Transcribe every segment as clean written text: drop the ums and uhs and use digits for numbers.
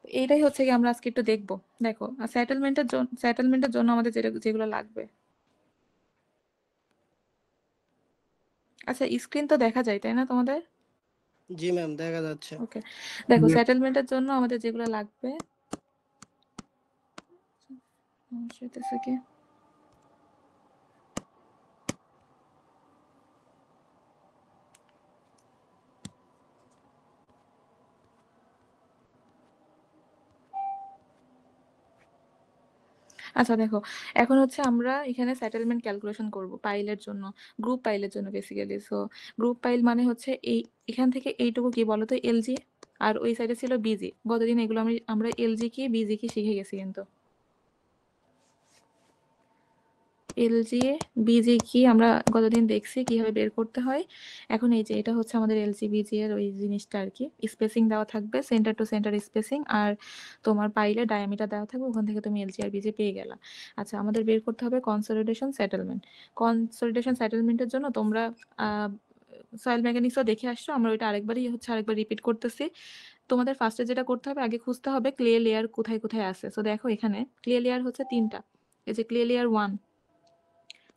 এইটাই হচ্ছে কি আমরা আজকে একটু দেখবো। দেখো সেটেলমেন্টের জন্য আমাদের যেগুলো লাগবে। আচ্ছা, স্ক্রিন তো দেখা যায় তাই না তোমাদের? জি ম্যাম, দেখা যাচ্ছে। ওকে, দেখো সেটেলমেন্টের জন্য আমাদের যেগুলো লাগবে সেটা কি আচ্ছা দেখো, এখন হচ্ছে আমরা এখানে সেটেলমেন্ট ক্যালকুলেশন করব পাইলের জন্য, গ্রুপ পাইলের জন্য বেসিক্যালি। সো গ্রুপ পাইল মানে হচ্ছে এই এখান থেকে এইটুকু কি বলতো, এলজি, আর ওই সাইডে ছিল বিজি। গতদিন এগুলো আমরা এলজি কি বিজি কি শিখে গেছি কিন্তু। এলজি বিজি কি আমরা গতদিন দেখছি কিভাবে বের করতে হয়। এখন এই যে এটা হচ্ছে আমাদের এলজি বিজি এর ওই জিনিসটা আর কি। স্পেসিং দেওয়া থাকবে, সেন্টার টু সেন্টার স্পেসিং, আর তোমার পাইলে ডায়ামিটার দেওয়া থাকবে, ওখান থেকে তুমি এলজি আর বিজি পেয়ে গেলা। আচ্ছা, আমাদের বের করতে হবে কনসলিডেশন সেটেলমেন্ট। কনসলিডেশন সেটেলমেন্টের জন্য তোমরা সয়েল মেকানিক্সও দেখে আসছো, আমরা ওইটা আরেকবার রিপিট করতেছি। তোমাদের ফার্স্টে যেটা করতে হবে, আগে খুঁজতে হবে ক্লে লেয়ার কোথায় কোথায় আছে। সো দেখো এখানে ক্লে লেয়ার হচ্ছে 3টা। এই যে ক্লে লেয়ার 1,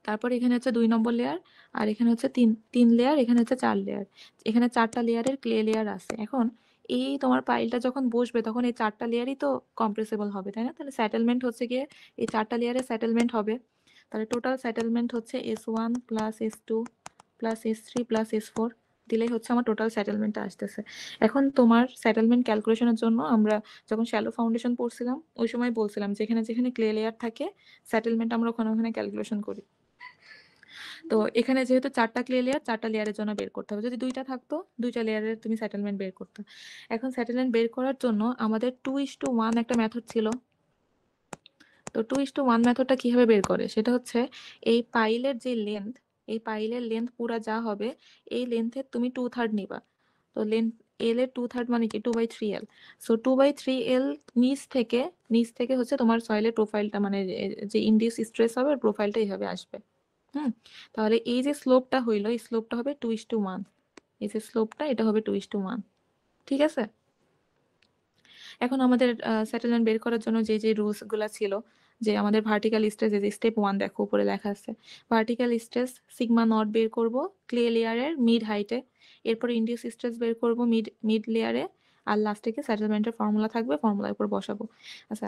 তারপর এখানে হচ্ছে 2 নম্বর লেয়ার, আর এখানে হচ্ছে তিন লেয়ার, এখানে হচ্ছে 4 লেয়ার। এখানে 4টা লেয়ারের ক্লে লেয়ার আছে। এখন এই তোমার পাইলটা যখন বসবে তখন এই 4টা লেয়ারই তো কম্প্রেসেবল হবে তাই না? তাহলে সেটেলমেন্ট হচ্ছে গিয়ে এই 4টা লেয়ারের সেটেলমেন্ট হবে। তাহলে টোটাল সেটেলমেন্ট হচ্ছে S1 plus S2 plus S3 plus S4 দিলেই হচ্ছে আমার টোটাল সেটেলমেন্টটা আসতেছে। এখন তোমার সেটেলমেন্ট ক্যালকুলেশনের জন্য আমরা যখন শ্যালো ফাউন্ডেশন পড়ছিলাম ওই সময় বলছিলাম যেখানে যেখানে ক্লে লেয়ার থাকে সেটেলমেন্ট আমরা ওখানে ওখানে ক্যালকুলেশন করি। তো এখানে যেহেতু 4টা ক্লে লেয়ার, 4টা লেয়ারের জন্য বের করতে হবে। যদি 2টা থাকতো 2টা লেয়ারের তুমি সেটেলমেন্ট বের করতে। এখন সেটেলমেন্ট বের করার জন্য আমাদের 2:1 একটা মেথড ছিল। তো 2:1 মেথডটা কিভাবে বের করে সেটা হচ্ছে এই পাইলের যে লেন্থ, এই পাইলের লেন্থ পুরা যা হবে এই লেন্থের তুমি 2/3 নিবা। তো লেন্থ এল এর 2/3 মানে কি 2/3 এল। সো 2/3 এল নিচ থেকে হচ্ছে তোমার সয়েলের প্রোফাইলটা মানে যে ইনডিউস স্ট্রেস হবে প্রোফাইলটা এইভাবে আসবে। হুম, তাহলে এই যে স্লোপটা হইলো এই স্লোপটা হবে 2:1। এই যে স্লোপটা এটা হবে 2:1। ঠিক আছে? এখন আমাদের সেটেলমেন্ট বের করার জন্য যে যে রুলস গুলা ছিল, যে আমাদের ভার্টিক্যাল স্ট্রেস, যে স্টেপ 1 দেখো উপরে লেখা আছে, ভার্টিক্যাল স্ট্রেস সিগমা নট বের করব ক্লে লেয়ারের মিড হাইটে, এরপরে ইনডিউস স্ট্রেস বের করব মিড লেয়ারে, আর লাস্টে কি সেটেলমেন্টের ফর্মুলা থাকবে, ফর্মুলার উপর বসাবো। আচ্ছা,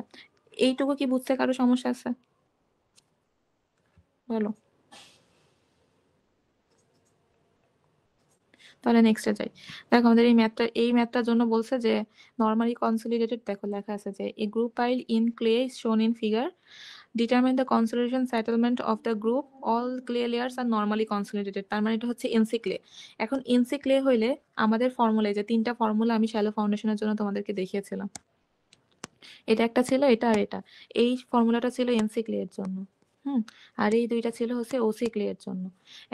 এইটুকু কি বুঝতে কারো সমস্যা আছে? বলো। তাহলে নেক্সটে যাই। দেখো আমাদের এই ম্যাথটার জন্য বলছে যে নরমালি কনসলিডেটেড, দেখো লেখা আছে যে a group pile in clay shown in figure, determine the consolidation settlement of the group, all clay layers are normally consolidated. তার মানে এটা হচ্ছে এনসি ক্লে। এখন এনসি ক্লে হইলে আমাদের ফর্মুলা, যে 3টা ফর্মুলা আমি শ্যালো ফাউন্ডেশনের জন্য তোমাদেরকে দেখিয়েছিলাম, এটা একটা ছিল, এটা আর এটা। এই ফর্মুলাটা ছিল এনসি ক্লে এর জন্য। হুম, আর এই 2টা ছিল হচ্ছে ওসি ক্লে এর জন্য।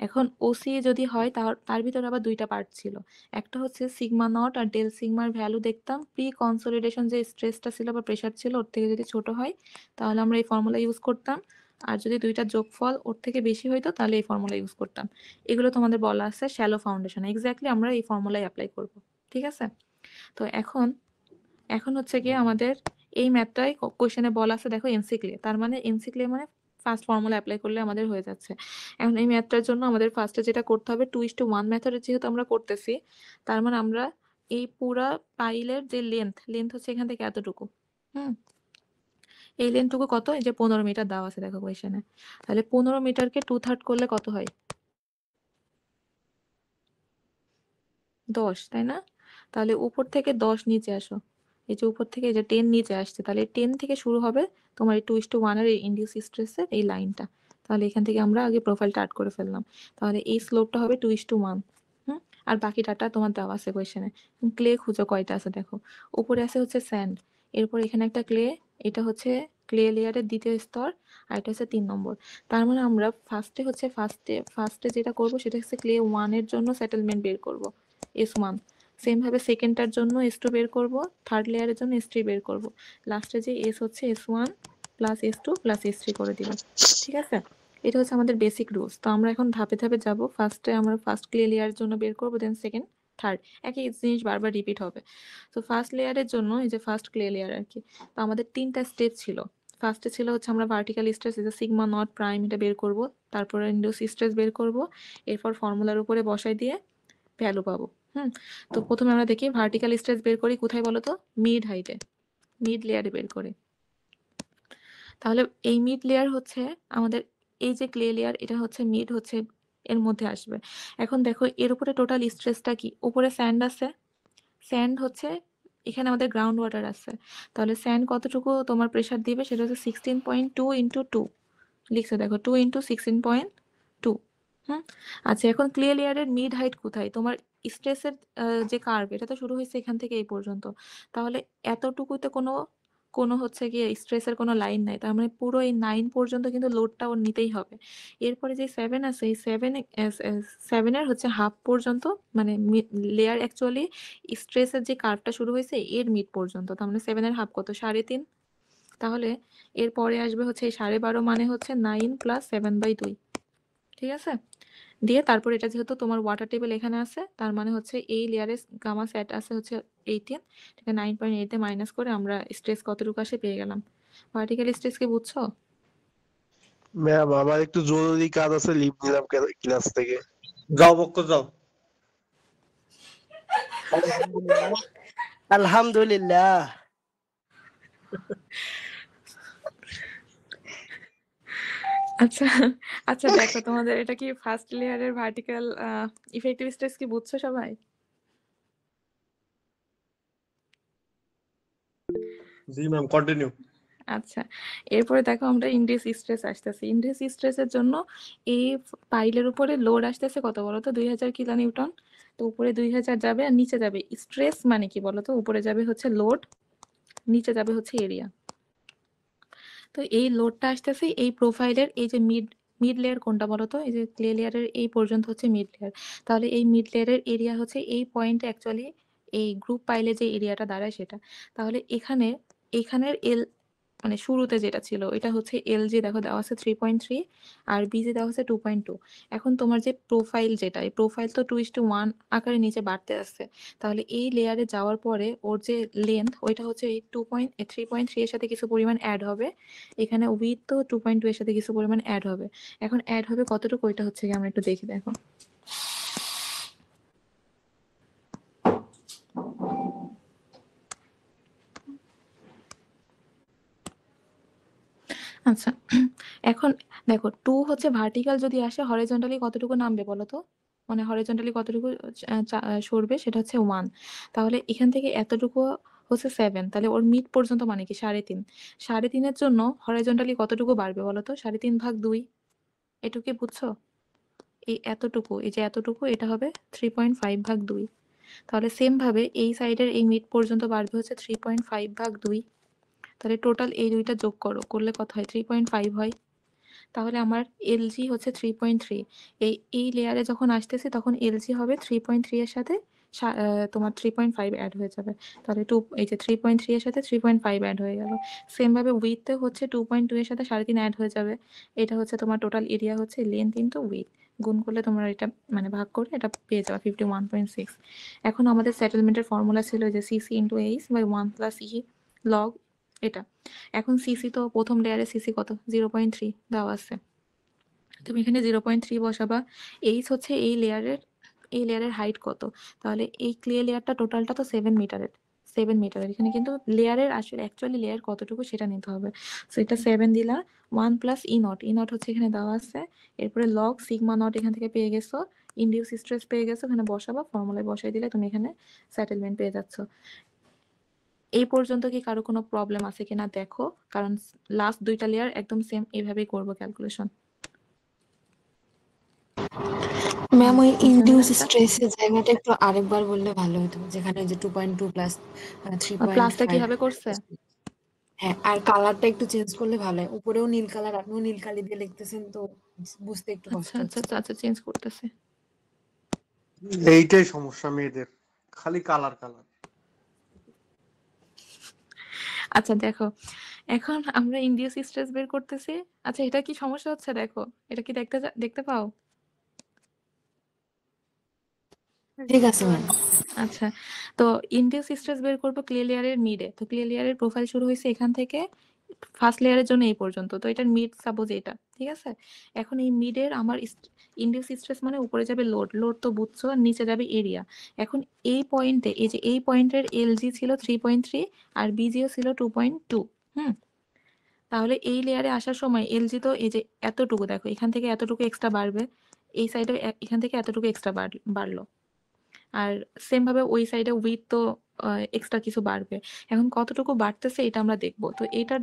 এখন ওসি যদি হয় তার ভিতরে আবার 2টা পার্ট ছিল। একটা হচ্ছে সিগমা নট আর ডেল সিগমার ভ্যালু দেখতাম প্রি কনসলিডেশন যে স্ট্রেসটা ছিল বা প্রেশার ছিল ওর থেকে যদি ছোট হয় তাহলে আমরা এই ফর্মুলা ইউজ করতাম, আর যদি 2টার যোগফল ওর থেকে বেশি হইতো তাহলে এই ফর্মুলা ইউজ করতাম। এগুলো তোমাদের বলা আছে শ্যালো ফাউন্ডেশন, এক্স্যাক্টলি আমরা এই ফর্মুলাই অ্যাপ্লাই করব। ঠিক আছে? তো এখন এখন হচ্ছে গিয়ে আমাদের এই ম্যাথটাই কোশ্চেনে বলা আছে, দেখো এনসিক্লে, তার মানে এনসিক্লে মানে ফার্স্ট ফর্মুলা অ্যাপ্লাই করলে আমাদের হয়ে যাচ্ছে। এখন এই ম্যাথটার জন্য আমাদের ফার্স্টে যেটা করতে হবে 2:1 মেথডে যেহেতু আমরা করতেছি, তার মানে আমরা এই পুরা পাইলের যে লেন্থ হচ্ছে এখান থেকে এতটুকু। হুম, এই লেন্থটুকু কত, এই যে 15 মিটার দেওয়া আছে দেখো কোশ্চেনে। তাহলে 15 মিটারকে 2/3 করলে কত হয়? 10, তাই না? তাহলে উপর থেকে 10 নিচে আসো। এই যে উপর থেকে এই যে 10 নিচে আসছে, তাহলে 10 থেকে শুরু হবে তোমার এই 2:1 এর ইনডিউস স্ট্রেসের এই লাইনটা। তাহলে এখান থেকে আমরা আগে প্রোফাইলটা আর্ট করে ফেললাম। তাহলে এই স্লোপটা হবে 2:1। হুম, আর বাকি ডাটা তোমার দেওয়া আছে কোয়েশ্চেনে। ক্লে খুঁজো কয়টা আছে দেখো। উপরে আছে হচ্ছে স্যান্ড, এরপর এখানে একটা ক্লে, এটা হচ্ছে ক্লে লেয়ারের দ্বিতীয় স্তর, আর এটা হচ্ছে 3 নম্বর। তার মানে আমরা ফার্স্টে যেটা করব সেটা হচ্ছে ক্লে 1 এর জন্য সেটেলমেন্ট বের করব, S1। সেম ভাবে সেকেন্ডটার জন্য S2 বের করব, থার্ড লেয়ারের জন্য S3 বের করব, লাস্টে যে S হচ্ছে S1 plus S2 plus S3 করে দিব। ঠিক আছে? এটা হচ্ছে আমাদের বেসিক রুলস। তো আমরা এখন ধাপে ধাপে যাব। ফার্স্টে আমরা ফার্স্ট ক্লে লেয়ারের জন্য বের করব, দেন সেকেন্ড, থার্ড, একই জিনিস বারবার রিপিট হবে। তো ফার্স্ট লেয়ারের জন্য এই যে ফার্স্ট ক্লে লেয়ার আর কি, তো আমাদের 3টা স্টেপ ছিল। ফার্স্টে ছিল হচ্ছে আমরা ভার্টিক্যাল স্ট্রেস এই যে সিগমা নট প্রাইম এটা বের করব, তারপরে ইন্ডিউস স্ট্রেস বের করব, এরপর ফর্মুলার উপরে বসাই দিয়ে ভ্যালু পাবো। তো প্রথমে আমরা দেখি ভার্টিক্যাল স্ট্রেস বের করি কোথায় বলো তো, মিড হাইটে, মিড লেয়ারে বের করি। তাহলে এই মিড লেয়ার হচ্ছে আমাদের এই যে ক্লে লেয়ার, এটা হচ্ছে মিড হচ্ছে এর মধ্যে আসবে। এখন দেখো এর উপরে টোটাল স্ট্রেসটা কি, উপরে স্যান্ড আছে, স্যান্ড হচ্ছে এখানে আমাদের গ্রাউন্ড ওয়াটার আছে, তাহলে স্যান্ড কতটুকু তোমার প্রেসার দিবে সেটা হচ্ছে 16.2 ইন্টু 2 লিখছে দেখো, 2 ইন্টু 16.2। আচ্ছা এখন ক্লে লেয়ারের মিড হাইট কোথায়, তোমার স্ট্রেসের যে কার্ভ এটা তো শুরু হয়েছে এখান থেকে এই পর্যন্ত, তাহলে এতটুকুতে কোনো কোনো হচ্ছে গিয়ে স্ট্রেসের কোনো লাইন নাই, তার মানে পুরো এই 9 পর্যন্ত কিন্তু লোডটা ওর নিতেই হবে। এরপরে যে 7 আছে এই 7 এর হচ্ছে হাফ পর্যন্ত, মানে লেয়ার অ্যাকচুয়ালি স্ট্রেসের যে কার্ভটা শুরু হয়েছে এর মিড পর্যন্ত, তার মানে 7-এর হাফ কত, 3.5। তাহলে এরপরে আসবে হচ্ছে এই 12.5 মানে হচ্ছে 9 প্লাস 7/2, ঠিক আছে। দিয়ে তারপর এটা যেহেতু তোমার ওয়াটার টেবিল এখানে আছে, তার মানে হচ্ছে এই লেয়ারে গামা সেট আছে হচ্ছে 18, ঠিক আছে, 9.8 মাইনাস করে আমরা স্ট্রেস কতটুকু আসে পেয়ে গেলাম। ভার্টিক্যাল স্ট্রেস কি বুঝছো? ম্যাম আমার একটু জরুরি কাজ আছে, লিভ নিলাম ক্লাস থেকে। যাও বক্ক যাও। আলহামদুলিল্লাহ। আলহামদুলিল্লাহ। আচ্ছা আচ্ছা দেখো তোমাদের এটা কি ফার্স্ট লেয়ারের ভার্টিক্যাল ইফেক্টিভ স্ট্রেস কি বুঝছো সবাই? জি ম্যাম কন্টিনিউ। আচ্ছা এরপরে দেখো আমরা ইন্ডিউস স্ট্রেস আসতেছি। ইন্ডিউস স্ট্রেসের জন্য এই পাইলের উপরে লোড আসতেছে কত বলতো, 2000 কিলো নিউটন। তো উপরে 2000 যাবে আর নিচে যাবে স্ট্রেস, মানে কি বলতো, উপরে যাবে হচ্ছে লোড, নিচে যাবে হচ্ছে এরিয়া। তো এই লোডটা আসতেছে এই প্রোফাইলের এই যে মিড মিড লেয়ার কোনটা বলতো, এই যে ক্লে লেয়ারের এই পর্যন্ত হচ্ছে মিড লেয়ার, তাহলে এই মিড লেয়ারের এরিয়া হচ্ছে এই পয়েন্টে অ্যাকচুয়ালি এই গ্রুপ পাইলে যে এরিয়াটা দাঁড়ায় সেটা। তাহলে এখানে এখানের এল মানে শুরুতে যেটা ছিল এটা হচ্ছে এল জি দেখো দেওয়া আছে 3.3 আর বিজি দেওয়া আছে 2.2। এখন তোমার যে প্রোফাইল যেটা, এই প্রোফাইল তো 2:1 আকারে নিচে বাড়তে আসছে, তাহলে এই লেয়ারে যাওয়ার পরে ওর যে লেন্থ ওইটা হচ্ছে এই 3.3 এর সাথে কিছু পরিমাণ অ্যাড হবে, এখানে উইথ তো 2.2 এর সাথে কিছু পরিমাণ অ্যাড হবে। এখন অ্যাড হবে কতটুকু ওইটা হচ্ছে কি আমরা একটু দেখি দেখো। আচ্ছা এখন দেখো 2 হচ্ছে ভার্টিক্যাল যদি আসে হরিজন্টালি কতটুকু নামবে বলো তো, মানে হরিজন্টালি কতটুকু সরবে সেটা হচ্ছে 1। তাহলে এখান থেকে এতটুকু হচ্ছে 7, তাহলে ওর মিড পর্যন্ত মানে কি 3.5। 3.5-এর জন্য হরিজন্টালি কতটুকু বাড়বে বলো তো, 3.5/2, এটুকু বুঝছো? এই এতটুকু, এই যে এতটুকু এটা হবে 3.5/2। তাহলে সেম ভাবে এই সাইডের এই মিড পর্যন্ত বাড়বে হচ্ছে 3.5/2। তাহলে টোটাল এই দুইটা যোগ করো, করলে কত হয়, 3.5 হয়। তাহলে আমার এলজি হচ্ছে 3.3। এই লেয়ারে যখন আসতেছে তখন এলজি হবে 3.3 এর সাথে তোমার 3.5 অ্যাড হয়ে যাবে। তাহলে এই যে 3.3 এর সাথে 3.5 অ্যাড হয়ে গেল। সেম ভাবে উইথে হচ্ছে 2.2 এর সাথে 3.5 অ্যাড হয়ে যাবে। এটা হচ্ছে তোমার টোটাল এরিয়া হচ্ছে লেন্থ ইনটু উইথ, গুণ করলে তোমরা এটা মানে ভাগ করে এটা পেয়ে যাবে 51.6। এখন আমাদের সেটেলমেন্টের ফর্মুলা ছিল যে CC into H by 1 plus e log এটা। এখন সিসি তো প্রথম লেয়ারে সিসি কত, 0.3 দেওয়া আছে, তুমি এখানে 0.3 বসাবা। এইচ হচ্ছে এই লেয়ারের হাইট কত, তাহলে এই ক্লে লেয়ারটা টোটালটা তো 7 মিটারের, 7 মিটারের, এখানে কিন্তু লেয়ারের আসলে অ্যাকচুয়ালি লেয়ার কতটুকু সেটা নিতে হবে। সো এটা 7 দিলা, 1 plus E not, E not হচ্ছে এখানে দেওয়া আছে, এরপরে লগ সিগমা নট এখান থেকে পেয়ে গেছো, ইনডিউস স্ট্রেস পেয়ে গেছো, এখানে বসাবা, ফর্মুলায় বসাই দিলে তুমি এখানে সেটেলমেন্ট পেয়ে যাচ্ছ। এই পর্যন্ত কি কারো কোনো প্রবলেম আছে কিনা দেখো, কারণ লাস্ট দুইটা লেয়ার একদম সেম এইভাবেই করবো ক্যালকুলেশন। ম্যাম ওই ইনডিউস বুঝছেন স্ট্রেসের জায়গাটা একটু আরেকবার বললে ভালো হতো, যেখানে যে 2.2 প্লাস প্লাসটা 3.5। কিভাবে করছে? হ্যাঁ, আর কালারটা একটু চেঞ্জ করলে ভালো হয়। উপরেও নীল কালার, আপনিও নীল কালি দিয়ে লিখতেছেন, তো বুঝতে একটু আচ্ছা কষ্ট আচ্ছা হচ্ছে। আচ্ছা আচ্ছা চেঞ্জ করতেছে। এইটাই সমস্যা মেয়েদের, খালি কালার কালার। আচ্ছা দেখো এখন আমরা ইনডিউস স্ট্রেস বের করতেছি। আচ্ছা এটা কি সমস্যা হচ্ছে দেখো, এটা কি দেখতে পাও? ঠিক আছে ম্যাম। আচ্ছা, তো ইনডিউস স্ট্রেস বের করবো ক্লিয়ার লেয়ারের মিডে। তো ক্লিয়ার লেয়ারের প্রোফাইল শুরু হয়েছে এখান থেকে ফার্স্ট লেয়ারের জন্য এই পর্যন্ত। তো এটার মিড সাপোজ এটা, ঠিক আছে? এখন এই মিডের আমার ইনডিউস স্ট্রেস মানে উপরে যাবে লোড, লোড তো বুঝছো, আর নিচে যাবে এরিয়া। এখন এই পয়েন্টে, এই যে এই পয়েন্টের এলজি ছিল 3.3 আর বিজিও ছিল 2.2। হুম, তাহলে এই লেয়ারে আসার সময় এলজি তো এই যে এতটুকু, দেখো এখান থেকে এতটুকু এক্সট্রা বাড়বে, এই সাইডে এখান থেকে এতটুকু এক্সট্রা বাড়লো, আর সেম ভাবে ওই সাইডে উইথ তো এক্সট্রা কিছু বাড়বে। এখন কতটুকু বাড়তেছে এটা আমরা দেখব। তো এটার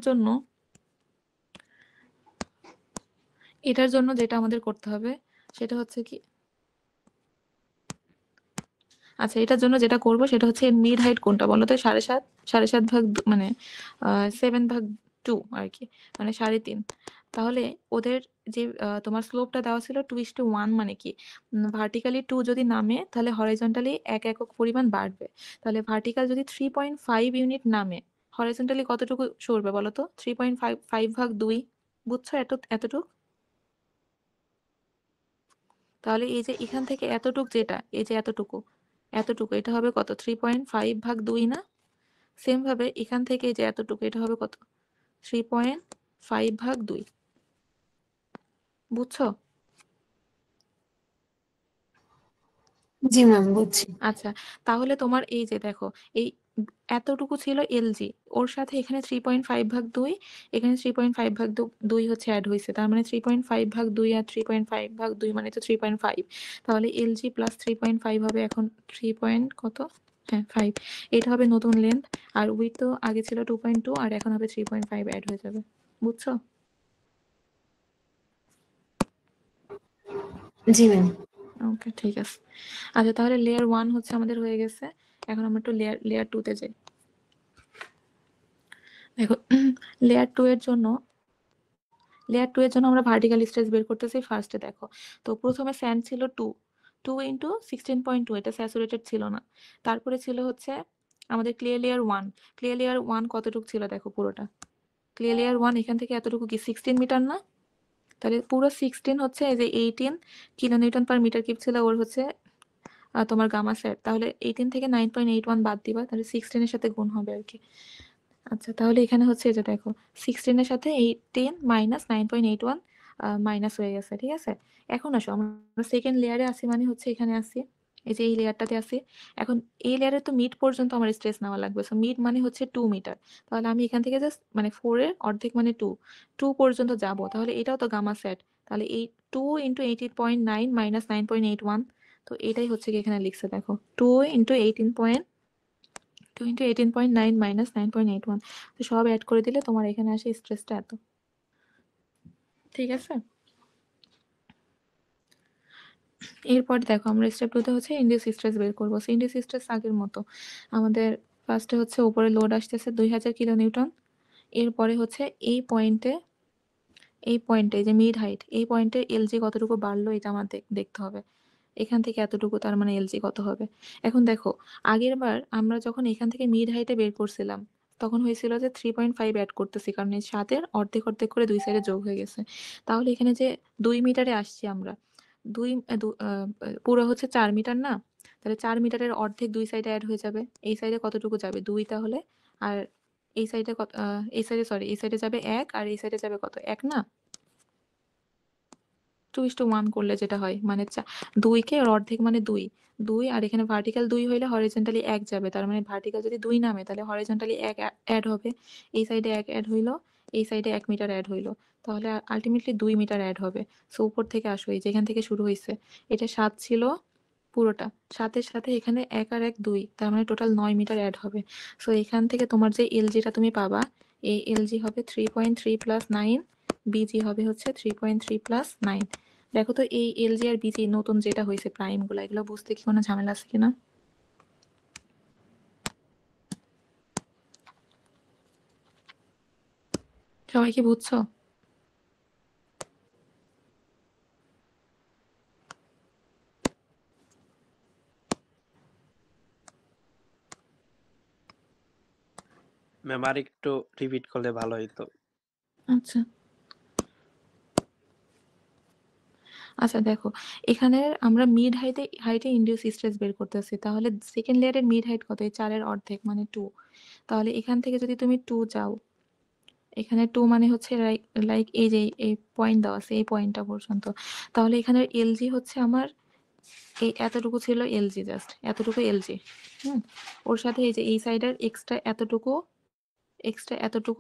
জন্য যেটা আমাদের করতে হবে সেটা হচ্ছে কি, আচ্ছা এটার জন্য যেটা করব সেটা হচ্ছে মিড হাইট কোনটা বলো তো? 7.5, 7.5 ভাগ মানে 7/2 আর কি, মানে 3.5। তাহলে ওদের যে তোমার স্লোপটা দেওয়া ছিল 2:1, মানে কি ভার্টিক্যালি 2 যদি নামে তাহলে হরাইজন্টালি 1 একক পরিমাণ বাড়বে। তাহলে ভার্টিক্যাল যদি 3.5 ইউনিট নামে, হরাইজন্টালি কতটুকু সরবে বলো তো? 3.5/2, বুঝছো এতটুক? তাহলে এই যে এখান থেকে এতটুক, যেটা এই যে এতটুকু এটা হবে কত? 3.5/2 না? সেম ভাবে এখান থেকে এই যে এতটুকু এটা হবে কত? 3.5/2, বুঝছো? জি ম্যাম, বুঝছি। আচ্ছা, তাহলে তোমার এই যে দেখো, এই এতটুকু ছিল এলজি, ওর সাথে এখানে 3.5/2, এখানে 3.5/2 হচ্ছে অ্যাড হয়েছে, তার মানে 3.5/2 আর 3.5/2 মানে তো 3.5। তাহলে এলজি প্লাস 3.5 হবে এখন 3 পয়েন্ট কত, হ্যাঁ 5। এটা হবে নতুন লেন্থ, আর উইথ তো আগে ছিল 2.2 আর এখন হবে 3.5 অ্যাড হয়ে যাবে, বুঝছো? জি ম্যাম। ওকে, ঠিক আছে। আচ্ছা, তাহলে লেয়ার 1 হচ্ছে আমাদের হয়ে গেছে। এখন আমরা একটু লেয়ার 2 তে যাই। দেখো, লেয়ার 2 এর জন্য আমরা ভার্টিক্যাল স্ট্রেস বের করতেছি ফার্স্টে। দেখো, তো প্রথমে স্যান্ড ছিল 2 ইন্টু 16.2, এটা স্যাচুরেটেড ছিল না। তারপরে ছিল হচ্ছে আমাদের ক্লিয়ার লেয়ার 1। ক্লিয়ার লেয়ার 1 কতটুকু ছিল দেখো, পুরোটা ক্লিয়ার লেয়ার 1 এখান থেকে এতটুকু কি 16 মিটার না? তাহলে পুরো 16 হচ্ছে এই যে 18 কিলোনিউটন পার মিটার কিউব ছিল ওর হচ্ছে তোমার গামা স্যাট। তাহলে 18 থেকে 9.81 বাদ দিবা, তাহলে 16 এর সাথে গুণ হবে আর কি। আচ্ছা, তাহলে এখানে হচ্ছে এই যে দেখো 16 এর সাথে 18 মাইনাস 9.81 মাইনাস হয়ে গেছে, ঠিক আছে? এখন আসো, আমরা সেকেন্ড লেয়ারে আসি, মানে হচ্ছে এখানে আসি, এই যে এই লেয়ারটাতে আসি। এখন এই লেয়ারে তো মিড পর্যন্ত আমার স্ট্রেস নেওয়া লাগবে, সো মিড মানে হচ্ছে 2 মিটার। তাহলে আমি এখান থেকে জাস্ট মানে 4 এর অর্ধেক মানে 2 পর্যন্ত যাব। তাহলে এটাও তো গামা সেট। তাহলে এই 2 ইন্টু 18.9 মাইনাস 9.81, তো এটাই হচ্ছে কি এখানে লিখছে দেখো, 2 ইন্টু 18.9 মাইনাস 9.81। তো সব অ্যাড করে দিলে তোমার এখানে আসে স্ট্রেসটা এত, ঠিক আছে? এরপর দেখো, আমরা স্টেপ 2 তে হচ্ছে ইনডিউস স্ট্রেস বের করবো। সো ইনডিউস স্ট্রেস আগের মতো আমাদের ফার্স্টে হচ্ছে উপরে লোড আসতেছে 2000 কিলো নিউটন। এরপরে হচ্ছে এই পয়েন্টে যে মিড হাইট, এই পয়েন্টে এলজি কতটুকু বাড়লো এটা আমার দেখতে হবে। এখান থেকে এতটুকু, তার মানে এলজি কত হবে? এখন দেখো, আগের বার আমরা যখন এখান থেকে মিড হাইটে বের করছিলাম তখন হয়েছিল যে 3.5 অ্যাড করতেছি, কারণ এই 7-এর অর্ধেক অর্ধেক করে দুই সাইডে যোগ হয়ে গেছে। তাহলে এখানে যে 2 মিটারে আসছি আমরা, পুরো হচ্ছে 4 মিটার না? তাহলে 4 মিটারের অর্ধেক দুই সাইডে অ্যাড হয়ে যাবে। এই সাইডে কতটুকু যাবে? 2 তাহলে। আর এই সাইডে কত, এই সাইডে সরি, এই সাইডে যাবে 1 আর এই সাইডে যাবে কত? 1 না? 2:1 করলে যেটা হয়, মানে 2 কে ওর অর্ধেক মানে 2 আর এখানে ভার্টিক্যাল 2 হইলে হরিজন্টালি 1 যাবে, তার মানে ভার্টিক্যাল যদি 2 নামে তাহলে হরিজন্টালি 1 অ্যাড হবে। এই সাইডে 1 অ্যাড হইলো, এই সাইডে 1 মিটার অ্যাড হইলো, তাহলে আলটিমেটলি 2 মিটার অ্যাড হবে। সো উপর থেকে আসো, এই যেখান থেকে শুরু হয়েছে এটা 7 ছিল পুরোটা, 7-এর সাথে এখানে 1 আর 1 2, তার মানে টোটাল 9 মিটার অ্যাড হবে। সো এখান থেকে তোমার যে এলজিটা তুমি পাবা, এই এলজি হবে 3.3 প্লাস 9, বিজি হবে হচ্ছে 3.3 প্লাস 9। দেখো তো এই এলজি আর বিজি নতুন যেটা হয়েছে প্রাইম গুলা, এগুলো বুঝতে কি কোনো ঝামেলা আছে কিনা? সবাই কি বুঝছো? ম্যাম আর একটু রিপিট করলে ভালো হতো। আচ্ছা, আচ্ছা দেখো, এখানে আমরা মিড হাইটে ইনডিউস স্ট্রেস বের করতেছি, তাহলে সেকেন্ড লেয়ারের মিড হাইট কত? এই 4 এর অর্ধেক মানে 2। তাহলে এখান থেকে যদি তুমি 2 যাও, এখানে 2 মানে হচ্ছে লাইক এই যে এই পয়েন্ট দেওয়া আছে, এই পয়েন্টটা পর্যন্ত। তাহলে এখানে এলজি হচ্ছে আমার এই এতটুকু ছিল এলজি, জাস্ট এতটুকু এলজি। ওর সাথে এই যে এই সাইডের এক্সট্রা এতটুকু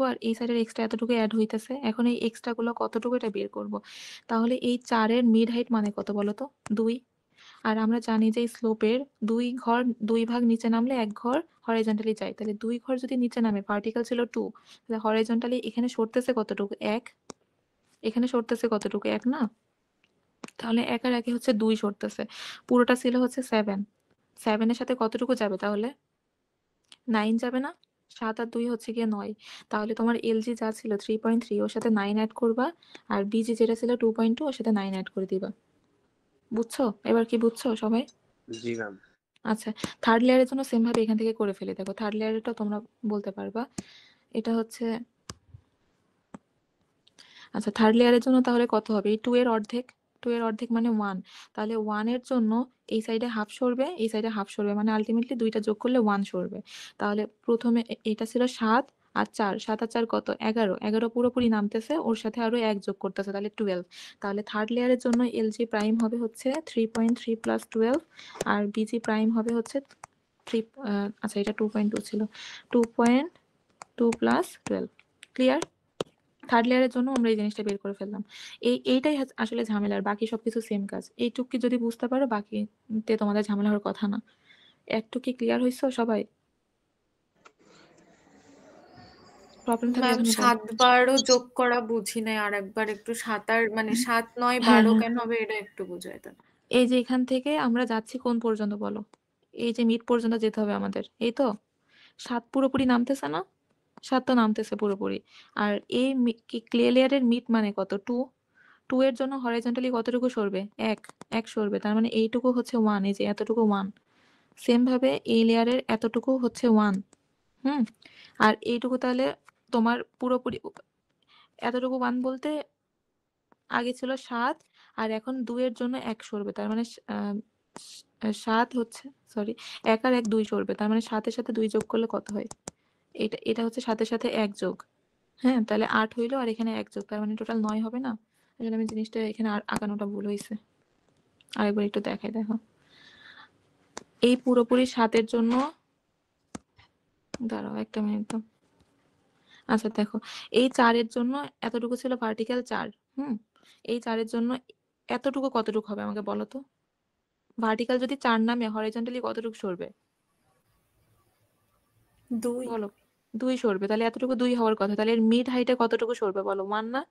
আর এই সাইডের এক্সট্রা এতটুকু অ্যাড হইতেছে। এখন এই এক্সট্রা গুলো কতটুকু এটা বের করব। তাহলে এই 4 এর মিড হাইট মানে কত বলো তো? 2। আর আমরা জানি যে স্লোপের 2 ভাগ নিচে নামলে 1 ঘর হরাইজন্টালি যায়। তাহলে 2 ঘর যদি নিচে নামে, ভার্টিক্যাল ছিল 2, তাহলে হরাইজন্টালি এখানে সরতেছে কতটুকু? 1। এখানে সরতেছে কতটুকু? 1 না? তাহলে 1 আর 1 হচ্ছে 2 সরতেছে। পুরোটা ছিল হচ্ছে 7। 7 এর সাথে কতটুকু যাবে তাহলে? 9 যাবে না? 7 আর 2 হচ্ছে গিয়ে 9। তাহলে তোমার এলজি যা ছিল 3.3, ওর সাথে 9 অ্যাড করবা, আর বিজি যেটা ছিল 2.2, ওর সাথে 9 অ্যাড করে দিবা। বুঝছো? এবার কি বুঝছো সবাই? জি ম্যাম। আচ্ছা, থার্ড লেয়ারের জন্য সেম ভাবে এখান থেকে করে ফেলি। দেখো থার্ড লেয়ারেরটা তোমরা বলতে পারবা। এটা হচ্ছে, আচ্ছা থার্ড লেয়ারের জন্য তাহলে কত হবে? এই 2 এর অর্ধেক, 2 এর অর্ধেক মানে 1। তাহলে 1 এর জন্য এই সাইডে হাফ সরবে, এই সাইডে হাফ সরবে, মানে আলটিমেটলি দুইটা যোগ করলে 1 সরবে। তাহলে প্রথমে এটা ছিল 7 আর 4, 7 আর 4 কত? 11। 11 পুরোপুরি নামতেছে, ওর সাথে আরো 1 যোগ করতেছে, তাহলে 12। তাহলে থার্ড লেয়ারের জন্য এলজি প্রাইম হবে হচ্ছে 3.3 প্লাস 12, আর বিজি প্রাইম হবে হচ্ছে 3, আচ্ছা এটা 2.2 ছিল, 2.2 প্লাস 12। ক্লিয়ার? থার্ড লেয়ারের জন্য আমরা এই জিনিসটা বের করে ফেললাম। এইটাই আসলে ঝামেলার, বাকি সবকিছু সেম কাজ। এইটুকু যদি বুঝতে পারো, বাকিতে তোমাদের ঝামেলা হওয়ার কথা না। একটু কি ক্লিয়ার হইছো সবাই? প্রবলেম থাকলে ম্যাম এখনই বলো। 7-12 যোগ করা বুঝি নাই, আর একবার একটু 7 আর মানে 7, 9, হ্যাঁ 12 হ্যাঁ, কেন হবে এটা একটু বুঝাই দেন। এই যে এখান থেকে আমরা যাচ্ছি কোন পর্যন্ত বলো? এই যে মিড পর্যন্ত যেতে হবে আমাদের, এই তো। 7 পুরোপুরি নামতেছে না? 7 তো নামতেছে পুরোপুরি। আর এই ক্লে লেয়ারের মিড মানে কত? 2। 2 এর জন্য হরাইজন্টালি কতটুকু সরবে? 1 সরবে। তার মানে এইটুকু হচ্ছে 1, এই যে এতটুকু 1। সেম ভাবে এই লেয়ারের এতটুকু হচ্ছে 1। আর এইটুকু তাহলে তোমার পুরোপুরি এতটুকু 1 বলতে আগে ছিল 7, আর এখন 2 এর জন্য 1 সরবে। তার মানে 7 হচ্ছে, সরি, 1 আর 1 2 সরবে। তার মানে 7 এর সাথে 2 যোগ করলে কত হয়? এটা হচ্ছে 7 এর সাথে 1 যোগ। হ্যাঁ, তাহলে 8 হইলো, আর এখানে 1 যোগ, তার মানে টোটাল 9 হবে না? আসলে আমি জিনিসটা এখানে আঁকানোটা ভুল হয়েছে। আরেকবার একটু দেখাই, দেখো। এই পুরোপুরি 7 এর জন্য, দাঁড়াও একটা মিনিট তো। আচ্ছা দেখো, এই 4 এর জন্য এতটুকু ছিল ভার্টিক্যাল 4। এই 4 এর জন্য এতটুকু কতটুকু হবে আমাকে বলো তো? ভার্টিক্যাল যদি 4 নামে, হরাইজন্টালি কতটুকু সরবে 2। বলো? 2 সরবে। তাহলে এতটুকু 2 হওয়ার কথা। তাহলে এর মিড হাইটে কতটুকু সরবে বলো? 1 না?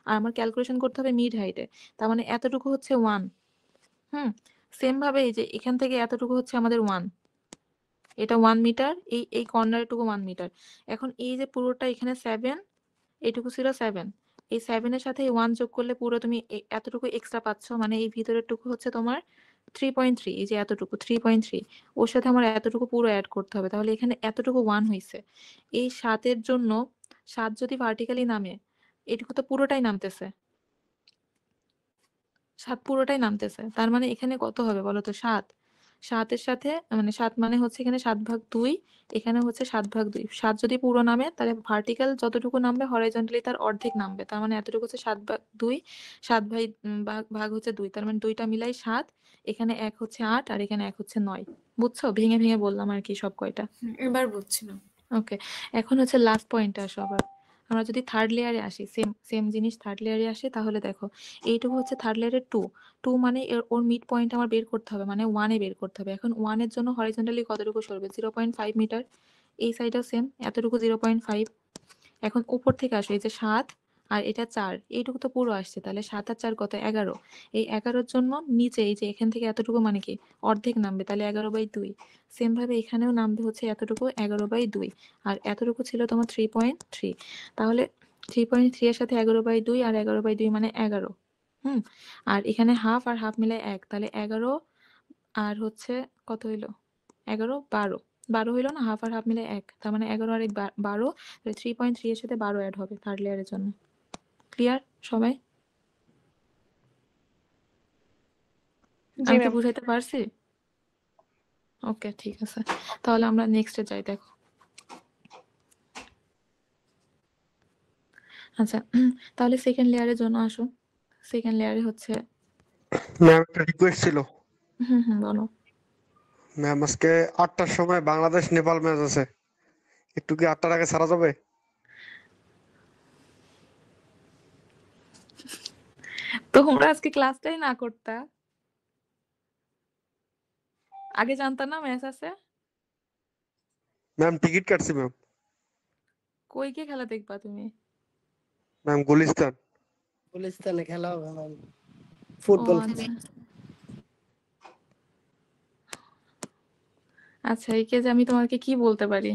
আর আমার ক্যালকুলেশন করতে হবে মিড হাইটে, তার মানে এতটুকু হচ্ছে 1। সেম ভাবে এই যে এখান থেকে এতটুকু হচ্ছে আমাদের 1, এটা 1 মিটার, এই কর্নার টুকু 1 মিটার। এখন এই যে পুরোটা এখানে 7, এইটুকু ছিল 7, এই 7 এর সাথে 1 যোগ করলে পুরো তুমি এতটুকু এক্সট্রা পাচ্ছ, মানে এই ভিতরের টুকু হচ্ছে তোমার 3.3, এই যে এতটুকু 3.3, ওর সাথে আমার এতটুকু পুরো অ্যাড করতে হবে। তাহলে এখানে এতটুকু 1 হইছে। এই 7 এর জন্য 7 যদি ভার্টিক্যালি নামে, এটুকু তো পুরোটাই নামতেছে, 7 পুরোটাই নামতেছে। তার মানে এখানে কত হবে বলো তো? 7। 7 এর সাথে মানে 7 মানে হচ্ছে এখানে 7/2, এখানে হচ্ছে 7/2। 7 যদি পুরো নামে, তাহলে ভার্টিক্যাল যতটুকু নামবে হরাইজন্টালি তার অর্ধেক নামবে। তার মানে এতটুকু হচ্ছে 7/2, 7/ভাগ হচ্ছে 2, তার মানে 2টা মিলাই 7, এখানে 1 হচ্ছে 8, আর এখানে 1 হচ্ছে 9। বুঝছো? ভেঙে ভেঙে বললাম আর কি সব কয়টা। এবার বুঝছি না। ওকে, এখন হচ্ছে লাস্ট পয়েন্টে আসো আবার। আমরা যদি থার্ড লেয়ারে আসি, সেম সেম জিনিস থার্ড লেয়ারে আসে, তাহলে দেখো এইটুকু হচ্ছে থার্ড লেয়ারের 2। 2 মানে ওর মিড পয়েন্ট আমার বের করতে হবে, মানে 1 এ বের করতে হবে। এখন 1 এর জন্য হরাইজন্টালি কতটুকু সরবে? 0.5 মিটার। এই সাইডেও সেম এতটুকু 0.5। এখন উপর থেকে আসো, এই যে 7 আর এটা 4, এইটুকু তো পুরো আসছে। তাহলে 7 আর 4 কত? 11। এই 11-র জন্য নিচে এই যে এখান থেকে এতটুকু মানে কি অর্ধেক নামবে, তাহলে 11/2। সেম ভাবে এখানেও নামবে হচ্ছে এতটুকু 11/2, আর এতটুকু ছিল তোমার 3.3। তাহলে 3.3 এর সাথে 11/2 আর 11/2 মানে 11। আর এখানে হাফ আর হাফ মিলে 1, তাহলে 11 আর হচ্ছে কত হইলো? 11, 12। 12 হইলো না? হাফ আর হাফ মিলে 1, তার মানে 11 আর 1 12। 3.3 এর সাথে 12 অ্যাড হবে থার্ড লেয়ারের জন্য। ক্লিয়ার সবাই? জি আমি কি ম্যাম। বুঝাইতে পারছি? ওকে, ঠিক আছে। তাহলে আমরা নেক্সটে যাই। দেখো, আচ্ছা, তাহলে সেকেন্ড লেয়ারের জন্য আসো। সেকেন্ড লেয়ারে হচ্ছে ম্যাম একটা রিকোয়েস্ট ছিল। বলো। ম্যাম আজকে 8টার সময় বাংলাদেশ নেপাল ম্যাচ আছে, একটু কি 8টার আগে ছাড়া যাবে? তোমরা আজকে ক্লাসটাই না করতা, আগে জানতা না ম্যাচ আছে? ম্যাম টিকিট কাটছি ম্যাম। কই কে খেলা দেখবা তুমি? ম্যাম গুলিস্তান। গুলিস্তানে খেলা হবে ম্যাম, ও ফুটবল। আচ্ছা আচ্ছা, এই কেজে আমি তোমাকে কি বলতে পারি?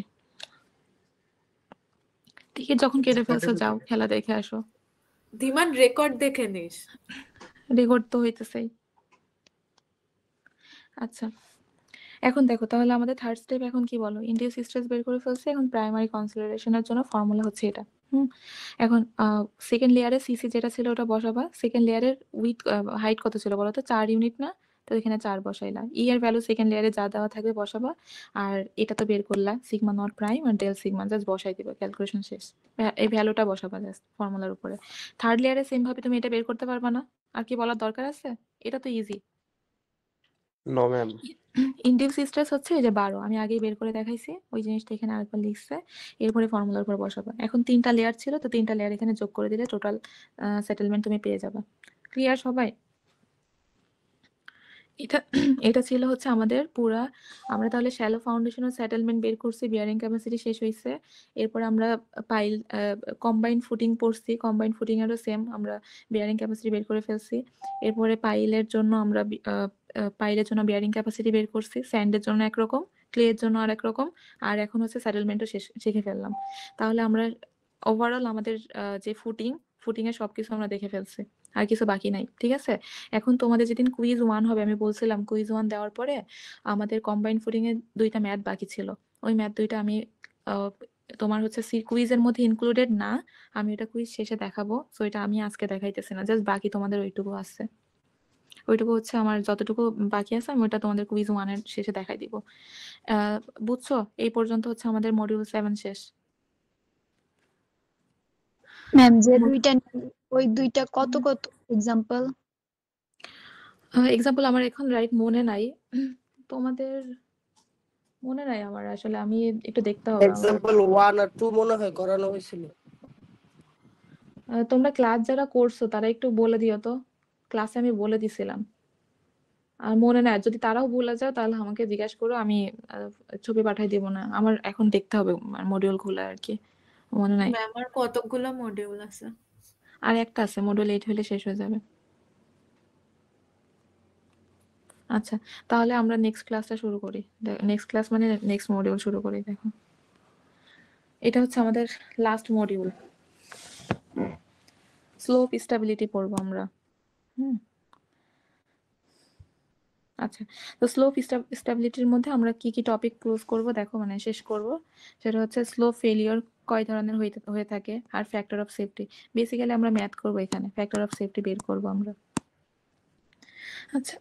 টিকিট যখন কেটে ফেলছো যাও খেলা দেখে আসো। ধীমান রেকর্ড দেখে নিস। রেকর্ড তো হইতেছেই। আচ্ছা, এখন দেখো, তাহলে আমাদের থার্ড স্টেপ এখন কি বলো? ইন্ডিউস স্ট্রেস বের করে ফেলছে, এখন প্রাইমারি কনসিডারেশনের জন্য ফর্মুলা হচ্ছে এটা। এখন সেকেন্ড লেয়ারে সিসি যেটা ছিল ওটা বসাবা। সেকেন্ড লেয়ারের উইথ হাইট কত ছিল বলো তো? 4 ইউনিট না? তো এখানে 4 বসাইলা। ই এর ভ্যালু সেকেন্ড লেয়ারে যা দেওয়া থাকবে বসাবা। আর এটা তো বের করলা, সিগমা নট প্রাইম আর ডেল সিগমা, জাস্ট বসাই দিবা, ক্যালকুলেশন শেষ। এই ভ্যালুটা বসাবা জাস্ট ফর্মুলার উপরে। থার্ড লেয়ারে সেম ভাবে তুমি এটা বের করতে পারবা না? আর কি বলার দরকার আছে? এটা তো easy. No ma'am. Induce stress হচ্ছে এই যে 12, আমি আগেই বের করে দেখাইছি, ওই জিনিসটা এখানে আরেকবার লিখছে। এরপরে ফর্মুলার উপর বসাবো। এখন 3টা লেয়ার ছিল, তো 3টা লেয়ার এখানে যোগ করে দিলে টোটাল সেটেলমেন্ট তুমি পেয়ে যাবে। ক্লিয়ার সবাই? এটা এটা ছিল হচ্ছে আমাদের পুরা। আমরা তাহলে শ্যালো ফাউন্ডেশনাল সেটেলমেন্ট বের করছি, বিয়ারিং ক্যাপাসিটি শেষ হয়েছে। এরপর আমরা পাইল কম্বাইন্ড ফুটিং পড়ছি, কম্বাইন্ড ফুটিং এরও সেম আমরা বিয়ারিং ক্যাপাসিটি বের করে ফেলছি। এরপরে পাইলের জন্য আমরা পাইলের জন্য বিয়ারিং ক্যাপাসিটি বের করছি, স্যান্ডের জন্য একরকম, ক্লের জন্য আর একরকম। আর এখন হচ্ছে সেটেলমেন্টও শিখে ফেললাম। তাহলে আমরা ওভারঅল আমাদের যে ফুটিং এর সবকিছু আমরা দেখে ফেলছি, আর কিছু বাকি নাই। ঠিক আছে, এখন তোমাদের যেদিন কুইজ 1 হবে, আমি বলছিলাম কুইজ 1 দেওয়ার পরে আমাদের কম্বাইন্ড ফুডিং এর 2টা ম্যাথ বাকি ছিল। ওই ম্যাথ 2টা আমি তোমার হচ্ছে কুইজের মধ্যে ইনক্লুডেড না, আমি ওটা কুইজ শেষে দেখাবো। সো এটা আমি আজকে দেখাইতেছি না, জাস্ট বাকি তোমাদের ওইটুকু আছে। ওইটুকু হচ্ছে আমার যতটুকু বাকি আছে, আমি ওটা তোমাদের কুইজ 1 এর শেষে দেখাই দিব। বুঝছো? এই পর্যন্ত হচ্ছে আমাদের মডিউল 7 শেষ। ম্যাম যে দুইটা ওই দুইটা কত কত এক্সাম্পল? এক্সাম্পল আমার এখন রাইট মনে নাই। তোমাদের মনে নাই আমার, আসলে আমি একটু দেখতে হবে আমার। এক্সাম্পল 1 আর 2 মনে হয় করানো হয়েছিল। তোমরা ক্লাস যারা করছো তারা একটু বলে দিও তো, ক্লাসে আমি বলে দিছিলাম। আর মনে নাই, যদি তারাও ভুলে যাও তাহলে আমাকে জিজ্ঞাসা করো, আমি ছবি পাঠাই দিব না, আমার এখন দেখতে হবে মডিউল গুলো আর কি, মনে নাই। ম্যাম আর কতগুলো মডিউল আছে? আর একটা আছে, মডিউল 8 হলে শেষ হয়ে যাবে। আচ্ছা, তাহলে আমরা নেক্সট ক্লাসটা শুরু করি। নেক্সট ক্লাস মানে নেক্সট মডিউল শুরু করি। দেখো, এটা হচ্ছে আমাদের লাস্ট মডিউল, স্লোপ স্টেবিলিটি পড়বো আমরা। আচ্ছা, তো স্লোপ স্টেবিলিটির মধ্যে আমরা কি কি টপিক ক্লোজ করব দেখো, মানে শেষ করব। সেটা হচ্ছে স্লোপ ফেলিওর কয় ধরনের হয়ে থাকে, আর ফ্যাক্টর অফ সেফটি। বেসিক্যালি আমরা ম্যাথ করব, এখানে ফ্যাক্টর অফ সেফটি বের করব আমরা। আচ্ছা,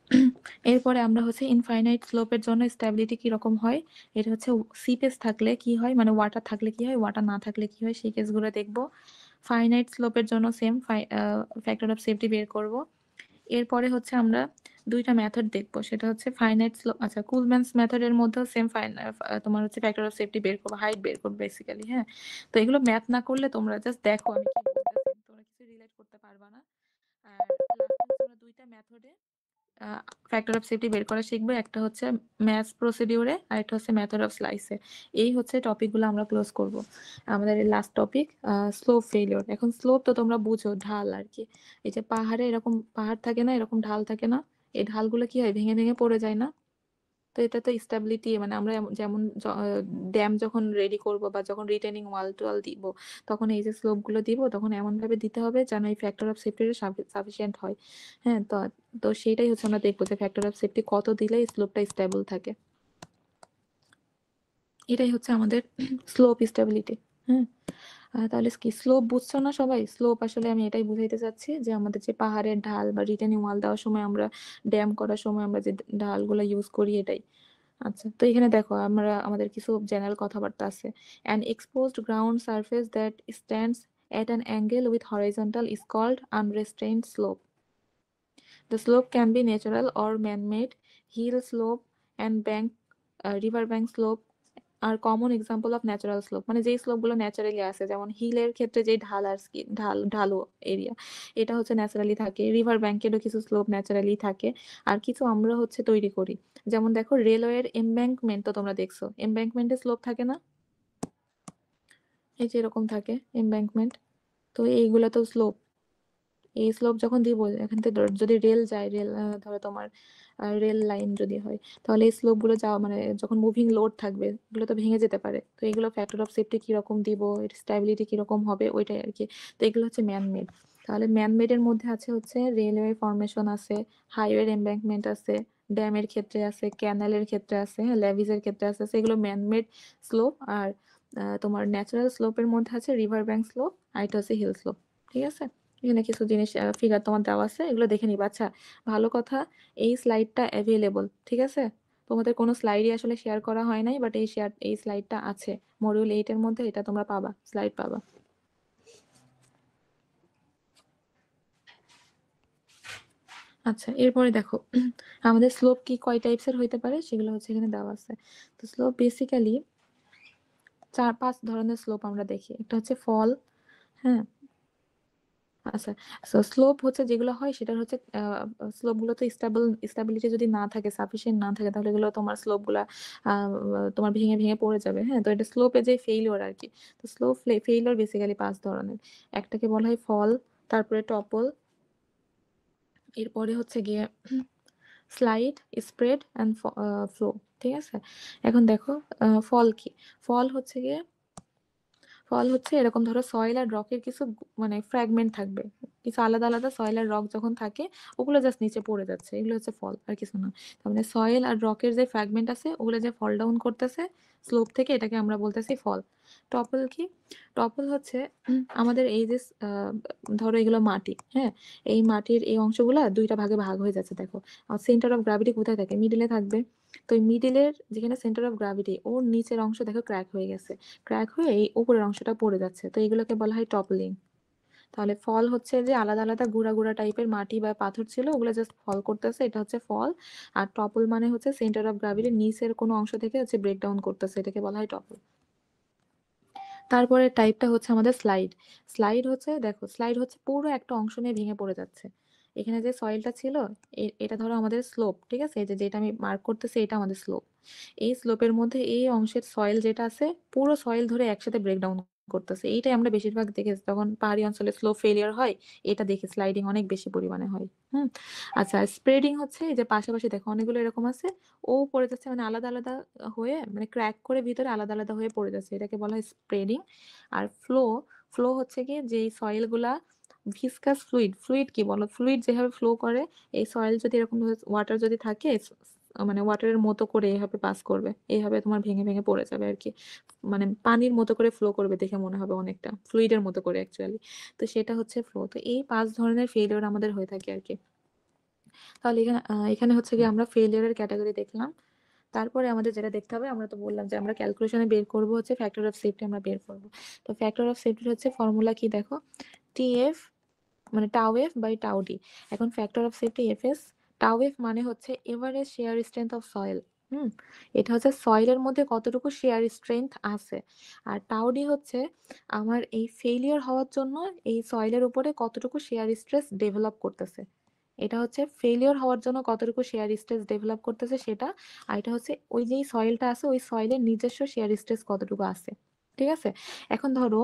এরপরে আমরা হচ্ছে ইনফাইনাইট স্লোপের জন্য স্টেবিলিটি কি রকম হয়, এটা হচ্ছে সিপেস থাকলে কি হয়, মানে ওয়াটার থাকলে কি হয়, ওয়াটার না থাকলে কি হয়, সেই কেসগুলো দেখব। ফাইনাইট স্লোপের জন্য সেম ফ্যাক্টর অফ সেফটি বের করব। এরপরে হচ্ছে আমরা 2টা মেথড দেখবো, সেটা হচ্ছে ফাইনাইট স্লোপ, আচ্ছা কুলম্যানস মেথডের মধ্যেও সেম তোমার হচ্ছে ফ্যাক্টর অফ সেফটি বের করবো, হাইট বের করবো বেসিক্যালি। হ্যাঁ, তো এগুলো ম্যাথ না করলে তোমরা জাস্ট দেখো আমি কি বলতেছি, তোমরা কিছু রিলেট করতে পারবা না। আর লাস্টে আমরা 2টা মেথডে ফ্যাক্টর অফ সেফটি বের করা শিখবো, একটা হচ্ছে ম্যাথ প্রসিডিউরে আর একটা হচ্ছে মেথড অফ স্লাইসে। এই হচ্ছে টপিকগুলো আমরা ক্লোজ করব। আমাদের লাস্ট টপিক স্লোপ ফেলিওর। এখন স্লোপ তো তোমরা বুঝো, ঢাল আর কি। এই যে পাহাড়ে এরকম পাহাড় থাকে না, এরকম ঢাল থাকে না, এই ঢালগুলো কি হয়, ভেঙে ভেঙে পড়ে যায় না? তো এটা তো স্টেবিলিটি, মানে আমরা যেমন ড্যাম যখন রেডি করব বা যখন রিটেনিং ওয়াল টোয়াল দিব, তখন এই যে স্লোপ গুলো দিব, তখন এমন ভাবে দিতে হবে যেন এই ফ্যাক্টর অফ সেফটি সাফিসিয়েন্ট হয়। হ্যাঁ, তো তো সেটাই হচ্ছে আমরা দেখবো যে ফ্যাক্টর অফ সেফটি কত দিলে স্লোপটা স্টেবল থাকে। এটাই হচ্ছে আমাদের স্লোপ স্টেবিলিটি। হ্যাঁ, তাহলে কি স্লোপ বুঝছো না সবাই? স্লোপ আসলে আমি এটাই বুঝাইতে চাচ্ছি যে আমাদের যে পাহাড়ের ঢাল বা রিটেনিং ওয়াল দেওয়ার সময় আমরা ড্যাম করার সময় আমরা যে ঢালগুলো ইউজ করি এটাই। আচ্ছা, তো এখানে দেখো আমরা আমাদের কিছু জেনারেল কথাবার্তা আছে। An exposed ground surface that stands at an angle with horizontal is called unrestrained slope. The slope can be natural or man-made. Hill slope and river bank slope are common example of natural slope. মানে যেই slope গুলো naturally আছে, যেমন হিলের ক্ষেত্রে যে ঢাল আর ঢালু এরিয়া, এটা হচ্ছে ন্যাচারালি থাকে। রিভার ব্যাংকেরও কিছু স্লোপ ন্যাচারালি থাকে, আর কিছু আমরা হচ্ছে তৈরি করি। যেমন দেখো রেলওয়ের এমব্যাঙ্কমেন্ট তো তোমরা দেখছো, এমব্যাঙ্কমেন্টে স্লোপ থাকে না, এই যে এরকম থাকে এমব্যাঙ্কমেন্ট। তো এইগুলা তো স্লোপ। এই স্লোপ যখন দিব এখান থেকে যদি রেল যায়, রেল ধরো তোমার রেল লাইন যদি হয়, তাহলে এই স্লোপ গুলো যাওয়া মানে যখন মুভিং লোড থাকবে এগুলো তো ভেঙে যেতে পারে। তো এগুলো ফ্যাক্টর অফ সেফটি কিরকম দিব, এর স্ট্যাবিলিটি কিরকম হবে ওইটাই আর কি। তো এগুলো হচ্ছে ম্যান মেড। তাহলে ম্যান মেডের মধ্যে আছে হচ্ছে রেলওয়ে ফরমেশন আছে, হাইওয়ে এমব্যাঙ্কমেন্ট আছে, ড্যামের ক্ষেত্রে আছে, ক্যানেলের ক্ষেত্রে আছে, লেভিজের ক্ষেত্রে আছে, সেগুলো ম্যান মেড স্লোপ। আর তোমার ন্যাচারাল স্লোপের মধ্যে আছে রিভার ব্যাঙ্ক স্লোপ, আর এটা হচ্ছে হিল স্লোপ। ঠিক আছে, এখানে কিছু জিনিস ফিগার তোমার দেওয়া আছে, এগুলো দেখে নিবা। আচ্ছা, ভালো কথা, এই স্লাইডটা অ্যাভেলেবল, ঠিক আছে? তোমাদের কোনো স্লাইডই আসলে শেয়ার করা হয় নাই, বাট এই স্লাইডটা আছে মডিউল 8 এর মধ্যে, এটা তোমরা পাবা, স্লাইড পাবা। আচ্ছা, এরপরে দেখো আমাদের স্লোপ কি কয় টাইপসের হইতে পারে সেগুলো হচ্ছে এখানে দেওয়া আছে। তো স্লোপ বেসিক্যালি 4-5 ধরনের স্লোপ আমরা দেখি। একটা হচ্ছে ফল, হ্যাঁ। আচ্ছা, সো স্লোপ হচ্ছে যেগুলো হয় সেটা হচ্ছে স্লোপ গুলো তো স্টেবিলিটি যদি না থাকে, সাফিসিয়েন্ট না থাকে, তাহলে এগুলো তোমার স্লোপ গুলা তোমার ভেঙে ভেঙে পড়ে যাবে। হ্যাঁ, তো এটা স্লোপে যে ফেইলিওর আর কি। তো স্লোপ ফেইলিওর বেসিক্যালি 5 ধরনের। একটাকে বলা হয় ফল, তারপরে টপল, এরপরে হচ্ছে গিয়ে স্লাইড, স্প্রেড অ্যান্ড ফ্লো। ঠিক আছে, এখন দেখো ফল কি। ফল হচ্ছে গিয়ে এরকম ধরো সয়েল আর রকের কিছু মানে ফ্র্যাগমেন্ট থাকবে, কিছু আলাদা আলাদা সয়েল আর রক যখন থাকে ওগুলো জাস্ট নিচে পড়ে যাচ্ছে, এগুলো হচ্ছে ফল, আর কিছু না। তার মানে সয়েল আর রকের যে ফ্র্যাগমেন্ট আছে ওগুলো যে ফল ডাউন করতেছে স্লোপ থেকে, এটাকে আমরা বলতেছি ফল। টপল কি? টপল হচ্ছে আমাদের এই যে ধরো এগুলো মাটি, হ্যাঁ, এই মাটির এই অংশগুলা দুইটা ভাগে ভাগ হয়ে যাচ্ছে। দেখো সেন্টার অফ গ্রাভিটি কোথায় থাকে? মিডিলে থাকবে। তো এই মিডিলের যেখানে সেন্টার অফ গ্রাভিটি, ওর নিচের অংশ দেখো ক্র্যাক হয়ে গেছে, ক্র্যাক হয়ে এই উপরের অংশটা পড়ে যাচ্ছে, তো এগুলোকে বলা হয় টপলিং। তাহলে ফল হচ্ছে যে আলাদা আলাদা গুঁড়া গুঁড়া টাইপের মাটি বা পাথর ছিল, ওগুলো জাস্ট ফল করতেছে, এটা হচ্ছে ফল। আর টপল মানে হচ্ছে সেন্টার অফ গ্রাভিটির নিচের কোনো অংশ থেকে হচ্ছে ব্রেকডাউন করতেছে, এটাকে বলা হয় টপল। তারপরে টাইপটা হচ্ছে আমাদের স্লাইড। স্লাইড হচ্ছে দেখো, স্লাইড হচ্ছে পুরো একটা অংশ নিয়ে ভেঙে পড়ে যাচ্ছে। এখানে যে সয়েলটা ছিল এটা ধরো আমাদের স্লোপ, ঠিক আছে, এই যে যেটা আমি মার্ক করতেছি এটা আমাদের স্লোপ। এই স্লোপের মধ্যে এই অংশের সয়েল যেটা আছে পুরো সয়েল ধরে একসাথে ব্রেকডাউন করতেছে, এইটাই আমরা বেশিরভাগ দেখে যখন পাহাড়ি অঞ্চলে স্লোপ ফেলিয়ার হয়, এটা দেখি স্লাইডিং অনেক বেশি পরিমাণে হয়। হুম। আচ্ছা, স্প্রেডিং হচ্ছে এই যে পাশাপাশি দেখো অনেকগুলো এরকম আছে, ও পড়ে যাচ্ছে মানে আলাদা আলাদা হয়ে, মানে ক্র্যাক করে ভিতরে আলাদা আলাদা হয়ে পড়ে যাচ্ছে, এটাকে বলা হয় স্প্রেডিং। আর ফ্লো, ফ্লো হচ্ছে কি যে সয়েল গুলা ভিসকাস ফ্লুইড, ফ্লুইড কি বলো, ফ্লুইড যেভাবে ফ্লো করে, এই সয়েল যদি এরকম ওয়াটার যদি থাকে মানে ওয়াটারের মতো করে এইভাবে পাস করবে, এইভাবে তোমার ভেঙে ভেঙে পড়ে যাবে আর কি। মানে পানির মতো করে ফ্লো করবে, দেখে মনে হবে অনেকটা ফ্লুইডের মতো করে অ্যাকচুয়ালি। তো সেটা হচ্ছে ফ্লো। তো এই 5 ধরনের ফেলিওর আমাদের হয়ে থাকে আর কি। তাহলে এখানে হচ্ছে কি আমরা ফেলিওরের ক্যাটাগরি দেখলাম। তারপরে আমাদের যেটা দেখতে হবে, আমরা তো বললাম যে আমরা ক্যালকুলেশনে বের করব হচ্ছে ফ্যাক্টর অফ সেফটি, আমরা বের করব। তো ফ্যাক্টর অফ সেফটি হচ্ছে ফর্মুলা কি দেখো, টিএফ মানে tau F by tau D. এখন factor of safety FS, tau F মানে হচ্ছে average shear strength of soil. এটা হচ্ছে সয়েলের মধ্যে কতটুকু শেয়ার স্ট্রেংথ আছে। আর টাউ ডি হচ্ছে আমার এই ফেলিয়ার হওয়ার জন্য এই সয়েলের উপরে কতটুকু শেয়ার স্ট্রেস ডেভেলপ করতেছে, এটা হচ্ছে ফেলিওর হওয়ার জন্য কতটুকু শেয়ার স্ট্রেস ডেভেলপ করতেছে সেটা। আর এটা হচ্ছে ওই যেই সয়েলটা আছে ওই সয়েলের নিজস্ব শেয়ার স্ট্রেস কতটুকু আছে। ঠিক আছে, এখন ধরো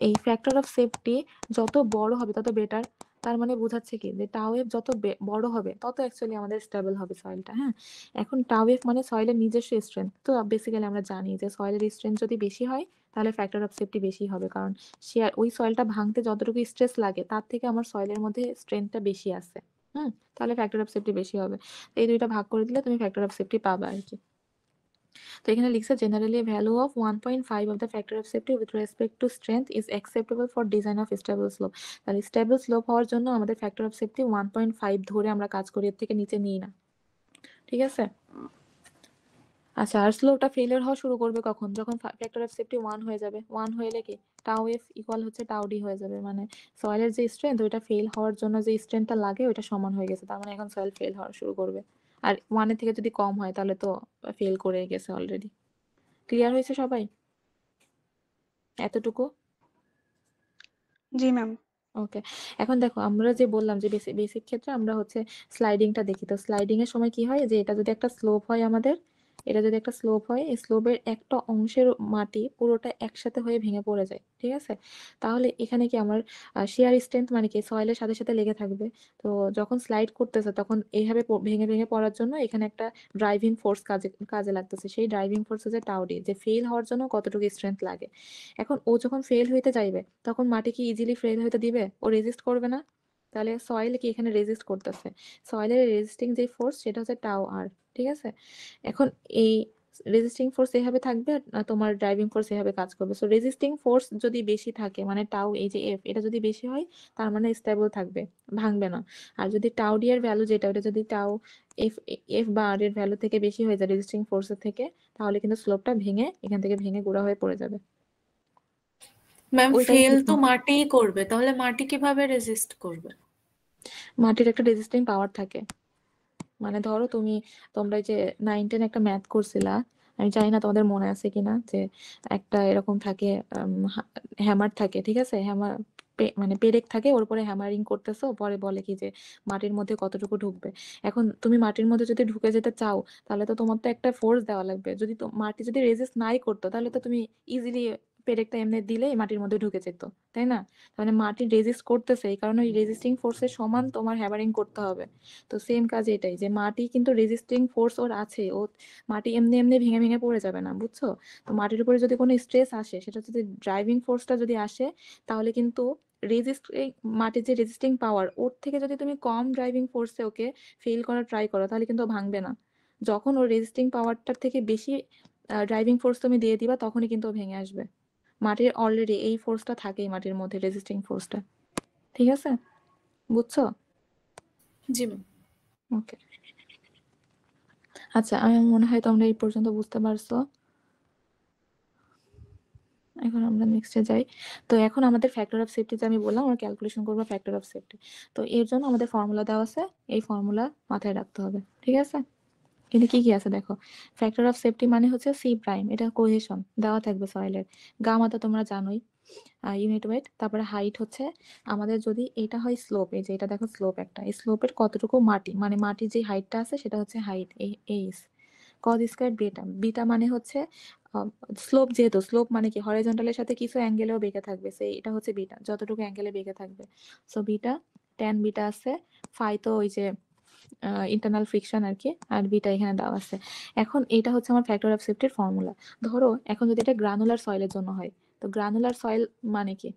এই ফ্যাক্টর অফ সেফটি যত বড় হবে তত বেটার। তার মানে বোঝাচ্ছে কি যে টাউ এফ যত বড় হবে তত অ্যাকচুয়ালি আমাদের স্টেবল হবে সয়েলটা। হ্যাঁ, এখন টাউ এফ মানে সয়েলের নিজস্ব স্ট্রেংথ, তো বেসিক্যালি আমরা জানি যে সয়েলের স্ট্রেংথ যদি বেশি হয় তাহলে ফ্যাক্টর অফ সেফটি বেশি হবে, কারণ শেয়ার ওই সয়েলটা ভাঙতে যতটুকু স্ট্রেস লাগে তার থেকে আমার সয়েলের মধ্যে স্ট্রেংথটা বেশি আছে। তাহলে ফ্যাক্টর অফ সেফটি বেশি হবে। এই দুইটা ভাগ করে দিলে তুমি ফ্যাক্টর অফ সেফটি পাবা আর কি। তো এখানে লিখছে generally value of 1.5 of the factor of safety with respect to strength is acceptable for design of stable slope. তাহলে স্টেবল স্লোপ হওয়ার জন্য আমাদের ফ্যাক্টর অফ সেফটি 1.5 ধরে আমরা কাজ করি, এর থেকে নিচে নিই না। ঠিক আছে। আচ্ছা, আর স্লোপটা ফেলিয়ার হওয়া শুরু করবে কখন? যখন ফ্যাক্টর অফ সেফটি 1 হয়ে যাবে। 1 হলে কি টাউ এফ ইকুয়াল হচ্ছে টাউ ডি হয়ে যাবে, মানে সয়েলের যে স্ট্রেংথ ওইটা ফেল হওয়ার জন্য যে স্ট্রেংথটা লাগে ওইটা সমান হয়ে গেছে, তার মানে এখন সয়েল ফেল হওয়া শুরু করবে। আর 1 এর থেকে যদি কম হয় তাহলে তো ফেল করে গেছে অলরেডি। ক্লিয়ার হয়েছে সবাই এতটুকু? জি ম্যাম। ওকে, এখন দেখো আমরা যে বললাম যে বেসিক ক্ষেত্রে আমরা হচ্ছে স্লাইডিংটা দেখি। তো স্লাইডিং এর সময় কি হয় যে এটা যদি একটা স্লোপ হয় আমাদের, এটা যদি একটা স্লোপ হয়, এই স্লোপের একটা অংশের মাটি পুরোটা একসাথে হয়ে ভেঙে পড়ে যায়। ঠিক আছে, তাহলে এখানে কি আমার শিয়ার স্ট্রেংথ মানে কি সয়েলের সাথে সাথে লেগে থাকবে। তো যখন স্লাইড করতেছে তখন এইভাবে ভেঙে ভেঙে পড়ার জন্য এখানে একটা ড্রাইভিং ফোর্স কাজে লাগতেছে। সেই ড্রাইভিং ফোর্স হচ্ছে টাউডি, যে ফেল হওয়ার জন্য কতটুকু স্ট্রেংথ লাগে। এখন ও যখন ফেল হইতে যাইবে তখন মাটি কি ইজিলি ফেল হইতে দিবে? ও রেজিস্ট করবে না। তাহলে সয়েল কি এখানে রেজিস্ট করতেছে, সয়েলের রেজিস্টিং যে ফোর্স সেটা হচ্ছে টাউ আর। ঠিক আছে, এখন এই রেজিস্টিং ফোর্স এভাবে থাকবে আর তোমার ড্রাইভিং ফোর্স এভাবে কাজ করবে। সো রেজিস্টিং ফোর্স যদি বেশি থাকে মানে টাউ, এই যে এফ, এটা যদি বেশি হয় তার মানে স্টেবল থাকবে, ভাঙবে না। আর যদি টাউ ডি এর ভ্যালু যেটা, ওটা যদি টাউ এফ এফ বা আর এর ভ্যালু থেকে বেশি হয়ে যায় রেজিস্টিং ফোর্সের থেকে, তাহলে কিন্তু স্লোপটা ভেঙে এখান থেকে ভেঙে গুঁড়া হয়ে পড়ে যাবে। ম্যাম ওইটাই ফেল তো মাটিই করবে, তাহলে মাটি কিভাবে রেজিস্ট করবে? মাটির একটা রেজিস্টিং পাওয়ার থাকে। মানে ধরো তোমরা যে 9-10 একটা ম্যাথ করছিলা, আমি জানি না তোমাদের মনে আছে কিনা, যে একটা এরকম থাকে হ্যামার থাকে। ঠিক আছে, হ্যামার মানে পেরেক থাকে, ওর উপরে হ্যামারিং করতেছো, পরে বলে কি যে মাটির মধ্যে কতটুকু ঢুকবে। এখন তুমি মাটির মধ্যে যদি ঢুকে যেতে চাও তাহলে তো তোমার তো একটা ফোর্স দেওয়া লাগবে। যদি মাটি যদি রেজিস্ট নাই করতো তাহলে তো তুমি ইজিলি পেরেকটা এমনি দিলেই মাটির মধ্যে ঢুকে যেত, তাই না? মানে মাটি রেজিস্ট করতেছে, এই কারণে ওই রেজিস্টিং ফোর্সের সমান তোমার হ্যামারিং করতে হবে। তো সেম কাজ এটাই, যে মাটি কিন্তু রেজিস্টিং ফোর্স ওর আছে, ও মাটি এমনি এমনি ভেঙে ভেঙে পড়ে যাবে না, বুঝছো? তো মাটির উপরে যদি কোনো স্ট্রেস আসে, সেটা যদি ড্রাইভিং ফোর্সটা যদি আসে, তাহলে কিন্তু রেজিস্টিং মাটির যে রেজিস্টিং পাওয়ার ওর থেকে যদি তুমি কম ড্রাইভিং ফোর্সে ওকে ফেল করার ট্রাই করো তাহলে কিন্তু ও ভাঙবে না। যখন ওর রেজিস্টিং পাওয়ারটার থেকে বেশি ড্রাইভিং ফোর্স তুমি দিয়ে দিবা তখনই কিন্তু ও ভেঙে আসবে। মাটির অলরেডি এই ফোর্সটা থাকেই মাটির মধ্যে, রেজিস্টিং ফোর্সটা। ঠিক আছে, বুঝছো? জি ম্যাম। ওকে, আচ্ছা, আমি মনে হয় তোমরা এই পর্যন্ত বুঝতে পারছো। এখন আমরা নেক্সটে যাই। তো এখন আমাদের ফ্যাক্টর অফ সেফটি যে আমি বললাম আমরা ক্যালকুলেশন করবো ফ্যাক্টর অফ সেফটি। তো এর জন্য আমাদের ফর্মুলা দেওয়া আছে, এই ফর্মুলা মাথায় রাখতে হবে। ঠিক আছে, কিন্তু কি কি আছে দেখো। ফ্যাক্টর অফ সেফটি মানে হচ্ছে সি প্রাইম, এটা কোহেশন দেওয়া থাকবে সয়েলের। গামাটা তোমরা জানোই, ইউনিট ওয়েট। তারপরে হাইট হচ্ছে আমাদের, যদি এটা হয় স্লোপ, এই যে এটা দেখো স্লোপ একটা, এই স্লোপের কতটুকু মাটি, মানে মাটির যে হাইটটা আছে সেটা হচ্ছে হাইট, এইস। কজ স্কয়ার বিটা, বিটা মানে হচ্ছে স্লোপ, যেহেতু স্লোপ মানে কি হরিজন্টালের সাথে কিছু অ্যাঙ্গেলেও বেঁকে থাকবে, সেই এটা হচ্ছে বিটা, যতটুকু অ্যাঙ্গেলে বেঁকে থাকবে। সো বিটা, ট্যান বিটা আছে, ফাই তো ওই যে ইন্টারনাল ফ্রিকশন আর কি, আর বিটা এখানে দেওয়া আছে। এখন এটা হচ্ছে আমার ফ্যাক্টর অফ সেফটির ফর্মুলা। ধরো এখন যদি এটা গ্রানুলার সয়েলের জন্য হয়, তো গ্রানুলার সয়েল মানে কি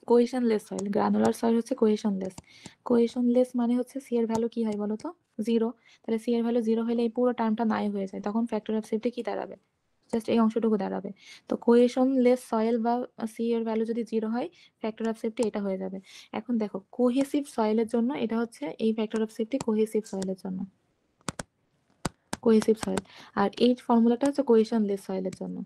কোহেশনলেস সয়েল। গ্রানুলার সয়েল হচ্ছে কোহেশনলেস। কোহেশনলেস মানে হচ্ছে সি এর ভ্যালু কি হয় বলো তো? 0। তাহলে সি এর ভ্যালু 0 হলে এই পুরো টার্মটা নাই হয়ে যায়, তখন ফ্যাক্টর অফ সেফটি কি দাঁড়াবে? জাস্ট এই অংশটুকু দাঁড়াবে। তো কোহেশনলেস সয়েল বা সি এর ভ্যালু যদি 0 হয়, ফ্যাক্টর অফ সেফটি এটা হয়ে যাবে। এখন দেখো কোহেসিভ সয়েলের জন্য এটা হচ্ছে এই ফ্যাক্টর অফ সেফটি কোহেসিভ সয়েলের জন্য, কোহেসিভ সয়েল। আর এই ফর্মুলাটা হচ্ছে কোহেশনলেস সয়েলের জন্য।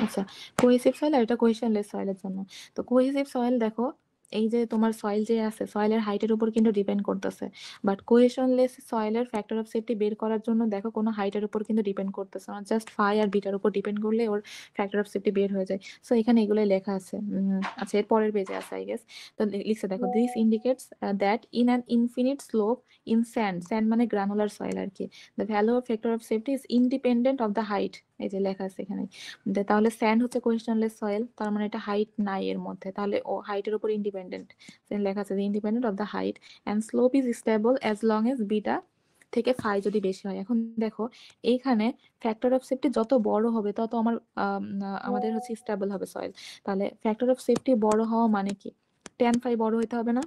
আচ্ছা, কোহেসিভ সয়েল আর এটা কোহেশনলেস সয়েলের জন্য। তো কোহেসিভ সয়েল দেখো, এই যে তোমার সয়েল যে আছে সয়েলের হাইটের উপর কিন্তু ডিপেন্ড করতেছে, বাট কোহেশনলেস সয়েলের ফ্যাক্টর অফ সেফটি বের করার জন্য দেখো কোনো হাইটের উপর কিন্তু ডিপেন্ড করতেছে না, জাস্ট ফাই আর বিটার উপর ডিপেন্ড করলে ওর ফ্যাক্টর অফ সেফটি বের হয়ে যায়। সো এখানে এগুলোই লেখা আছে। আচ্ছা, এর পরের পেজে আছে আই গেস। তো লিখছে দেখো, this indicates that in an infinite slope in sand, sand মানে গ্রানুলার সয়েল আর কি, the value of factor of safety is independent of the height. এই যে লেখা আছে এখানে, তাহলে স্যান্ড হচ্ছে কোহেশনলেস সয়েল, তার মানে এটা হাইট নাই এর মধ্যে, তাহলে ও হাইটের উপর ইন্ডিপেন্ডেন্ট। লেখা আছে independent of the height and slope is stable as long as beta থেকে ফাই যদি বেশি হয়। এখন দেখো এইখানে ফ্যাক্টর অফ সেফটি যত বড় হবে তত আমাদের হচ্ছে স্টেবল হবে সয়েল। তাহলে ফ্যাক্টর অফ সেফটি বড় হওয়া মানে কি? ট্যান ফাই বড় হইতে হবে না?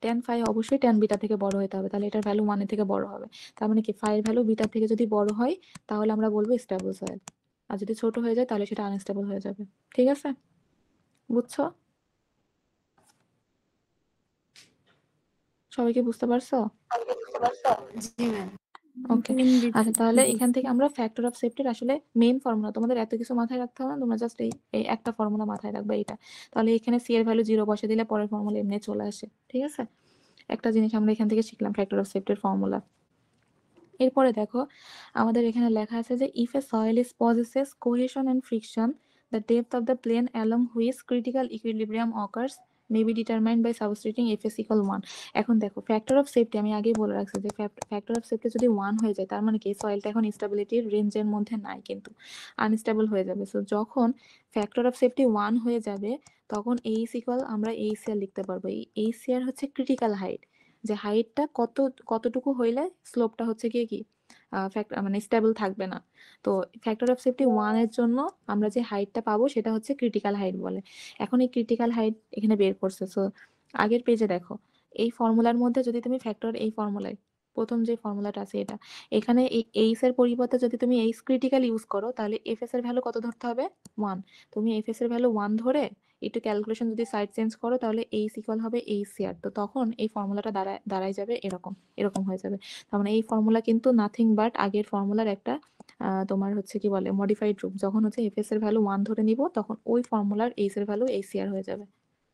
tan phi অবশ্যই tan বিটা থেকে বড় হতে হবে, তাহলে এটার ভ্যালু 1 এর থেকে বড় হবে। তার মানে কি phi এর ভ্যালু বিটা থেকে যদি বড় হয় তাহলে আমরা বলবো স্টেবল সয়েল, আর যদি ছোট হয়ে যায় তাহলে সেটা আনস্টেবল হয়ে যাবে। ঠিক আছে, বুঝছো? সবাই কি বুঝতে পারছো? জি ম্যাম। ওকে, আচ্ছা তাহলে এখান থেকে আমরা ফ্যাক্টর অফ সেফটির আসলে মেইন ফর্মুলা, তোমাদের এত কিছু মাথায় রাখতে হবে না, তোমরা জাস্ট এই একটা ফর্মুলা মাথায় রাখবে এটা। তাহলে এখানে সি এর ভ্যালু 0 বসে দিলে পরের ফর্মুলা এমনি চলে আসে। ঠিক আছে, একটা জিনিস আমরা এখান থেকে শিখলাম, ফ্যাক্টর অফ সেফটির ফর্মুলা। এরপরে দেখো আমাদের এখানে লেখা আছে যে if A soil is possesses cohesion and friction, the depth of the plane along which critical equilibrium occurs may be determined by substituting Fs equal 1. এখন দেখো ফ্যাক্টর অফ সেফটি আমি আগেই বলে রাখছি যে ফ্যাক্টর অফ সেফটি যদি 1 হয়ে যায় তার মানে কি সয়েলটা এখন স্টেবিলিটির রেঞ্জের মধ্যে নাই, কিন্তু আনস্টেবল হয়ে যাবে। সো যখন ফ্যাক্টর অফ সেফটি 1 হয়ে যাবে তখন এইচ ইকুয়াল আমরা এইচসিআর লিখতে পারবো। এই এইচসিআর হচ্ছে ক্রিটিক্যাল হাইট, যে হাইটটা কতটুকু হইলে স্লোপটা হচ্ছে কি মানে স্টেবল থাকবে না। তো ফ্যাক্টর অফ সেফটি 1 এর জন্য আমরা যে হাইটটা পাবো সেটা হচ্ছে ক্রিটিক্যাল হাইট বলে। এখন এই ক্রিটিক্যাল হাইট এখানে বের করছে। সো আগের পেজে দেখো এই ফর্মুলার মধ্যে যদি তুমি ফ্যাক্টর, এই ফর্মুলায় প্রথম যে ফর্মুলাটা আছে এটা, এখানে এই এইচ এর পরিবর্তে যদি তুমি এইচ ক্রিটিক্যাল ইউজ করো তাহলে এফএস এর ভ্যালু কত ধরতে হবে? 1। তুমি এফএস এর ভ্যালু 1 ধরে একটু ক্যালকুলেশন যদি সাইড চেঞ্জ করো তাহলে এইচ ইকুয়াল হবে এইচসিআর। তো তখন এই ফর্মুলাটা দাঁড়ায় যাবে এরকম হয়ে যাবে। তার মানে এই ফর্মুলা কিন্তু নাথিং বাট আগের ফর্মুলার একটা তোমার হচ্ছে কি বলে মডিফাইড রূপ। যখন হচ্ছে এফএস এর ভ্যালু 1 ধরে নিব তখন ওই ফর্মুলার এইচ এর ভ্যালু এইচসিআর হয়ে যাবে।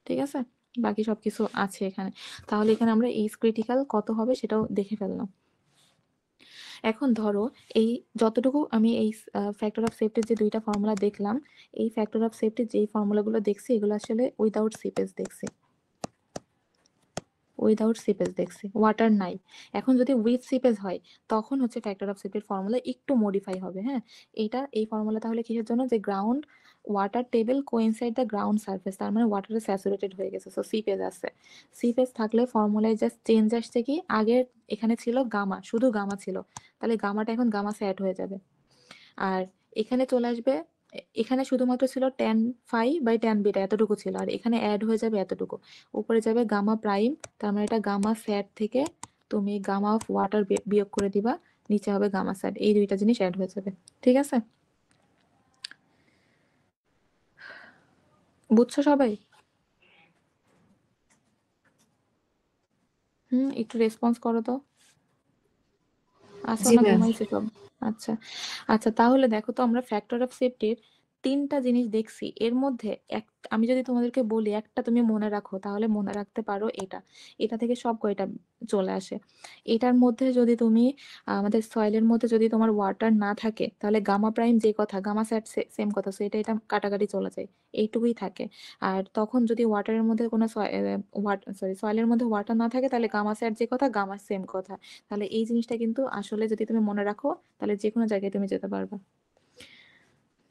ঠিক আছে, বাকি সবকিছু আছে এখানে। তাহলে এখানে আমরা এইচ ক্রিটিক্যাল কত হবে সেটাও দেখে ফেললাম। এখন ধরো এই যতটুকু আমি এই ফ্যাক্টর অফ সেফটির যে দুইটা ফর্মুলা দেখলাম, এই ফ্যাক্টর অফ সেফটির যেই ফর্মুলাগুলো দেখছি এগুলো আসলে উইদাউট সিপেজ দেখছি, ওয়াটার নাই। এখন যদি উইথ সিপেজ হয় তখন হচ্ছে ফ্যাক্টর অফ সেফটির ফর্মুলা একটু মডিফাই হবে। হ্যাঁ, এই ফর্মুলা তাহলে কিসের জন্য? যে ground water table coincide the ground surface, তার মানে ওয়াটারে স্যাচুরেটেড হয়ে গেছে। সো সিপেজ আছে, সিপেজ থাকলে ফর্মুলায় জাস্ট চেঞ্জ আসছে কি, আগের এখানে ছিল গামা, শুধু গামা ছিল, তাহলে গামাটা এখন গামা স্যাট হয়ে যাবে। আর এখানে চলে আসবে, এখানে শুধুমাত্র ছিল tan phi বাই tan বিটা, এতটুকু ছিল, আর এখানে অ্যাড হয়ে যাবে এতটুকু, উপরে যাবে গামা প্রাইম, তার মানে এটা গামা স্যাট থেকে তুমি গামা অফ ওয়াটার বিয়োগ করে দিবা, নিচে হবে গামা স্যাট, এই দুইটা জিনিস অ্যাড হয়ে যাবে। ঠিক আছে, বুঝছো সবাই? একটু রেসপন্স করো তো, আসো জি না ম্যাম। ঘুমাইছে সব? আচ্ছা আচ্ছা, তাহলে দেখো তো আমরা ফ্যাক্টর অফ সেফটির 3টা জিনিস দেখছি, এর মধ্যে আমি যদি তোমাদেরকে বলি একটা তুমি মনে রাখো তাহলে মনে রাখতে পারো এটা থেকে সব কয়টা চলে আসে। এটার মধ্যে যদি তুমি আমাদের সয়েলের মধ্যে যদি তোমার ওয়াটার না থাকে তাহলে গামা প্রাইম যে কথা, গামা স্যাট সেম কথা, সো এটা কাটাকাটি চলে যায়, এইটুকুই থাকে। আর তখন যদি ওয়াটারের মধ্যে কোনো সয়েলের মধ্যে ওয়াটার না থাকে তাহলে গামা স্যাট যে কথা, গামা সেম কথা। তাহলে এই জিনিসটা কিন্তু আসলে যদি তুমি মনে রাখো তাহলে যে কোনো জায়গায় তুমি যেতে পারবা।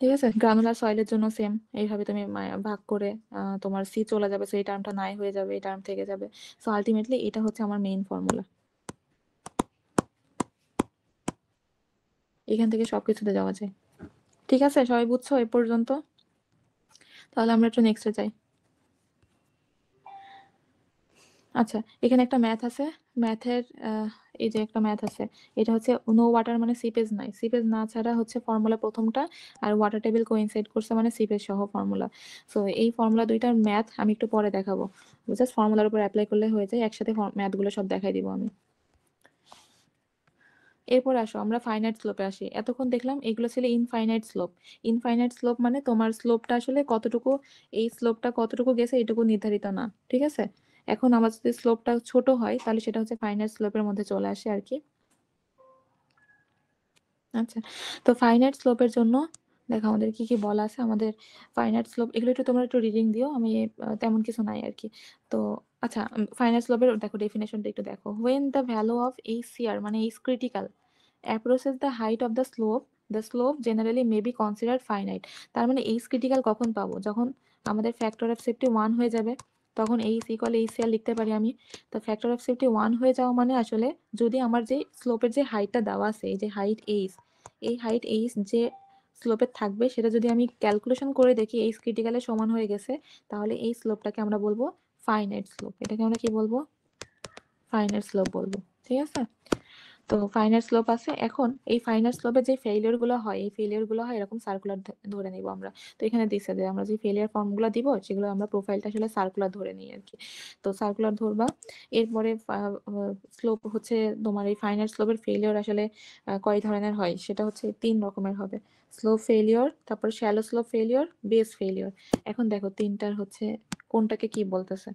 ঠিক আছে, গ্রানুলার সয়েলের জন্য সেম, এইভাবে তুমি ভাগ করে তোমার সি চলে যাবে, সেই টার্মটা নাই হয়ে যাবে, এই টার্ম থেকে যাবে। সো আলটিমেটলি এটা হচ্ছে আমার মেইন ফর্মুলা, এখান থেকে সবকিছুতে যাওয়া যায়। ঠিক আছে, সবাই বুঝছো এ পর্যন্ত? তাহলে আমরা একটু নেক্সটে যাই। আচ্ছা, এখানে একটা ম্যাথ আছে, ম্যাথের এই যে একটা ম্যাথ আছে, এটা হচ্ছে নো ওয়াটার মানে সিপেজ নাই, সিপেজ না ছাড়া হচ্ছে ফর্মুলা প্রথমটা, আর ওয়াটার টেবিল কোইনসাইড করছে মানে সিপেজ সহ ফর্মুলা। সো এই ফর্মুলা দুইটার ম্যাথ আমি একটু পরে দেখাবো, জাস্ট ফর্মুলার উপর অ্যাপ্লাই করলে হয়ে যায়, একসাথে ম্যাথগুলো সব দেখাই দিব আমি। এরপর আসো আমরা ফাইনাইট স্লোপে আসি। এতক্ষণ দেখলাম এগুলো ছিল ইনফাইনাইট স্লোপ। ইনফাইনাইট স্লোপ মানে তোমার স্লোপটা আসলে কতটুকু, এই স্লোপটা কতটুকু গেছে এটুকু নির্ধারিত না। ঠিক আছে, এখন আমার যদি স্লোপটা ছোট হয় তাহলে সেটা হচ্ছে ফাইনাইট স্লোপের মধ্যে চলে আসে আর কি। আচ্ছা, তো ফাইনাইট স্লোপের জন্য দেখো আমাদের কি কি বলা আছে। আমাদের ফাইনাইট স্লোপ এগুলো একটু তোমরা একটু রিডিং দিও, আমি তেমন কিছু নাই আর কি। তো আচ্ছা, ফাইনাইট স্লোপের দেখো ডেফিনেশনটা একটু দেখো। when the value of HCR মানে is critical approaches the height of the slope generally may be considered finite। তার মানে এইচ ক্রিটিক্যাল কখন পাবো? যখন আমাদের ফ্যাক্টর অফ সেফটি 1 হয়ে যাবে, তখন এইচ ইকুয়াল এইচসিআর লিখতে পারি আমি। তো ফ্যাক্টর অফ সেফটি 1 হয়ে যাওয়া মানে আসলে যদি আমার যে স্লোপের যে হাইটটা দেওয়া আছে, এই যে হাইট এইচ, এই হাইট এইচ যে স্লোপের থাকবে সেটা যদি আমি ক্যালকুলেশন করে দেখি এইচ ক্রিটিক্যালের সমান হয়ে গেছে, তাহলে এই স্লোপটাকে আমরা বলবো ফাইনাইট স্লোপ। এটাকে আমরা কি বলবো? ফাইনাইট স্লোপ বলবো, ঠিক আছে? তো ফাইনাইট স্লোপ আছে। এখন এই ফাইনাইট স্লোপে যে ফেইলিওর গুলো হয়, এই ফেইলিওর গুলো হয় এরকম সার্কুলার ধরে নিব আমরা। তো এখানে দিছে যে আমরা যে ফেলিয়ার ফর্মগুলো দিব সেগুলো আমরা প্রোফাইলটা আসলে সার্কুলার ধরে নিই আর কি। তো সার্কুলার ধরবা। এরপরে স্লোপ হচ্ছে তোমার এই ফাইনাইট স্লোপের ফেলিওর আসলে কয় ধরনের হয় সেটা হচ্ছে 3 রকমের হবে। স্লোপ ফেলিওর, তারপর shallow slope failure, base failure. এখন দেখো তিনটার হচ্ছে কোনটাকে কি বলতেছে।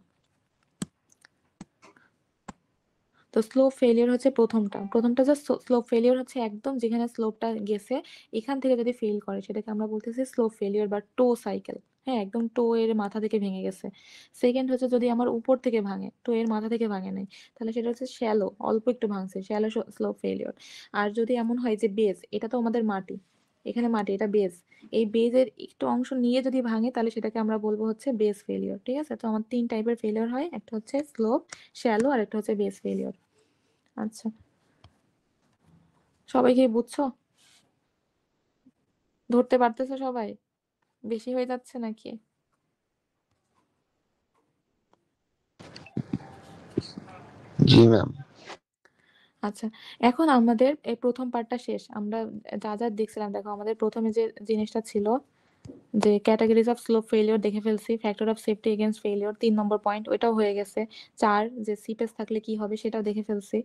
তো স্লোপ ফেলিওর হচ্ছে প্রথমটা যে স্লোপ ফেলিওর হচ্ছে একদম যেখানে স্লোপটা গেছে এখান থেকে যদি ফেল করে সেটাকে আমরা বলতেছি স্লোপ ফেলিওর বা টো সাইকেল। হ্যাঁ, একদম টো এর মাথা থেকে ভেঙে গেছে। সেকেন্ড হচ্ছে যদি আমার উপর থেকে ভাঙে, টো এর মাথা থেকে ভাঙে নাই, তাহলে সেটা হচ্ছে শ্যালো, অল্প একটু ভাঙছে, শ্যালো স্লোপ ফেলিওর। আর যদি এমন হয় যে বেজ, এটা তো আমাদের মাটি, এখানে মাটি, এটা বেজ, এই বেজের একটু অংশ নিয়ে যদি ভাঙে তাহলে সেটাকে আমরা বলবো হচ্ছে বেস ফেলিওর। ঠিক আছে? তো আমার 3 টাইপের ফেলিওর হয়, একটা হচ্ছে স্লোপ, শ্যালো আর একটা হচ্ছে বেস ফেলিওর। আচ্ছা, সবাই কি বুঝছো? ধরতে পারতেছো সবাই? বেশি হয়ে যাচ্ছে নাকি? জি ম্যাম। আচ্ছা, এখন আমাদের এই প্রথম পার্টটা শেষ। আমরা যা যা দেখছিলাম, দেখো আমাদের প্রথমে যে জিনিসটা ছিল যে ক্যাটাগরিজ অফ স্লোপ ফেলিওর দেখে ফেলছি, factor of safety against failure 3 number point, ওইটাও হয়ে গেছে। 4 যে সিপেস থাকলে কি হবে সেটাও দেখে ফেলছি।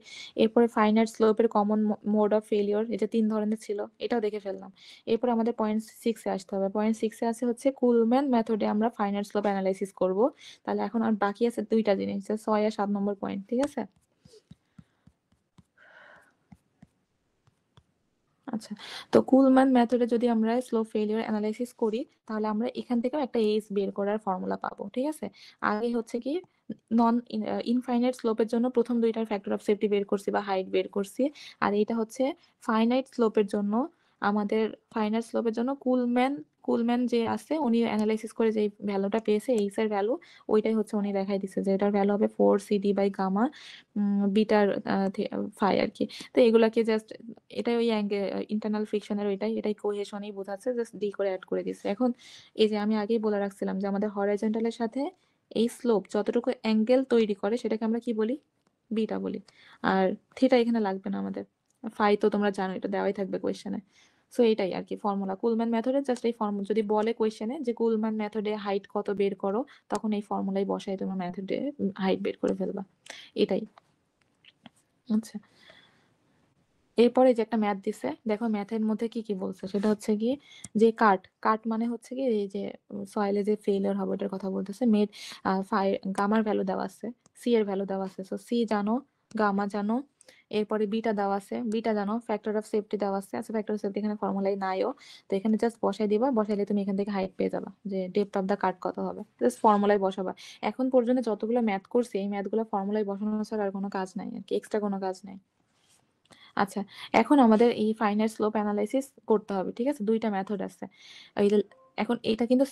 এরপরে ফাইনাইট স্লোপের কমন মোড অফ ফেলিওর, এটা 3 ধরনের ছিল, এটাও দেখে ফেললাম। এরপর আমাদের পয়েন্ট 6 এ আসতে হবে। পয়েন্ট 6 এ আছে হচ্ছে কুলম্যান মেথডে আমরা ফাইনাইট স্লোপ অ্যানালাইসিস করব। তাহলে এখন আর বাকি আছে দুইটা জিনিস, 6 আর 7 নম্বর পয়েন্ট। ঠিক আছে? আচ্ছা, তো কুলম্যান মেথডে যদি আমরা স্লোপ ফেলিওর অ্যানালাইসিস করি তাহলে আমরা এখান থেকেও একটা এইচ বের করার ফর্মুলা পাবো। ঠিক আছে? আগে হচ্ছে কি নন ইনফাইনাইট স্লোপের জন্য প্রথম দুইটার ফ্যাক্টর অফ সেফটি বের করছি বা হাইট বের করছি, আর এটা হচ্ছে ফাইনাইট স্লোপের জন্য আমাদের ফাইনাইট স্লোপের জন্য কুলম্যান যে আছে উনি অ্যানালাইসিস করে যে ভ্যালুটা পেয়েছে এইচ এর ভ্যালু, ওইটাই হচ্ছে উনি দেখাই দিছে যে এটার ভ্যালু হবে 4 সিডি বাই গামা বিটার ফাই আর কি। তো এগুলাকে জাস্ট এটাই ওই ইন্টারনাল ফ্রিকশনের এটাই কোহেশনই বোঝাচ্ছে, জাস্ট ডি করে অ্যাড করে দিচ্ছে। এখন এই যে আমি আগেই বলে রাখছিলাম যে আমাদের হরাইজন্টালের সাথে এই স্লোপ যতটুকু অ্যাঙ্গেল তৈরি করে সেটাকে আমরা কি বলি? বিটা বলি। আর থিটা এখানে লাগবে না আমাদের, ফাই তো তোমরা জানো, এটা দেওয়াই থাকবে কোয়েশ্চেনে। সো এটাই আর কি ফর্মুলা কুলম্যান মেথডে। জাস্ট এই ফর্মুলা যদি বলে কোয়েশ্চেনে যে কুলম্যান মেথডে হাইট কত বের করো, তখন এই ফর্মুলাই বসাই তোমরা মেথডে হাইট বের করে ফেলবা। এটাই। আচ্ছা, এরপরে যে একটা ম্যাথ দিছে, দেখো ম্যাথের মধ্যে কি কি বলছে সেটা হচ্ছে কি যে কাট মানে হচ্ছে কি এই যে সয়েলে যে ফেলিওর হবে ওটার কথা বলতেছে। মেড গামার ভ্যালু দেওয়া আছে, সি এর ভ্যালু দেওয়া আছে। সো সি জানো, গামা জানো, এরপরে বিটা দেওয়া আছে, বিটা জানো, ফ্যাক্টর অফ সেফটি দেওয়া আছে। আচ্ছা, ফ্যাক্টর অফ সেফটি এখানে ফর্মুলাই নাইও, তো এখানে জাস্ট বসাই দিবা, বসাইলে তুমি এখান থেকে হাইট পেয়ে যাবা যে ডেপথ অফ দা কাট কত হবে, জাস্ট ফর্মুলাই বসাবা। এখন পর্যন্ত যতগুলো ম্যাথ করছি এই ম্যাথগুলো ফর্মুলাই বসানো ছাড়া আর কোনো কাজ নাই আর কি, এক্সট্রা কোনো কাজ নাই। আচ্ছা, এখন আমাদের এই ফাইনাইট স্লোপ অ্যানালাইসিস করতে হবে। ঠিক আছে? দুইটা মেথড আছে। এই এখন এটা কিন্তু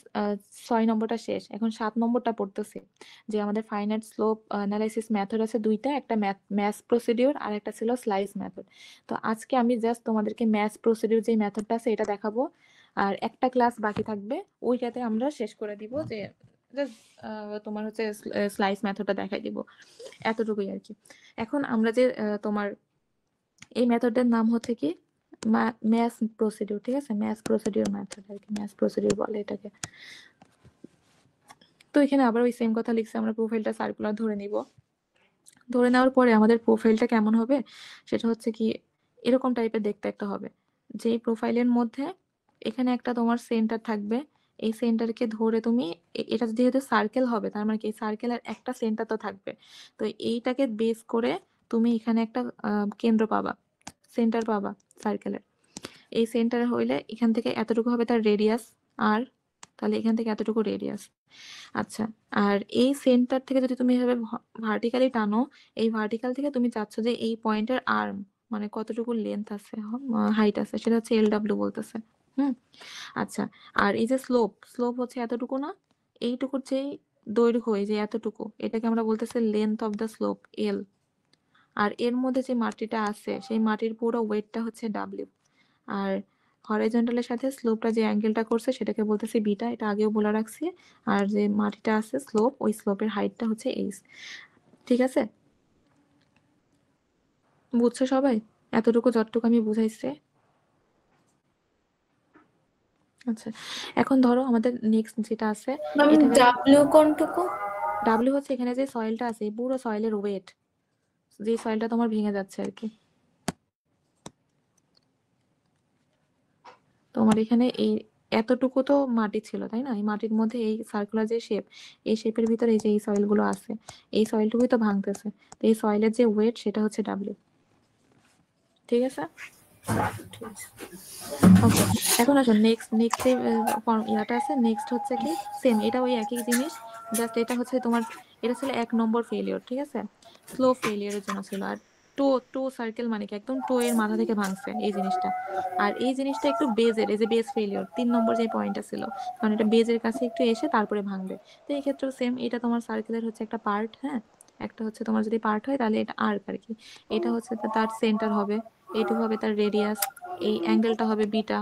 6 নম্বরটা শেষ, এখন 7 নম্বরটা পড়তেছি যে আমাদের ফাইনাইট স্লোপ অ্যানালাইসিস মেথড আছে দুইটা, একটা ম্যাথ প্রসিডিউর আর একটা ছিল স্লাইস মেথড। তো আজকে আমি জাস্ট তোমাদেরকে ম্যাথ প্রসিডিউর যে মেথডটা আছে এটা দেখাবো, আর একটা ক্লাস বাকি থাকবে, ওইটাতে আমরা শেষ করে দিব যে জাস্ট তোমার হচ্ছে স্লাইস মেথডটা দেখাই দিব, এতটুকুই আর কি। এখন আমরা যে তোমার এই মেথডের নাম হচ্ছে কি ম্যাথ প্রসিডিউর। ঠিক আছে? ম্যাথ প্রসিডিউর মেথড আর কি, ম্যাথ প্রসিডিউর বলে এটাকে। তো এখানে আবার ওই সেম কথা লিখছে, আমরা প্রোফাইলটা সার্কুলার ধরে নিব। ধরে নেওয়ার পরে আমাদের প্রোফাইলটা কেমন হবে সেটা হচ্ছে কি এরকম টাইপের দেখতে একটা হবে, যে প্রোফাইলের মধ্যে এখানে একটা তোমার সেন্টার থাকবে, এই সেন্টারকে ধরে তুমি এটা যেহেতু সার্কেল হবে তার মানে কি সার্কেলের একটা সেন্টার তো থাকবে, তো এইটাকে বেস করে তুমি এখানে একটা কেন্দ্র পাবা, সেন্টার পাবা সার্কেলের। এই সেন্টার হইলে এখান থেকে এতটুকু হবে তার রেডিয়াস, আর তাহলে এখান থেকে এতটুকু রেডিয়াস। আচ্ছা, আর এই সেন্টার থেকে যদি তুমি এভাবে ভার্টিক্যালি টানো, এই ভার্টিক্যাল থেকে তুমি চাচ্ছ যে এই পয়েন্টের আর্ম মানে কতটুকু লেন্থ আছে, হাইট আছে, সেটা হচ্ছে LW বলতেছে। আচ্ছা, আর এই যে স্লোপ হচ্ছে এতটুকু না, এইটুকুর যে দৈর্ঘ্য এই যে এতটুকু, এটাকে আমরা বলতেছি length of the slope L। আর এর মধ্যে যে মাটিটা আছে সেই মাটির পুরো ওয়েটটা হচ্ছে W। আর হরাইজন্টালের সাথে স্লোপটা যে অ্যাঙ্গেলটা করছে সেটাকে বলতেছি বিটা, এটা আগেও বলে রাখছি। আর যে মাটিটা আছে স্লোপ, ওই স্লোপের হাইটটা হচ্ছে এইচ। ঠিক আছে? বুঝছো সবাই? এতটুকু যতটুকু আমি বুঝাইছি। আচ্ছা, এখন ধরো আমাদের নেক্সট যেটা আছে, ম্যাম এটাকে ডাব্লিউ কোনটুকু? ডাব্লিউ হচ্ছে এখানে যে সয়েলটা আছে, এই পুরো সয়েলের ওয়েট, যে সয়েলটা তোমার ভেঙে যাচ্ছে আর কি। তোমার এখানে এই এতটুকু তো মাটি ছিল, তাই না? এই মাটির মধ্যে এই সার্কুলার যে শেপ, এই শেপের ভিতরে এই যে এই সয়েল গুলো আছে, এই সয়েলটুকুই তো ভাঙতেছে। তো এই সয়েলের যে ওয়েট সেটা হচ্ছে ডাব্লিউ। ঠিক আছে? ওকে, এখন আসো নেক্সট নেক্সট ইয়াটা আছে, নেক্সট হচ্ছে কি সেম, এটা ওই একই জিনিস, জাস্ট এটা হচ্ছে তোমার, এটা ছিল 1 নম্বর ফেলিওর, ঠিক আছে? স্লো ফেলিওরের জন্য ছিল। আর টো টো সার্কেল মানে কি, একদম টো এর মাথা থেকে ভাঙছে এই জিনিসটা। আর এই জিনিসটা একটু বেজের, এই যে বেজ ফেলিওর 3 নম্বর যে পয়েন্টটা ছিল, কারণ এটা বেজের কাছে একটু এসে তারপরে ভাঙবে। তো এই ক্ষেত্রেও সেম, এটা তোমার সার্কেলের হচ্ছে একটা পার্ট, হ্যাঁ, একটা হচ্ছে তোমার যদি পার্ট হয় তাহলে এটা আর্ক আর কি। এটা হচ্ছে তার সেন্টার হবে, এইটুকু হবে তার রেডিয়াস, এই অ্যাঙ্গেলটা হবে বিটা,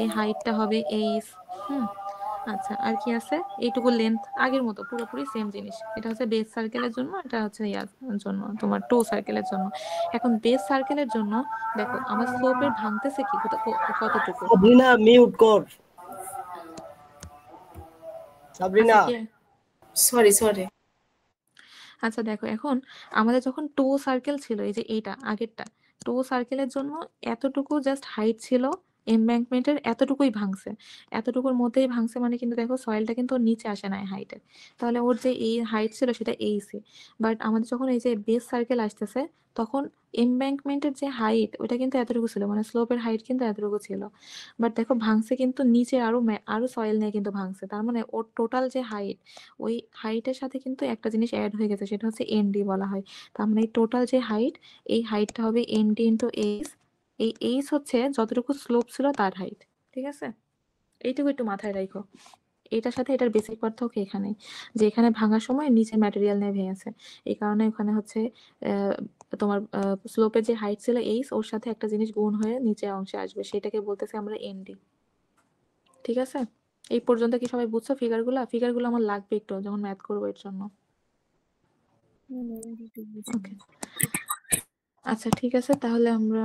এই হাইটটা হবে এইস। আচ্ছা, আর কি আছে? এইটুকু লেন্থ, আগের মতো পুরোপুরি সেম জিনিস। এটা হচ্ছে বেস সার্কেলের জন্য, এটা হচ্ছে ইয়ার জন্য, তোমার টো সার্কেলের জন্য। এখন বেস সার্কেলের জন্য দেখো আমার স্লোপের ভাঙতেছে কি কতটুকু। সাবরিনা মিউট কর। আচ্ছা সাবরিনা কি, সরি। আচ্ছা দেখো, এখন আমাদের যখন টো সার্কেল ছিল, এই যে এইটা আগেরটা, টো সার্কেলের জন্য এতটুকু জাস্ট হাইট ছিল, এমব্যাঙ্কমেন্টের এতটুকুই ভাঙছে, এতটুকুর মধ্যেই ভাঙছে, মানে কিন্তু দেখো সয়েলটা কিন্তু ওর নিচে আসে না হাইটের, তাহলে ওর যে এই হাইট ছিল সেটা এইসি। বাট আমাদের যখন এই যে বেস সার্কেল আসতেছে, তখন এমব্যাঙ্কমেন্টের যে হাইট ওটা কিন্তু এতটুকু ছিল, মানে স্লোপের হাইট কিন্তু এতটুকু ছিল। বাট দেখো ভাঙছে কিন্তু নিচে আরো আরো সয়েল নিয়ে কিন্তু ভাঙছে, তার মানে ওর টোটাল যে হাইট, ওই হাইটের সাথে কিন্তু একটা জিনিস অ্যাড হয়ে গেছে, সেটা হচ্ছে এনডি বলা হয়। তার মানে এই টোটাল যে হাইট, এই হাইটটা হবে এনডি ইন্টু এইচ। এই এইচ হচ্ছে যতটুকু স্লোপ ছিল তার হাইট। ঠিক আছে, এইটুকু একটু মাথায় রাখো। এটার সাথে এটার বেসিক পার্থক্য এখানে, যে এখানে ভাঙার সময় নিচে ম্যাটেরিয়াল নিয়ে ভেঙেছে, এই কারণে ওখানে হচ্ছে তোমার স্লোপের যে হাইট ছিল এইচ, ওর সাথে একটা জিনিস গুণ হয়ে নিচে অংশে আসবে, সেটাকে বলতেছে আমরা এনডি। ঠিক আছে, এই পর্যন্ত কি সবাই বুঝছো? ফিগারগুলো আমার লাগবে একটু যখন ম্যাথ করবো এর জন্য। ওকে, আচ্ছা ঠিক আছে, তাহলে আমরা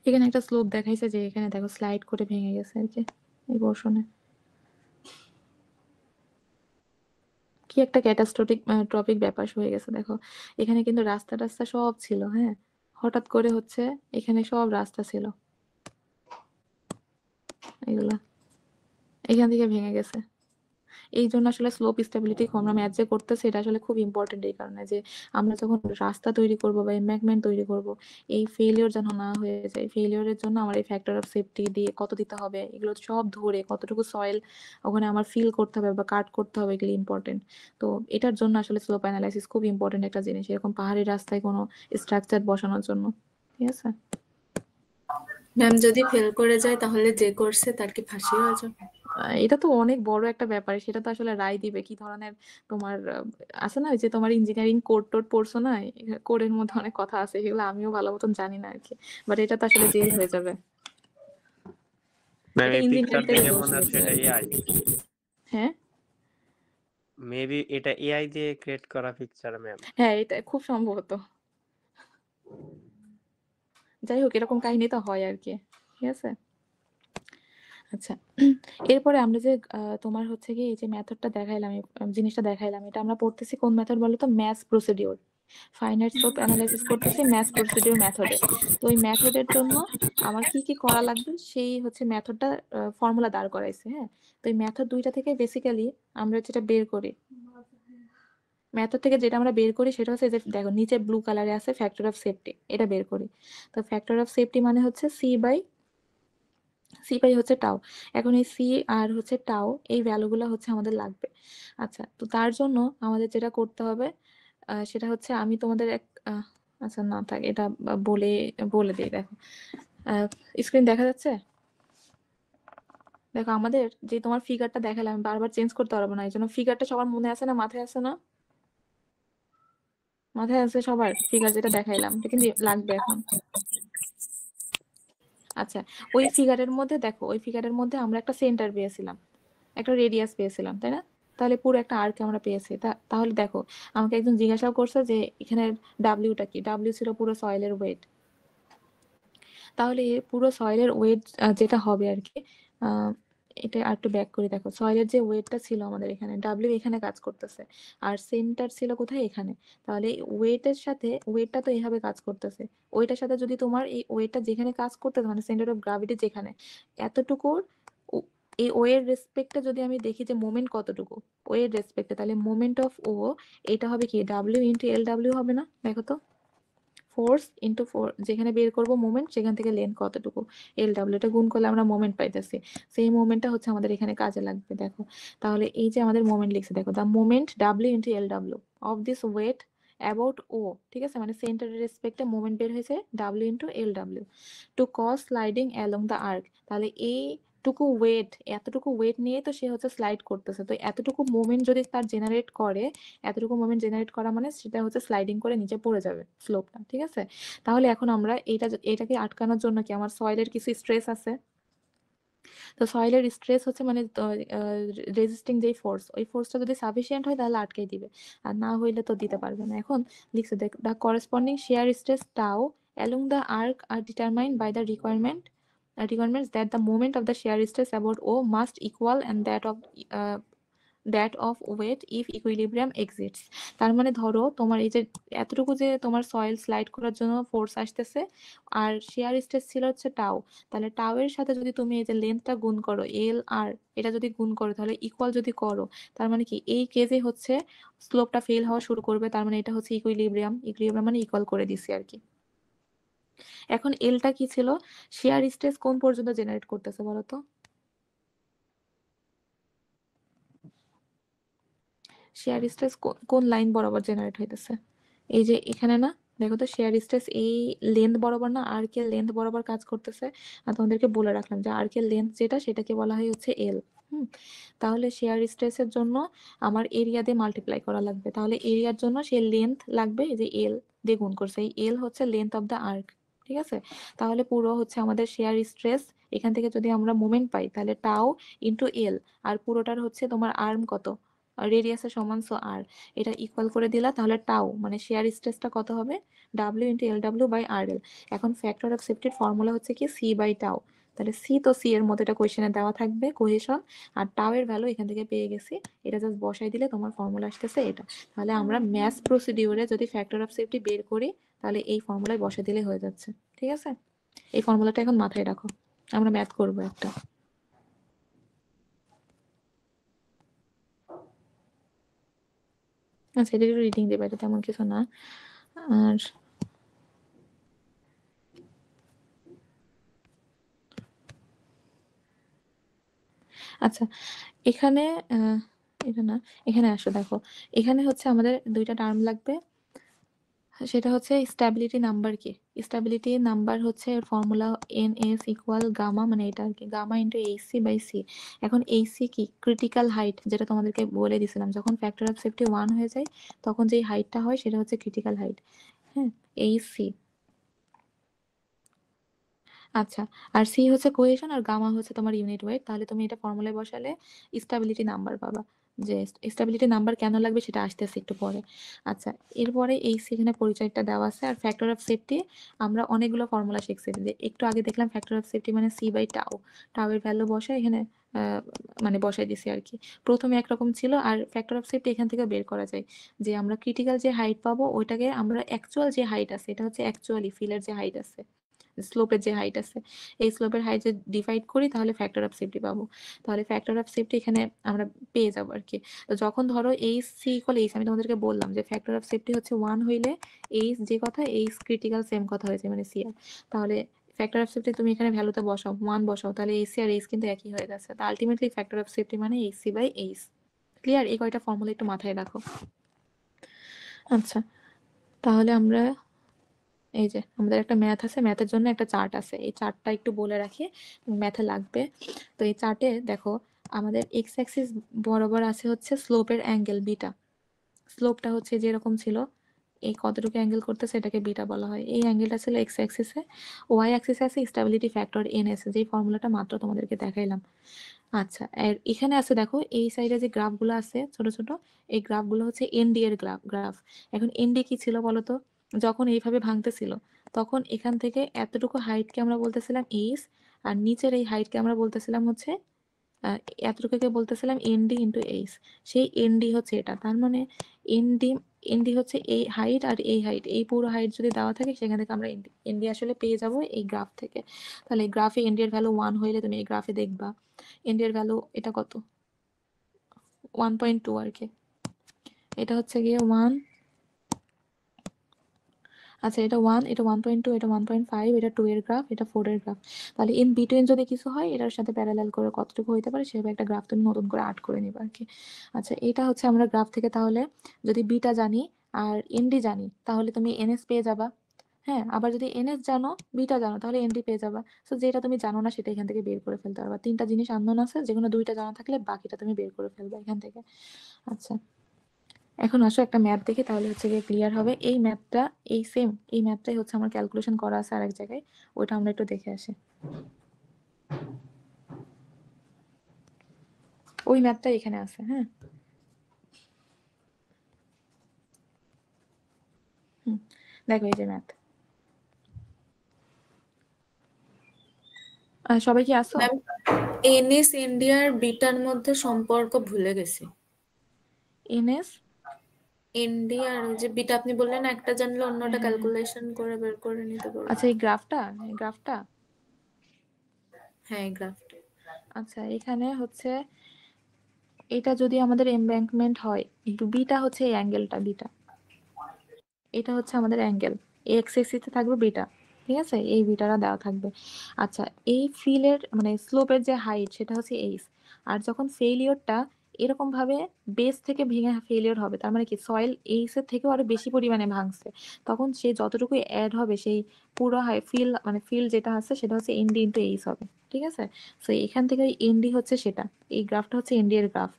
এখানে একটা স্লোপ দেখাইছে, যে এখানে দেখো স্লাইড করে ভেঙে গেছে আর কি এই পোর্শনে। কি একটা ক্যাটাস্ট্রফিক টপিক ব্যাপার হয়ে গেছে দেখো, এখানে কিন্তু রাস্তা টাস্তা সব ছিল, হ্যাঁ, হঠাৎ করে হচ্ছে এখানে সব রাস্তা ছিল, এগুলা এখান থেকে ভেঙে গেছে। এই জন্য আসলে স্লোপ স্টেবিলিটি আমরা ম্যাথ যে করতেছি, এটা আসলে খুব ইম্পর্টেন্ট, এই কারণে যে আমরা যখন রাস্তা তৈরি করব বা এমব্যাঙ্কমেন্ট তৈরি করব, এই ফেলিওর যেন না হয়ে যায়, ফেলিওরের জন্য আমার এই ফ্যাক্টর অফ সেফটি দিয়ে কত দিতে হবে, এগুলো সব ধরে কতটুকু সয়েল ওখানে আমার ফিল করতে হবে বা কাট করতে হবে, এগুলো ইম্পর্টেন্ট। তো এটার জন্য আসলে স্লোপ অ্যানালাইসিস খুব ইম্পর্টেন্ট একটা জিনিস, এরকম পাহাড়ি রাস্তায় কোনো স্ট্রাকচার বসানোর জন্য। ঠিক আছে, ম্যাম যদি ফেল করে যায় তাহলে যে করছে তার কি ফাঁসি হয়ে যাবে? এটা তো অনেক বড় একটা ব্যাপার, সেটা তো আসলে রায় দিবে কি ধরনের তোমার আছে না, ওই যে তোমার ইঞ্জিনিয়ারিং কোড টোড পড়ছো না, কোডের মধ্যে অনেক কথা আছে, সেগুলো আমিও ভালো মতন জানি না আর কি, বাট এটা তো আসলে জেল হয়ে যাবে। ম্যাম এটা এই পিকচার ইঞ্জিনিয়ারিংটারই দেখে দোষ মনে হচ্ছে হয়েছে। এটা এআই। হ্যাঁ মেবি এটা এআই দিয়ে ক্রিয়েট করা পিকচার ম্যাম। হ্যাঁ, এটা খুব সম্ভবত। যাই হোক, এরকম কাহিনী তো হয় আর কি। ঠিক আছে, আচ্ছা এরপরে আমরা যে তোমার হচ্ছে কি এই যে মেথডটা দেখাইলাম, জিনিসটা দেখাইলাম, এটা আমরা পড়তেছি কোন মেথড বলো তো? Math procedure. Finite slope analysis করতেছি ম্যাথ প্রসিডিওর মেথডে। তো ওই মেথডের জন্য আমার কি কি করা লাগবে, সেই হচ্ছে মেথডটা ফর্মুলা দাঁড় করাইছে। হ্যাঁ, তো এই মেথড দুইটা থেকে বেসিক্যালি আমরা যেটা বের করি, মেথড থেকে যেটা আমরা বের করি সেটা হচ্ছে যে দেখো নিচে ব্লু কালারে আছে ফ্যাক্টর অফ সেফটি, এটা বের করি। তো ফ্যাক্টর অফ সেফটি মানে হচ্ছে সি বাই হচ্ছে টাও। এখন এই সি আর হচ্ছে টাও, এই ভ্যালুগুলো হচ্ছে আমাদের লাগবে। আচ্ছা, তো তার জন্য আমাদের যেটা করতে হবে সেটা হচ্ছে, আমি তোমাদের এক আচ্ছা না থাক, এটা বলে বলে দিই। দেখো স্ক্রিন দেখা যাচ্ছে? দেখো আমাদের যে তোমার ফিগারটা দেখালাম, আমি বারবার চেঞ্জ করতে পারবো না, এই জন্য ফিগারটা সবার মনে আছে না, মাথায় আছে না? মাথায় আছে সবার ফিগার যেটা দেখাইলাম, এটা কিন্তু লাগবে এখন। আচ্ছা, ওই ফিগারের মধ্যে দেখো, ওই ফিগারের মধ্যে আমরা একটা সেন্টার পেয়েছিলাম, একটা রেডিয়াস পেয়েছিলাম, তাই না? তাহলে পুরো একটা আর্ক আমরা পেয়েছি। তাহলে দেখো আমাকে একজন জিজ্ঞাসা করছে যে এখানে ডাব্লিউটা কি, ডাব্লিউ ছিল পুরো সয়েলের ওয়েট। তাহলে পুরো সয়েলের ওয়েট যেটা হবে আর কি, এটা আর একটু ব্যাক করে দেখো, সয়েলের যে ওয়েটটা ছিল আমাদের এখানে, ডাব্লিউ এখানে কাজ করতেছে আর সেন্টার ছিল কোথায়, এখানে। তাহলে ওয়েটের সাথে ওয়েটটা তো এইভাবে কাজ করতেছে, ওইটার সাথে যদি তোমার এই ওয়েটটা যেখানে কাজ করতেছে মানে সেন্টার অফ গ্রাভিটি যেখানে, এতটুকুর এই ও এর রেসপেক্টে যদি আমি দেখি যে মোমেন্ট কতটুকু ও এর রেসপেক্টে, তাহলে মোমেন্ট অফ ও এটা হবে কি ডাব্লিউ ইন্টু এল ডাব্লিউ হবে না? দেখো তো, ফোর্স ইন্টু যেখানে বের করব মোমেন্ট সেখান থেকে লেন্থ কতটুকু, এল ডাব্লিউ এটা গুণ করলে আমরা মোমেন্ট পাইতেছি, সেই মোমেন্টটা হচ্ছে আমাদের এখানে কাজে লাগবে। দেখো তাহলে এই যে আমাদের মোমেন্ট লিখছে, দেখো the moment W into L W of this weight about O, ঠিক আছে, মানে সেন্টারের রেসপেক্টে মোমেন্ট বের হয়েছে W into L W to cause sliding along the arc. তাহলে এইটুকু ওয়েট, এতটুকু ওয়েট নিয়ে তো সে হচ্ছে স্লাইড করতেছে, তো এতটুকু মোমেন্ট যদি তার জেনারেট করে, এতটুকু মোমেন্ট জেনারেট করা মানে সেটা হচ্ছে স্লাইডিং করে নিচে পড়ে যাবে স্লোপটা, ঠিক আছে। তাহলে এখন আমরা এটাকে আটকানোর জন্য কি আমার সয়েলের কিছু স্ট্রেস আছে, তো সয়েলের স্ট্রেস হচ্ছে মানে রেজিস্টিং যেই ফোর্স, ওই ফোর্সটা যদি সাফিসিয়েন্ট হয় তাহলে আটকাই দিবে, আর না হইলে তো দিতে পারবে না। এখন লিখছে দেখ, the corresponding share stress tau along the arc are determined by the requirements that the moment of the shear stress about O must equal and that of weight if equilibrium exists। তার মানে ধরো তোমার এই যে এতটুকু যে তোমার soil slide করার জন্য ফোর্স আসতেছে আর শেয়ার স্ট্রেস ছিল হচ্ছে টাউ, তাহলে টাউ এর সাথে যদি তুমি এই যে লেন্থটা গুণ করো এল আর, এটা যদি গুণ করো তাহলে ইকুয়াল যদি করো, তার মানে কি এই কেজে হচ্ছে স্লোপটা ফেল হওয়া শুরু করবে, তার মানে এটা হচ্ছে ইকুইলিব্রিয়াম মানে ইকুয়াল করে দিছি আর কি। এখন এলটা কি ছিল, শেয়ার স্ট্রেস কোন পর্যন্ত জেনারেট করতেছে বলো তো, শেয়ার স্ট্রেস কোন লাইন বরাবর জেনারেট হইতেছে, এই যে এখানে না, দেখো তো শেয়ার স্ট্রেস এই লেন্থ বরাবর না, আর্কের লেন্থ বরাবর কাজ করতেছে। আর তোমাদেরকে বলে রাখলাম যে আর্কের লেন্থ যেটা সেটাকে বলা হয় হচ্ছে এল। তাহলে শেয়ার স্ট্রেসের জন্য আমার এরিয়া দিয়ে মাল্টিপ্লাই করা লাগবে, তাহলে এরিয়ার জন্য সেই লেন্থ লাগবে, এই যে এল দিয়ে গুণ করছে, এই এল হচ্ছে লেন্থ অফ দ্য আর্ক, ঠিক আছে। তাহলে পুরো হচ্ছে আমাদের শেয়ার স্ট্রেস, এখান থেকে যদি আমরা মোমেন্ট পাই তাহলে টাও ইন্টু এল, আর পুরোটার হচ্ছে তোমার আর্ম কত, রেডিয়াসের সমান, সো আর এটা ইকুয়াল করে দিলা, তাহলে টাও মানে শেয়ার স্ট্রেসটা কত হবে, W into L W by R L. এখন ফ্যাক্টর অফ সেফটির ফর্মুলা হচ্ছে কি সি বাই টাও, তাহলে সি তো সি এর মধ্যে এটা কোয়েশ্চেনে দেওয়া থাকবে কোহেশন, আর টাও এর ভ্যালু এখান থেকে পেয়ে গেছি, এটা জাস্ট বসাই দিলে তোমার ফর্মুলা আসতেছে এটা। তাহলে আমরা ম্যাথ প্রসিডিউরে যদি ফ্যাক্টর অফ সেফটি বের করি তাহলে এই ফর্মুলায় বসে দিলে হয়ে যাচ্ছে, ঠিক আছে। এই ফর্মুলাটা এখন মাথায় রাখো, আমরা ম্যাথ করবো একটা। আচ্ছা এটা একটু রিডিং দেবে, এটা তেমন কিছু না। আর আচ্ছা এখানে এটা না, এখানে আসো দেখো, এখানে হচ্ছে আমাদের দুইটা টার্ম লাগবে, সেটা হচ্ছে স্ট্যাবিলিটি নাম্বার কি, স্ট্যাবিলিটি নাম্বার হচ্ছে formula N S equal gamma, মানে এটা আর কি gamma into HC by C. এখন এইচসি কি ক্রিটিক্যাল হাইট, যেটা তোমাদেরকে বলে দিয়েছিলাম যখন ফ্যাক্টর অফ সেফটি 1 হয়ে যায় তখন যেই হাইটটা হয় সেটা হচ্ছে ক্রিটিক্যাল হাইট, হ্যাঁ এইচসি। আচ্ছা আর সি হচ্ছে কোহেশন আর গামা হচ্ছে তোমার ইউনিট ওয়েট, তাহলে তুমি এটা ফর্মুলায় বসালে স্ট্যাবিলিটি নাম্বার পাবা। যে স্ট্যাবিলিটি নাম্বার কেন লাগবে সেটা আসতেছে একটু পরে। আচ্ছা এরপরে এই সেখানে পরিচয়টা দেওয়া আছে, আর ফ্যাক্টর অফ সেফটি আমরা অনেকগুলো ফর্মুলা শিখছি, একটু আগে দেখলাম ফ্যাক্টর অফ সেফটি মানে সি বাই টাও, টাও এর ভ্যালু বসে এখানে মানে বসাই দিছি আর কি। প্রথমে একরকম ছিল, আর ফ্যাক্টর অফ সেফটি এখান থেকে বের করা যায় যে আমরা ক্রিটিক্যাল যে হাইট পাবো ওইটাকে আমরা অ্যাকচুয়াল যে হাইট আছে, এটা হচ্ছে অ্যাকচুয়ালি ফিলের যে হাইট আছে, স্লোপের যে হাইট আছে, এই স্লোপের হাইট যে ডিভাইড করি তাহলে ফ্যাক্টর অফ সেফটি পাবো। তাহলে ফ্যাক্টর অফ সেফটি এখানে আমরা পেয়ে যাবো আর কি। তো যখন ধরো এইচ সি ইকুয়াল এইচ, আমি তোমাদেরকে বললাম যে ফ্যাক্টর অফ সেফটি হচ্ছে 1 হইলে এইচ যে কথা, এইচ ক্রিটিক্যাল সেম কথা হয়েছে মানে সি আর, তাহলে ফ্যাক্টর অফ সেফটি তুমি এখানে ভ্যালুতে বসাও 1 বসাও, তাহলে এইচ সি আর এইচ কিন্তু একই হয়ে যাচ্ছে, তো আলটিমেটলি ফ্যাক্টর অফ সেফটি মানে H C by H. Clear? এই কয়টা ফর্মুলা একটু মাথায় রাখো। আচ্ছা তাহলে আমরা এই যে আমাদের একটা ম্যাথ আছে, ম্যাথের জন্য একটা চার্ট আছে, এই চার্টটা একটু বলে রাখি, ম্যাথে লাগবে। তো এই চার্টে দেখো আমাদের এক্স অ্যাক্সিস বরাবর আছে হচ্ছে স্লোপের অ্যাঙ্গেল বিটা, স্লোপটা হচ্ছে যেরকম ছিল এই কতটুকু অ্যাঙ্গেল করতেছে এটাকে বিটা বলা হয়, এই অ্যাঙ্গেলটা ছিল এক্স অ্যাক্সিসে। ওয়াই অ্যাক্সিসে আছে স্টেবিলিটি ফ্যাক্টর এন এস, যেই ফর্মুলাটা মাত্র তোমাদেরকে দেখাইলাম। আচ্ছা, আর এখানে আছে দেখো এই সাইডে যে গ্রাফগুলো আছে ছোট ছোট, এই গ্রাফগুলো হচ্ছে এনডি এর গ্রাফ। এখন এনডি কি ছিল বলতো? যখন এইভাবে ভাঙতেছিল তখন এখান থেকে এতটুকু হাইটকে আমরা বলতেছিলাম এইচ, আর নিচের এই হাইটকে আমরা বলতেছিলাম হচ্ছে আহ, এতটুকুকে বলতেছিলাম এনডি ইন্টু এইচ। সেই এনডি হচ্ছে এটা, তার মানে এনডি এনডি হচ্ছে এই হাইট আর এই হাইট, এই পুরো হাইট যদি দেওয়া থাকে সেখান থেকে আমরা এনডি এনডি আসলে পেয়ে যাব এই গ্রাফ থেকে। তাহলে গ্রাফে এনডি এর ভ্যালু 1 হইলে তুমি এই গ্রাফে দেখবা এনডি এর ভ্যালু এটা কত, 1.2 আর কি। এটা হচ্ছে গিয়ে 1, আচ্ছা এটা 1, এটা 1.2, এটা 1.5, এটা 2 এর গ্রাফ, এটা 4 এর গ্রাফ। তাহলে ইন বিটুইন যদি কিছু হয় এটার সাথে প্যারালাল করে কতটুকু হইতে পারে সেভাবে একটা গ্রাফ তুমি নতুন করে আর্ট করে নিবা আর কি। আচ্ছা এটা হচ্ছে আমরা গ্রাফ থেকে তাহলে যদি বিটা জানি আর এনডি জানি তাহলে তুমি এনএস পেয়ে যাবা। হ্যাঁ, আবার যদি এনএস জানো বিটা জানো তাহলে এনডি পেয়ে যাবা। সো যেটা তুমি জানো না সেটা এখান থেকে বের করে ফেলতে পারবা। তিনটা জিনিস আননোন আছে, যেগুলো দুইটা জানা থাকলে বাকিটা তুমি বের করে ফেলবা এখান থেকে। আচ্ছা এখন আসো একটা ম্যাথ দেখি, তাহলে হচ্ছে গিয়ে ক্লিয়ার হবে। এই ম্যাথটা এই সেম এই ম্যাথটাই হচ্ছে আমার ক্যালকুলেশন করা আছে আরেক জায়গায়, ওইটা আমরা একটু দেখে আসি। ওই ম্যাথটা এখানে আছে। হ্যাঁ, দেখো এই যে ম্যাথ। সবাই কি আসো? ম্যাম এনএস ইন্ডিয়ার বিটার মধ্যে সম্পর্ক ভুলে গেছি। এনএস এনডি আর ওই যে বিটা আপনি বললেন একটা জানলে অন্যটা হ্যাঁ। ক্যালকুলেশন করে বের করে নিতে পারবো। আচ্ছা এই গ্রাফটা হ্যাঁ গ্রাফটা। আচ্ছা এখানে হচ্ছে এটা যদি আমাদের এমব্যাঙ্কমেন্ট হয়, একটু বিটা হচ্ছে এই অ্যাঙ্গেলটা, বিটা এটা হচ্ছে আমাদের অ্যাঙ্গেল, এক্স এক্সিসে থাকবে বিটা, ঠিক আছে, এই বিটাটা দেওয়া থাকবে। আচ্ছা এই ফিলের মানে স্লোপের যে হাইট সেটা হচ্ছে এইচ, আর যখন ফেইলিওরটা এরকম ভাবে বেস থেকে ভেঙে ফেলিওর হবে, তার মানে কি সয়েল এইচ এর থেকেও আরো বেশি পরিমাণে ভাঙছে, তখন সে যতটুকু অ্যাড হবে সেই পুরো হাই ফিল মানে ফিল যেটা আছে সেটা হচ্ছে এনডি ইন্টু এইচ হবে, ঠিক আছে। সো এখান থেকে এনডি হচ্ছে সেটা, এই গ্রাফটা হচ্ছে এনডি এর গ্রাফ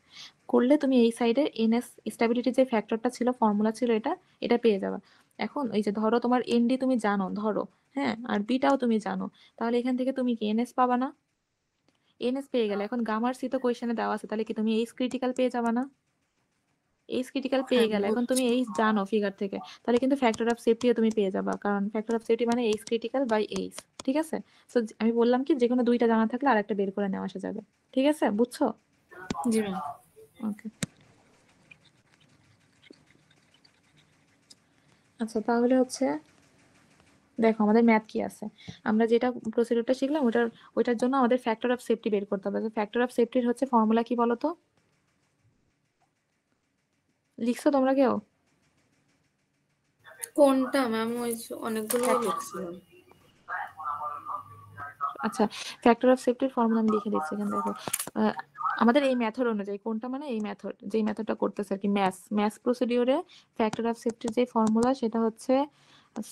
করলে তুমি এই সাইডে এনএস স্ট্যাবিলিটি যে ফ্যাক্টরটা ছিল ফর্মুলা ছিল এটা এটা পেয়ে যাবে। এখন এই যে ধরো তোমার এনডি তুমি জানো ধরো, হ্যাঁ, আর বিটাও তুমি জানো, তাহলে এখান থেকে তুমি কি এনএস পাবা না? এনএস পেয়ে গেলে এখন গামার সি তো কোয়েশ্চেনে দেওয়া আছে, তাহলে কি তুমি এইচ ক্রিটিক্যাল পেয়ে যাবা না? এইচ ক্রিটিক্যাল পেয়ে হ্যাঁ গেলে এখন তুমি বুঝছি। এইচ জানো ফিগার থেকে, তাহলে কিন্তু ফ্যাক্টর অফ সেফটিও তুমি পেয়ে যাবা, কারণ ফ্যাক্টর অফ সেফটি মানে এইচ ক্রিটিক্যাল বাই এইচ, ঠিক আছে। সো আমি বললাম কি যে কোনো দুইটা জানা থাকলে আরেকটা বের করে নেওয়া আসা যাবে, ঠিক আছে, বুঝছো? জি ম্যাম। ওকে আচ্ছা তাহলে হচ্ছে দেখো আমাদের ম্যাথ কি আছে, আমরা যেটা প্রসিডিউরটা শিখলাম ওটার জন্য আমাদের ফ্যাক্টর অফ সেফটি বের করতে হবে। ফ্যাক্টর অফ সেফটির হচ্ছে ফর্মুলা কি বলো তো? লিখছো তোমরা কেউ? কোনটা ম্যাম? ওই যে অনেকগুলো লিখছিলাম। আচ্ছা ফ্যাক্টর অফ সেফটির ফর্মুলা আমি লিখে দিচ্ছি এখানে দেখো। আহ, আমাদের এই মেথড অনুযায়ী কোনটা মানে এই মেথড যেই মেথডটা করতেছে আর কি, ম্যাথস প্রসিডিউরে ফ্যাক্টর অফ সেফটির যে ফর্মুলা সেটা হচ্ছে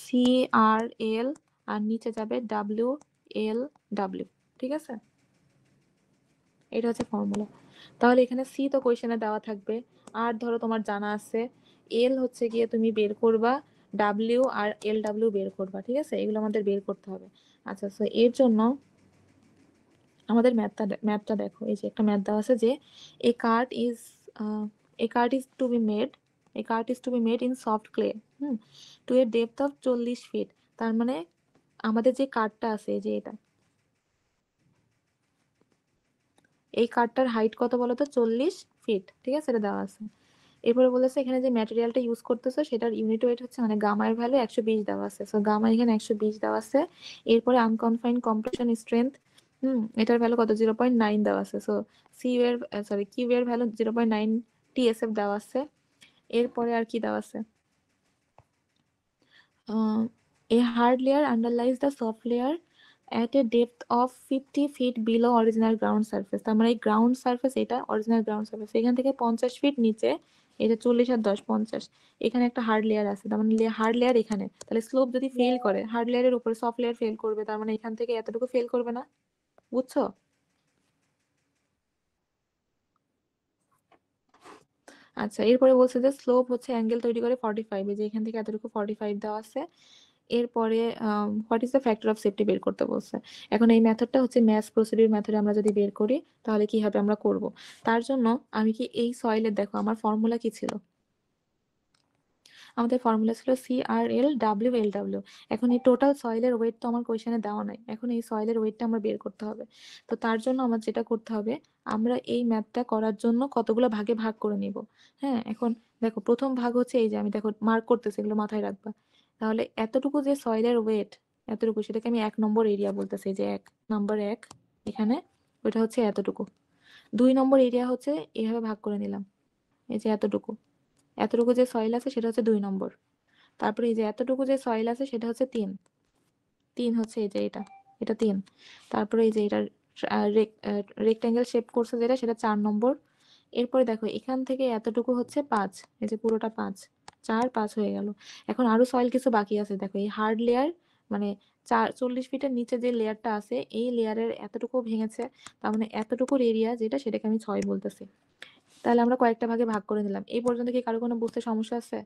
সি আর এল আর নিচে যাবে ডাব্লিউ এল ডাব্লিউ, ঠিক আছে, এটা হচ্ছে ফর্মুলা। তাহলে এখানে সি তো কোয়েশ্চেনে দেওয়া থাকবে, আর ধরো তোমার জানা আছে এল হচ্ছে গিয়ে তুমি বের করবা, ডাব্লিউ আর এল ডাব্লিউ বের করবা, ঠিক আছে, এগুলো আমাদের বের করতে হবে। আচ্ছা সো এর জন্য আমাদের ম্যাথটা দেখো, এই যে একটা ম্যাথ দেওয়া আছে যে a cut is a cut is to be made a cut is to be made in soft clay to a depth of 40 feet. তার মানে আমাদের যে কার্টটা আছে এই যে এটা, এই কার্ডটার হাইট কত বলতো? 40 ফিট, ঠিক আছে, এটা দেওয়া আছে। এরপরে বলেছে এখানে যে ম্যাটেরিয়ালটা ইউজ করতেছো সেটার ইউনিট ওয়েট হচ্ছে মানে গামার ভ্যালু 120 দেওয়া আছে, সো গামা এখানে 120 দেওয়া আছে। এরপরে আনকনফাইন্ড কম্প্রেশন স্ট্রেংথ এটার ভ্যালু কত? 0.9 দেওয়া আছে, সো সি এর কিউ এর ভ্যালু 0.9 টিএসএফ দেওয়া আছে। এরপরে আর কি দেওয়া আছে? A hard layer underlies the soft layer at a depth of 50 feet below original ground surface। তার মানে এই গ্রাউন্ড সারফেস, এটা অরিজিনাল গ্রাউন্ড সারফেস, এখান থেকে 50 ফিট নিচে, এটা 40 আর 10 50, এখানে একটা হার্ড লেয়ার আছে, তার মানে হার্ড লেয়ার এখানে, তাহলে স্লোপ যদি ফেল করে হার্ড লেয়ারের উপরে সফট লেয়ার ফেল করবে, তার মানে এখান থেকে এতটুকু ফেল করবে না, বুঝছো? আচ্ছা এরপরে বলছে যে স্লোপ হচ্ছে অ্যাঙ্গেল তৈরি করে 45, এই যে এখান থেকে এতটুকু 45 দেওয়া আছে। এরপরে what is the factor of safety বের করতে বলছে। এখন এই মেথডটা হচ্ছে ম্যাথ প্রসিডিউর মেথডে আমরা যদি বের করি তাহলে কিভাবে আমরা করব। তার জন্য আমি কি এই সয়েলের, দেখো আমার ফর্মুলা কি ছিল, আমাদের ফর্মুলা ছিল CRL/WLW। এখন এই টোটাল সয়েলের ওয়েট তো আমার কোয়েশ্চেনে দেওয়া নাই, এখন এই সয়েলের ওয়েটটা আমার বের করতে হবে। তো তার জন্য আমার যেটা করতে হবে, আমরা এই ম্যাথটা করার জন্য কতগুলো ভাগে ভাগ করে নিব। হ্যাঁ, এখন দেখো প্রথম ভাগ হচ্ছে এই যে আমি দেখো মার্ক করতেছি, এগুলো মাথায় রাখবা। তাহলে এতটুকু যে সয়েলের ওয়েট, এতটুকু, সেটাকে আমি 1 নম্বর এরিয়া বলতেছি, যে 1 এখানে, ওইটা হচ্ছে এতটুকু। 2 নম্বর এরিয়া হচ্ছে এইভাবে ভাগ করে নিলাম, এই যে এতটুকু, এতটুকু যে সয়েল আছে সেটা হচ্ছে 2 নম্বর। তারপরে এই যে এতটুকু যে সয়েল আছে সেটা হচ্ছে 3 হচ্ছে এই যে এটা 3। তারপরে এই যে এটা রেক্ট্যাঙ্গেল শেপ করছে যেটা, সেটা 4 নম্বর। এরপরে দেখো এখান থেকে এতটুকু হচ্ছে 5, এই যে পুরোটা 5, 4 5 হয়ে গেল। এখন আরো সয়েল কিছু বাকি আছে, দেখো এই হার্ড লেয়ার, মানে 40 ফিটের নিচে যে লেয়ারটা আছে এই লেয়ারের এতটুকু ভেঙেছে, তার মানে এতটুকুর এরিয়া যেটা, সেটাকে আমি 6 বলতেছি। তাহলে আমরা কয়েকটা ভাগে ভাগ করে নিলাম। এই পর্যন্ত কি কারো কোনো বুঝতে সমস্যা আছে?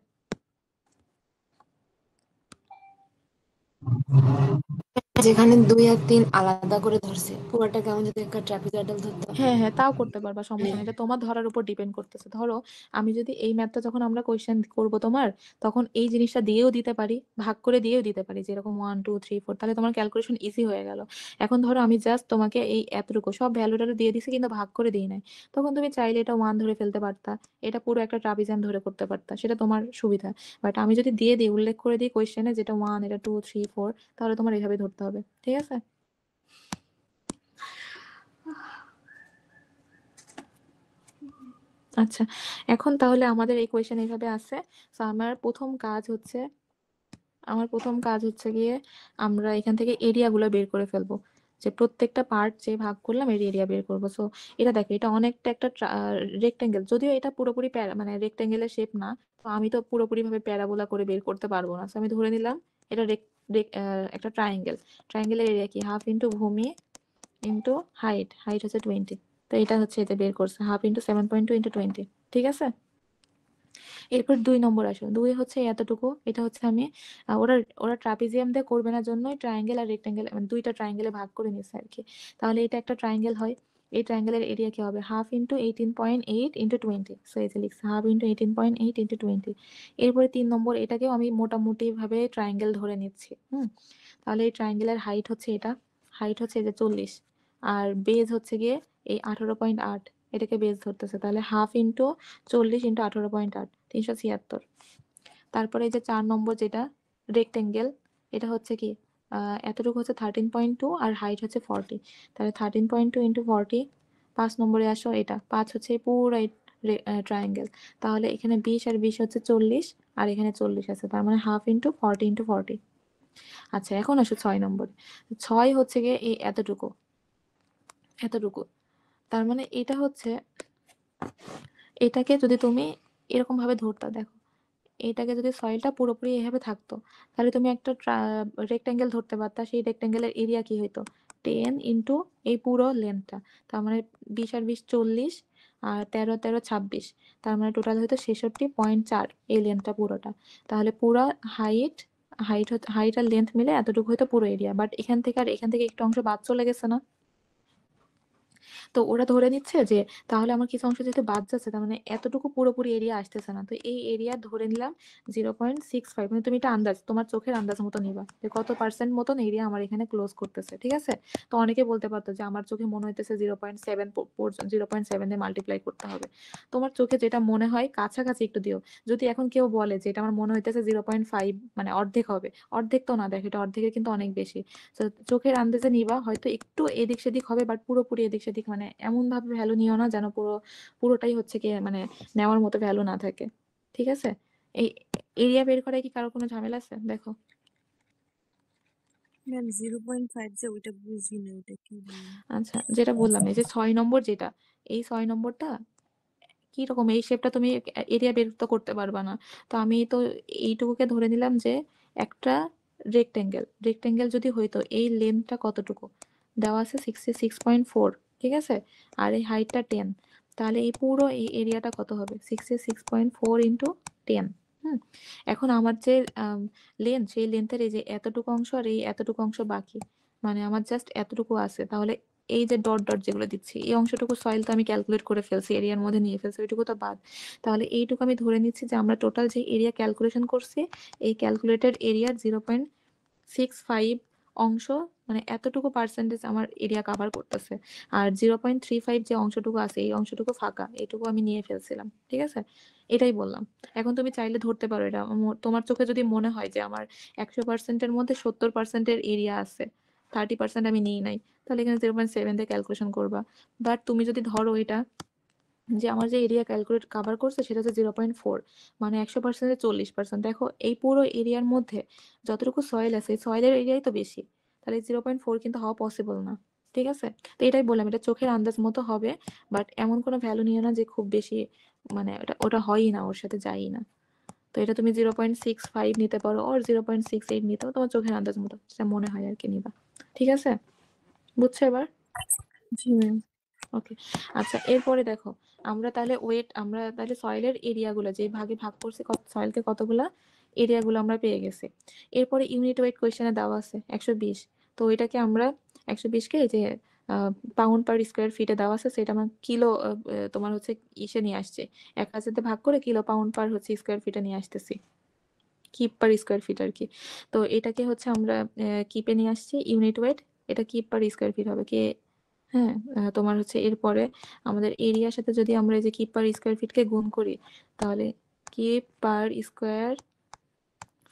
যেখানে 2 আর 3 আলাদা করে ধরছে, পুরোটা কেমন যদি একটা ট্রাপিজয়েডাল ধরতে হবে। হ্যাঁ হ্যাঁ, তাও করতে পারবা, সমস্যা নেই, এটা তোমার ধরার উপর ডিপেন্ড করতেছে। ধরো আমি যদি এই ম্যাথটা যখন আমরা কোয়েশ্চেন করব তোমার, তখন এই জিনিসটা দিয়েও দিতে পারি, ভাগ করে দিয়েও দিতে পারি, যেরকম 1 2 3 4, তাহলে তোমার ক্যালকুলেশন ইজি হয়ে গেল। এখন ধরো আমি জাস্ট তোমাকে এই এতটুকু সব ভ্যালুটা দিয়ে দিছি কিন্তু ভাগ করে দিই নাই, তখন তুমি চাইলে এটা 1 ধরে ফেলতে পারতা, এটা পুরো একটা ট্রাপিজিয়াম ধরে করতে পারতা, সেটা তোমার সুবিধা। বাট আমি যদি দিয়ে দিই, উল্লেখ করে দিই কোয়েশ্চেনে, যেটা 1, এটা 2 3 4, তাহলে তোমার এইভাবে ধরতে হবে। ঠিক আছে? আচ্ছা, এখন তাহলে আমাদের এই কোয়েশ্চেন এইভাবে আছে। তো আমার প্রথম কাজ হচ্ছে গিয়ে আমরা এখান থেকে এরিয়াগুলো বের করে ফেলবো, যে প্রত্যেকটা পার্ট যে ভাগ করলাম এর এরিয়া বের করবো। সো এটা দেখো, এটা অনেকটা একটা রেক্টেঙ্গেল, যদিও এটা পুরোপুরি মানে রেক্টেঙ্গেলের শেপ না, তো আমি তো পুরোপুরি ভাবে প্যারাবোলা করে বের করতে পারবো না। So আমি ধরে নিলাম এটা একটা ট্রায়াঙ্গেলের এরিয়া কি, হাফ ইন্টু ভূমি ইন্টু হাইট হচ্ছে 20। তো এটা হচ্ছে, এটা বের করছে হাফ ইন্টু 7.2 ইন্টু 20। ঠিক আছে? এরপর 2 নম্বর আসো, 2 হচ্ছে এতটুকু, এটা হচ্ছে আমি ওরা ওরা ট্রাপিজিয়াম দিয়ে করবে না জন্যই ট্রায়াঙ্গেল আর রেক্টেঙ্গেল, মানে দুইটা ট্রায়াঙ্গেলে ভাগ করে নিচ্ছে আর কি। তাহলে এটা একটা ট্রায়াঙ্গেল হয়, এই ট্রায়াঙ্গেলের এরিয়া কি হবে, হাফ ইন্টু 18.8 ইন্টু 20। সো এই যে লিখছে হাফ ইন্টু 18.8 ইন্টু 20। এরপরে 3 নম্বর, এটাকেও আমি মোটামুটি ভাবে ট্রায়াঙ্গেল ধরে নিচ্ছি। তাহলে এই ট্রায়াঙ্গেলের হাইট হচ্ছে এটা, হাইট হচ্ছে এই যে 40, আর বেজ হচ্ছে গিয়ে এই 18.8, এটাকে বেজ ধরতেছে, তাহলে হাফ ইন্টু 40 ইন্টু 18.8, 376। তারপরে এই যে 4 নম্বর যেটা রেক্টেঙ্গেল, এটা হচ্ছে কি এতটুকু হচ্ছে 13.2 আর হাইট হচ্ছে 40, তাহলে 13.2 ইন্টু 40। 5 নম্বরে আসো, এটা 5 হচ্ছে পুরো ট্রায়াঙ্গেল, তাহলে এখানে 20 আর 20 হচ্ছে 40, আর এখানে 40 আছে, তার মানে হাফ ইন্টু 40 ইন্টু 40। আচ্ছা, এখন আসো 6 নম্বরে। 6 হচ্ছে গিয়ে এই এতটুকু, তার মানে এটা হচ্ছে, এটাকে যদি তুমি এরকম ভাবে ধরতা, দেখো এটাকে যদি সয়েলটা পুরোপুরি এভাবে থাকতো, তাহলে তুমি একটা রেক্টেঙ্গেল ধরতে পারতা, সেই রেক্টেঙ্গেলের এরিয়া কি হইতো, 10 ইন্টু এই পুরো লেন্থটা, তার মানে 20 আর 20 40, আর 13 13 26, তার মানে টোটাল হইতো 66.4 এই লেন্থটা পুরোটা। তাহলে পুরো হাইট হাইট আর লেন্থ মিলে এতটুকু হইতো পুরো এরিয়া। বাট এখান থেকে একটু অংশ বাদ চলে গেছে না, তো ওরা ধরে নিচ্ছে যে তাহলে আমার কিছু অংশ যেহেতু বাদ যাচ্ছে, তার মানে এতটুকু পুরোপুরি এরিয়া আসতেছে না, তো এই এরিয়া ধরে নিলাম 0.65, মানে তুমি এটা আন্দাজ, তোমার চোখের আন্দাজ মতো নিবা যে কত পার্সেন্ট মতন এরিয়া আমার এখানে ক্লোজ করতেছে। ঠিক আছে? তো অনেকে বলতে পারতো যে আমার চোখে মনে হইতেছে 0.7 0.7 দিয়ে মাল্টিপ্লাই করতে হবে। তোমার চোখে যেটা মনে হয় কাছাকাছি একটু দিও। যদি এখন কেউ বলে যে এটা আমার মনে হইতেছে 0.5, মানে অর্ধেক হবে, অর্ধেক তো না, দেখো এটা অর্ধেকের কিন্তু অনেক বেশি। তো চোখের আন্দাজে নিবা, হয়তো একটু এদিক সেদিক হবে, বাট পুরোপুরি এদিক সেদিক মানে এমন ভাবে ভ্যালু নিও না যেন পুরোটাই হচ্ছে কি মানে নেওয়ার মতো ভ্যালু না থাকে। ঠিক আছে? এই এরিয়া বের করায় কি কারো কোনো ঝামেলা আছে? দেখো ম্যাম 0.5 যে ওইটা বুঝি না, ওইটা কি বললেন? আচ্ছা, যেটা বললাম এই যে 6 নম্বর যেটা, এই 6 নম্বরটা কি রকম, এই শেপটা তুমি এরিয়া বের তো করতে পারবা না, তো আমি তো এইটুকুকে ধরে নিলাম যে একটা রেক্টেঙ্গেল যদি হইতো, এই লেন্থটা কতটুকু দেওয়া আছে 66.4, ঠিক আছে, আর এই হাইটটা 10, তাহলে এই পুরো এই এরিয়াটা কত হবে 66.4 ইন্টু 10। হুম, এখন আমার যে লেন্থ, সেই লেন্থের এই যে এতটুকু অংশ আর এই এতটুকু অংশ বাকি, মানে আমার জাস্ট এতটুকু আছে। তাহলে এই যে ডট ডট যেগুলো দিচ্ছি, এই অংশটুকু সয়েল তো আমি ক্যালকুলেট করে ফেলছি, এরিয়ার মধ্যে নিয়ে ফেলছি, ওইটুকু তো বাদ। তাহলে এইটুকু আমি ধরে নিচ্ছি যে আমরা টোটাল যে এরিয়া ক্যালকুলেশন করছি, এই ক্যালকুলেটেড এরিয়ার 0.65 অংশ, মানে এতটুকু পার্সেন্টেজ আমার এরিয়া কাভার করতেছে। আর 0.35 যে অংশটুকু আছে, এই অংশটুকু ফাঁকা, এইটুকু আমি নিয়ে ফেলছিলাম। ঠিক আছে, এটাই বললাম। এখন তুমি চাইলে ধরতে পারো এটা, তোমার চোখে যদি মনে হয় যে আমার 100%-এর মধ্যে 70%-এর এরিয়া আছে, 30% আমি নিই নাই, তাহলে এখানে 0.7 দিয়ে ক্যালকুলেশন করবা। বাট তুমি যদি ধরো এটা যে আমার যে এরিয়া ক্যালকুলেট কাভার করছে সেটা হচ্ছে 0.4, মানে 100%-এ 40%। দেখো এই পুরো এরিয়ার মধ্যে যতটুকু সয়েল আছে, সয়েলের এরিয়াই তো বেশি, তাহলে 0.4 কিন্তু হওয়া পসিবল না। ঠিক আছে, তো এটাই বললাম, এটা চোখের আন্দাজ মতো হবে, বাট এমন কোনো ভ্যালু নিও না যে খুব বেশি, মানে ওটা হয়ই না, ওর সাথে যায়ই না। তো এটা তুমি 0.65 নিতে পারো, ওর 0.68 নিতেও তোমার চোখের আন্দাজ মতো যেটা মনে হয় আর কি নিবা। ঠিক আছে, বুঝছো এবার? জি ম্যাম। ওকে, আচ্ছা এরপরে দেখো, আমরা তাহলে সয়েলের এরিয়াগুলো যে ভাগে ভাগ করছি, সয়েলকে কতগুলা এরিয়াগুলো আমরা পেয়ে গেছি। এরপরে ইউনিট ওয়েট কোয়েশ্চেনে দেওয়া আছে 120, তো এটাকে আমরা 120-কে এই যে পাউন্ড পার স্কোয়ার ফিটে দেওয়া আছে, সেটা আমার কিলো, তোমার হচ্ছে ইসে নিয়ে আসছে, 1000-তে ভাগ করে কিলো পাউন্ড পার হচ্ছে স্কোয়ার ফিটে নিয়ে আসতেছি, কিপ পার স্কোয়ার ফিট আর কি। তো এটাকে হচ্ছে আমরা কিপে নিয়ে আসছি ইউনিট ওয়েট, এটা কিপ পার স্কোয়ার ফিট হবে কি? হ্যাঁ, তোমার হচ্ছে এরপরে আমাদের এরিয়ার সাথে যদি আমরা এই যে কিপ পার স্কোয়ার ফিটকে গুণ করি, তাহলে কিপ পার স্কোয়ার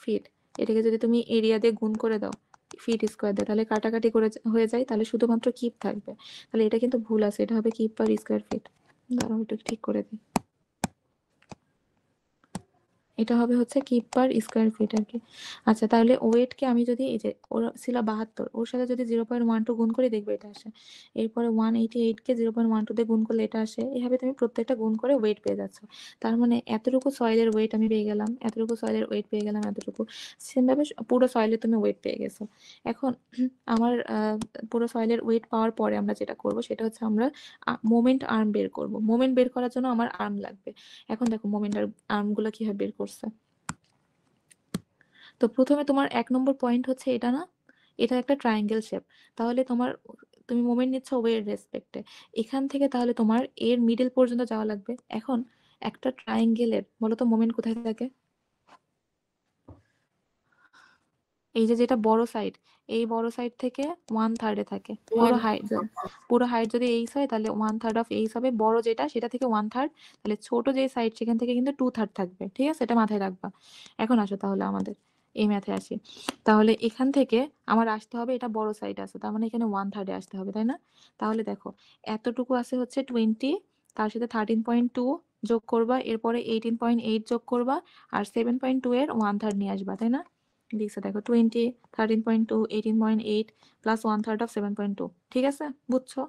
ফিট, এটাকে যদি তুমি এরিয়া দিয়ে গুণ করে দাও ফিট স্কোয়ার দিয়ে, তাহলে কাটাকাটি করে হয়ে যায়, তাহলে শুধুমাত্র কিপ থাকবে। তাহলে এটা কিন্তু ভুল আছে, এটা হবে কিপ পার স্কোয়ার ফিট। দাঁড়াও একটু ঠিক করে দিই, এটা হবে হচ্ছে কিপ পার স্কোয়ার ফিট আর কি। আচ্ছা, তাহলে ওয়েটকে আমি যদি এই যে ওর ছিল 72, ওর সাথে যদি 0.12 গুণ করে দেখবে এটা আসে। এরপরে 188-কে 0.12 দিয়ে গুণ করলে এটা আসে। এভাবে তুমি প্রত্যেকটা গুণ করে ওয়েট পেয়ে যাচ্ছ। তার মানে এতটুকু সয়েলের ওয়েট আমি পেয়ে গেলাম, এতটুকু সয়েলের ওয়েট পেয়ে গেলাম, এতটুকু। সেমভাবে পুরো সয়েলের তুমি ওয়েট পেয়ে গেছো। এখন আমার পুরো সয়েলের ওয়েট পাওয়ার পরে আমরা যেটা করব সেটা হচ্ছে আমরা মোমেন্ট আর্ম বের করব। মোমেন্ট বের করার জন্য আমার আর্ম লাগবে। এখন দেখো মোমেন্ট আর্মগুলো কিভাবে বের করছে। তো প্রথমে তোমার 1 নম্বর পয়েন্ট হচ্ছে এটা না, এটা একটা ট্রায়াঙ্গেল শেপ। তাহলে তুমি মোমেন্ট নিচ্ছ ওয়ের রেসপেক্টে, এখান থেকে তাহলে তোমার এর মিডল পর্যন্ত যাওয়া লাগবে। এখন একটা ট্রায়াঙ্গেলের বলো তো মোমেন্ট কোথায় থাকে? এই যে যেটা বড় সাইড, এই বড় সাইড থেকে 1/3-এ থাকে। পুরো হাইট যদি এইচ হয় তাহলে 1/3 অফ এইচ হবে, বড় যেটা সেটা থেকে 1/3, তাহলে ছোট যে সাইড সেখান থেকে কিন্তু 2/3 থাকবে। ঠিক আছে, এটা মাথায় রাখবা। এখন আসো তাহলে আমাদের এই ম্যাথে আসি। তাহলে এখান থেকে আমার আসতে হবে, এটা বড় সাইড আছে, তার মানে এখানে 1/3-এ আসতে হবে, তাই না? তাহলে দেখো এতটুকু আছে হচ্ছে 20, তার সাথে 13.2 যোগ করবা, এরপরে 18.8 যোগ করবা, আর 7.2 এর 1/3 নিয়ে আসবা, তাই না? লিখছে দেখো 20, 13.2, 18.8 প্লাস 1/3 অফ 7.2। ঠিক আছে, বুঝছো?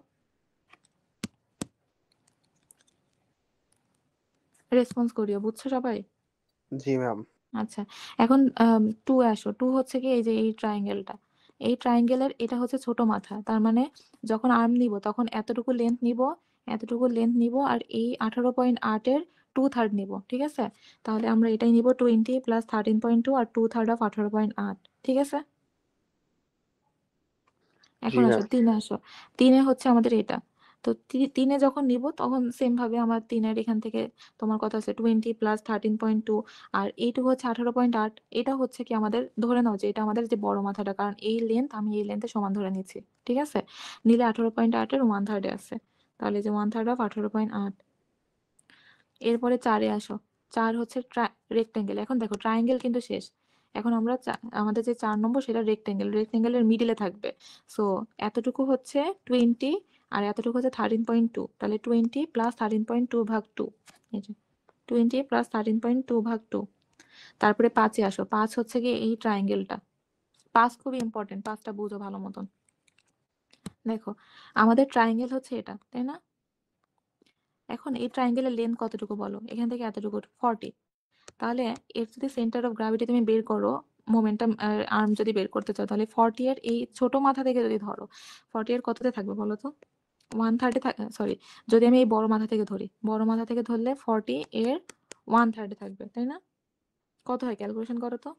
রেসপন্স করিও, বুঝছো সবাই? জি ম্যাম। আচ্ছা, এখন 2 আসো। 2 হচ্ছে কি এই যে এই ট্রায়াঙ্গেলটা, এই ট্রায়াঙ্গেলের এটা হচ্ছে ছোট মাথা, তার মানে যখন আর্ম নিব তখন এতটুকু লেন্থ নিব, এতটুকু লেন্থ নিব, আর এই 18.8 এর 2/3 নিব। ঠিক আছে, তাহলে আমরা এটাই নিব 20 প্লাস 13.2 আর 2/3 অফ 18.8। ঠিক আছে, জি এখন আসো ম্যাম। 3-এ আসো। 3-এ হচ্ছে আমাদের এটা। তো 3-এ যখন নিব তখন সেম ভাবে আমার 3-এর এখান থেকে তোমার কথা আছে 20 প্লাস 13.2, আর এইটুকু হচ্ছে 18.8। এটা হচ্ছে কি আমাদের, ধরে নাও যে এটা আমাদের যে বড় মাথাটা, কারণ এই লেন্থ আমি এই লেন্থে সমান ধরে নিচ্ছি। ঠিক আছে, নিলে 18.8 এর 1/3-এ আছে, তাহলে যে 1/3 অফ 18.8। এরপরে 4-এ আসো। 4 হচ্ছে রেক্টেঙ্গেল। এখন দেখো ট্রায়াঙ্গেল কিন্তু শেষ, এখন আমরা আমাদের যে 4 নম্বর সেটা রেক্টেঙ্গেলের মিডিলে থাকবে। সো এতটুকু হচ্ছে 20 আর এতটুকু হচ্ছে 13.2, তাহলে 20 প্লাস 13.2 ভাগ 2, এই যে 20 প্লাস 13.2 ভাগ 2। তারপরে 5-এ আসো। 5 হচ্ছে কি এই ট্রায়াঙ্গেলটা। 5 খুবই ইম্পর্টেন্ট, 5টা বুঝো ভালো মতন। দেখো আমাদের ট্রায়াঙ্গেল হচ্ছে এটা, তাই না? এখন এই ট্রায়াঙ্গেলের লেন্থ কতটুকু বলো, এখান থেকে এতটুকু 40। তাহলে এর যদি সেন্টার অফ গ্র্যাভিটি তুমি বের করো, মোমেন্টাম আর্ম যদি বের করতে চাও, তাহলে 40 এর এই ছোট মাথা থেকে যদি ধরো, 40 এর কততে থাকবে বলো তো? 1/3 সরি, যদি আমি এই বড় মাথা থেকে ধরি, বড় মাথা থেকে ধরলে 40 এর 1/3 থাকবে, তাই না? কত হয় ক্যালকুলেশন করো তো,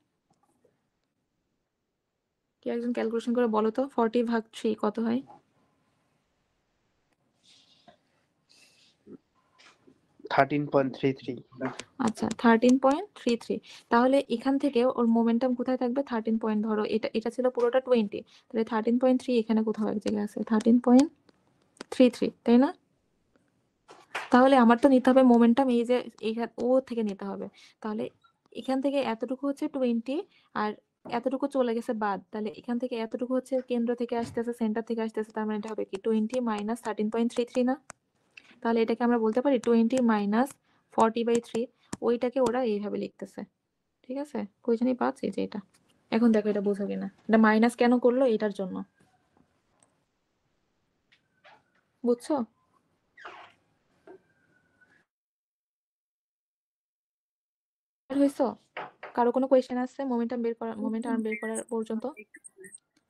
কি একজন ক্যালকুলেশন করে বলো তো, 40 ভাগ 3 কত হয়? 13.33। আচ্ছা 13.33। তাহলে এখান থেকে ওর মোমেন্টাম কোথায় থাকবে? 13 পয়েন্ট, ধরো এটা এটা ছিল পুরোটা 20, তাহলে 13.3 এখানে কোথাও এক জায়গায় আছে 13.33, তাই না? তাহলে আমার তো নিতে হবে মোমেন্টাম, এই যে ও থেকে নিতে হবে। তাহলে এখান থেকে এতটুকু হচ্ছে 20 আর এতটুকু চলে গেছে বাদ, তাহলে এখান থেকে এতটুকু হচ্ছে কেন্দ্র থেকে আসতেছে, সেন্টার থেকে আসতেছে, তার মানে এটা হবে কি 20 মাইনাস 13.33 না? তাহলে এটাকে আমরা বলতে পারি 20 মাইনাস 40/3। ওইটাকে ওরা এইভাবে লিখতেছে, ঠিক আছে? কোয়েশনই পাচ্ছি যে এটা। এখন দেখো এটা বোঝো কিনা, এটা মাইনাস কেন করলো এটার জন্য, বুঝছো? হয়েছো? কারো কোনো কোয়েশ্চেন আছে মোমেন্টাম বের করা, মোমেন্ট আর্ম বের করার পর্যন্ত?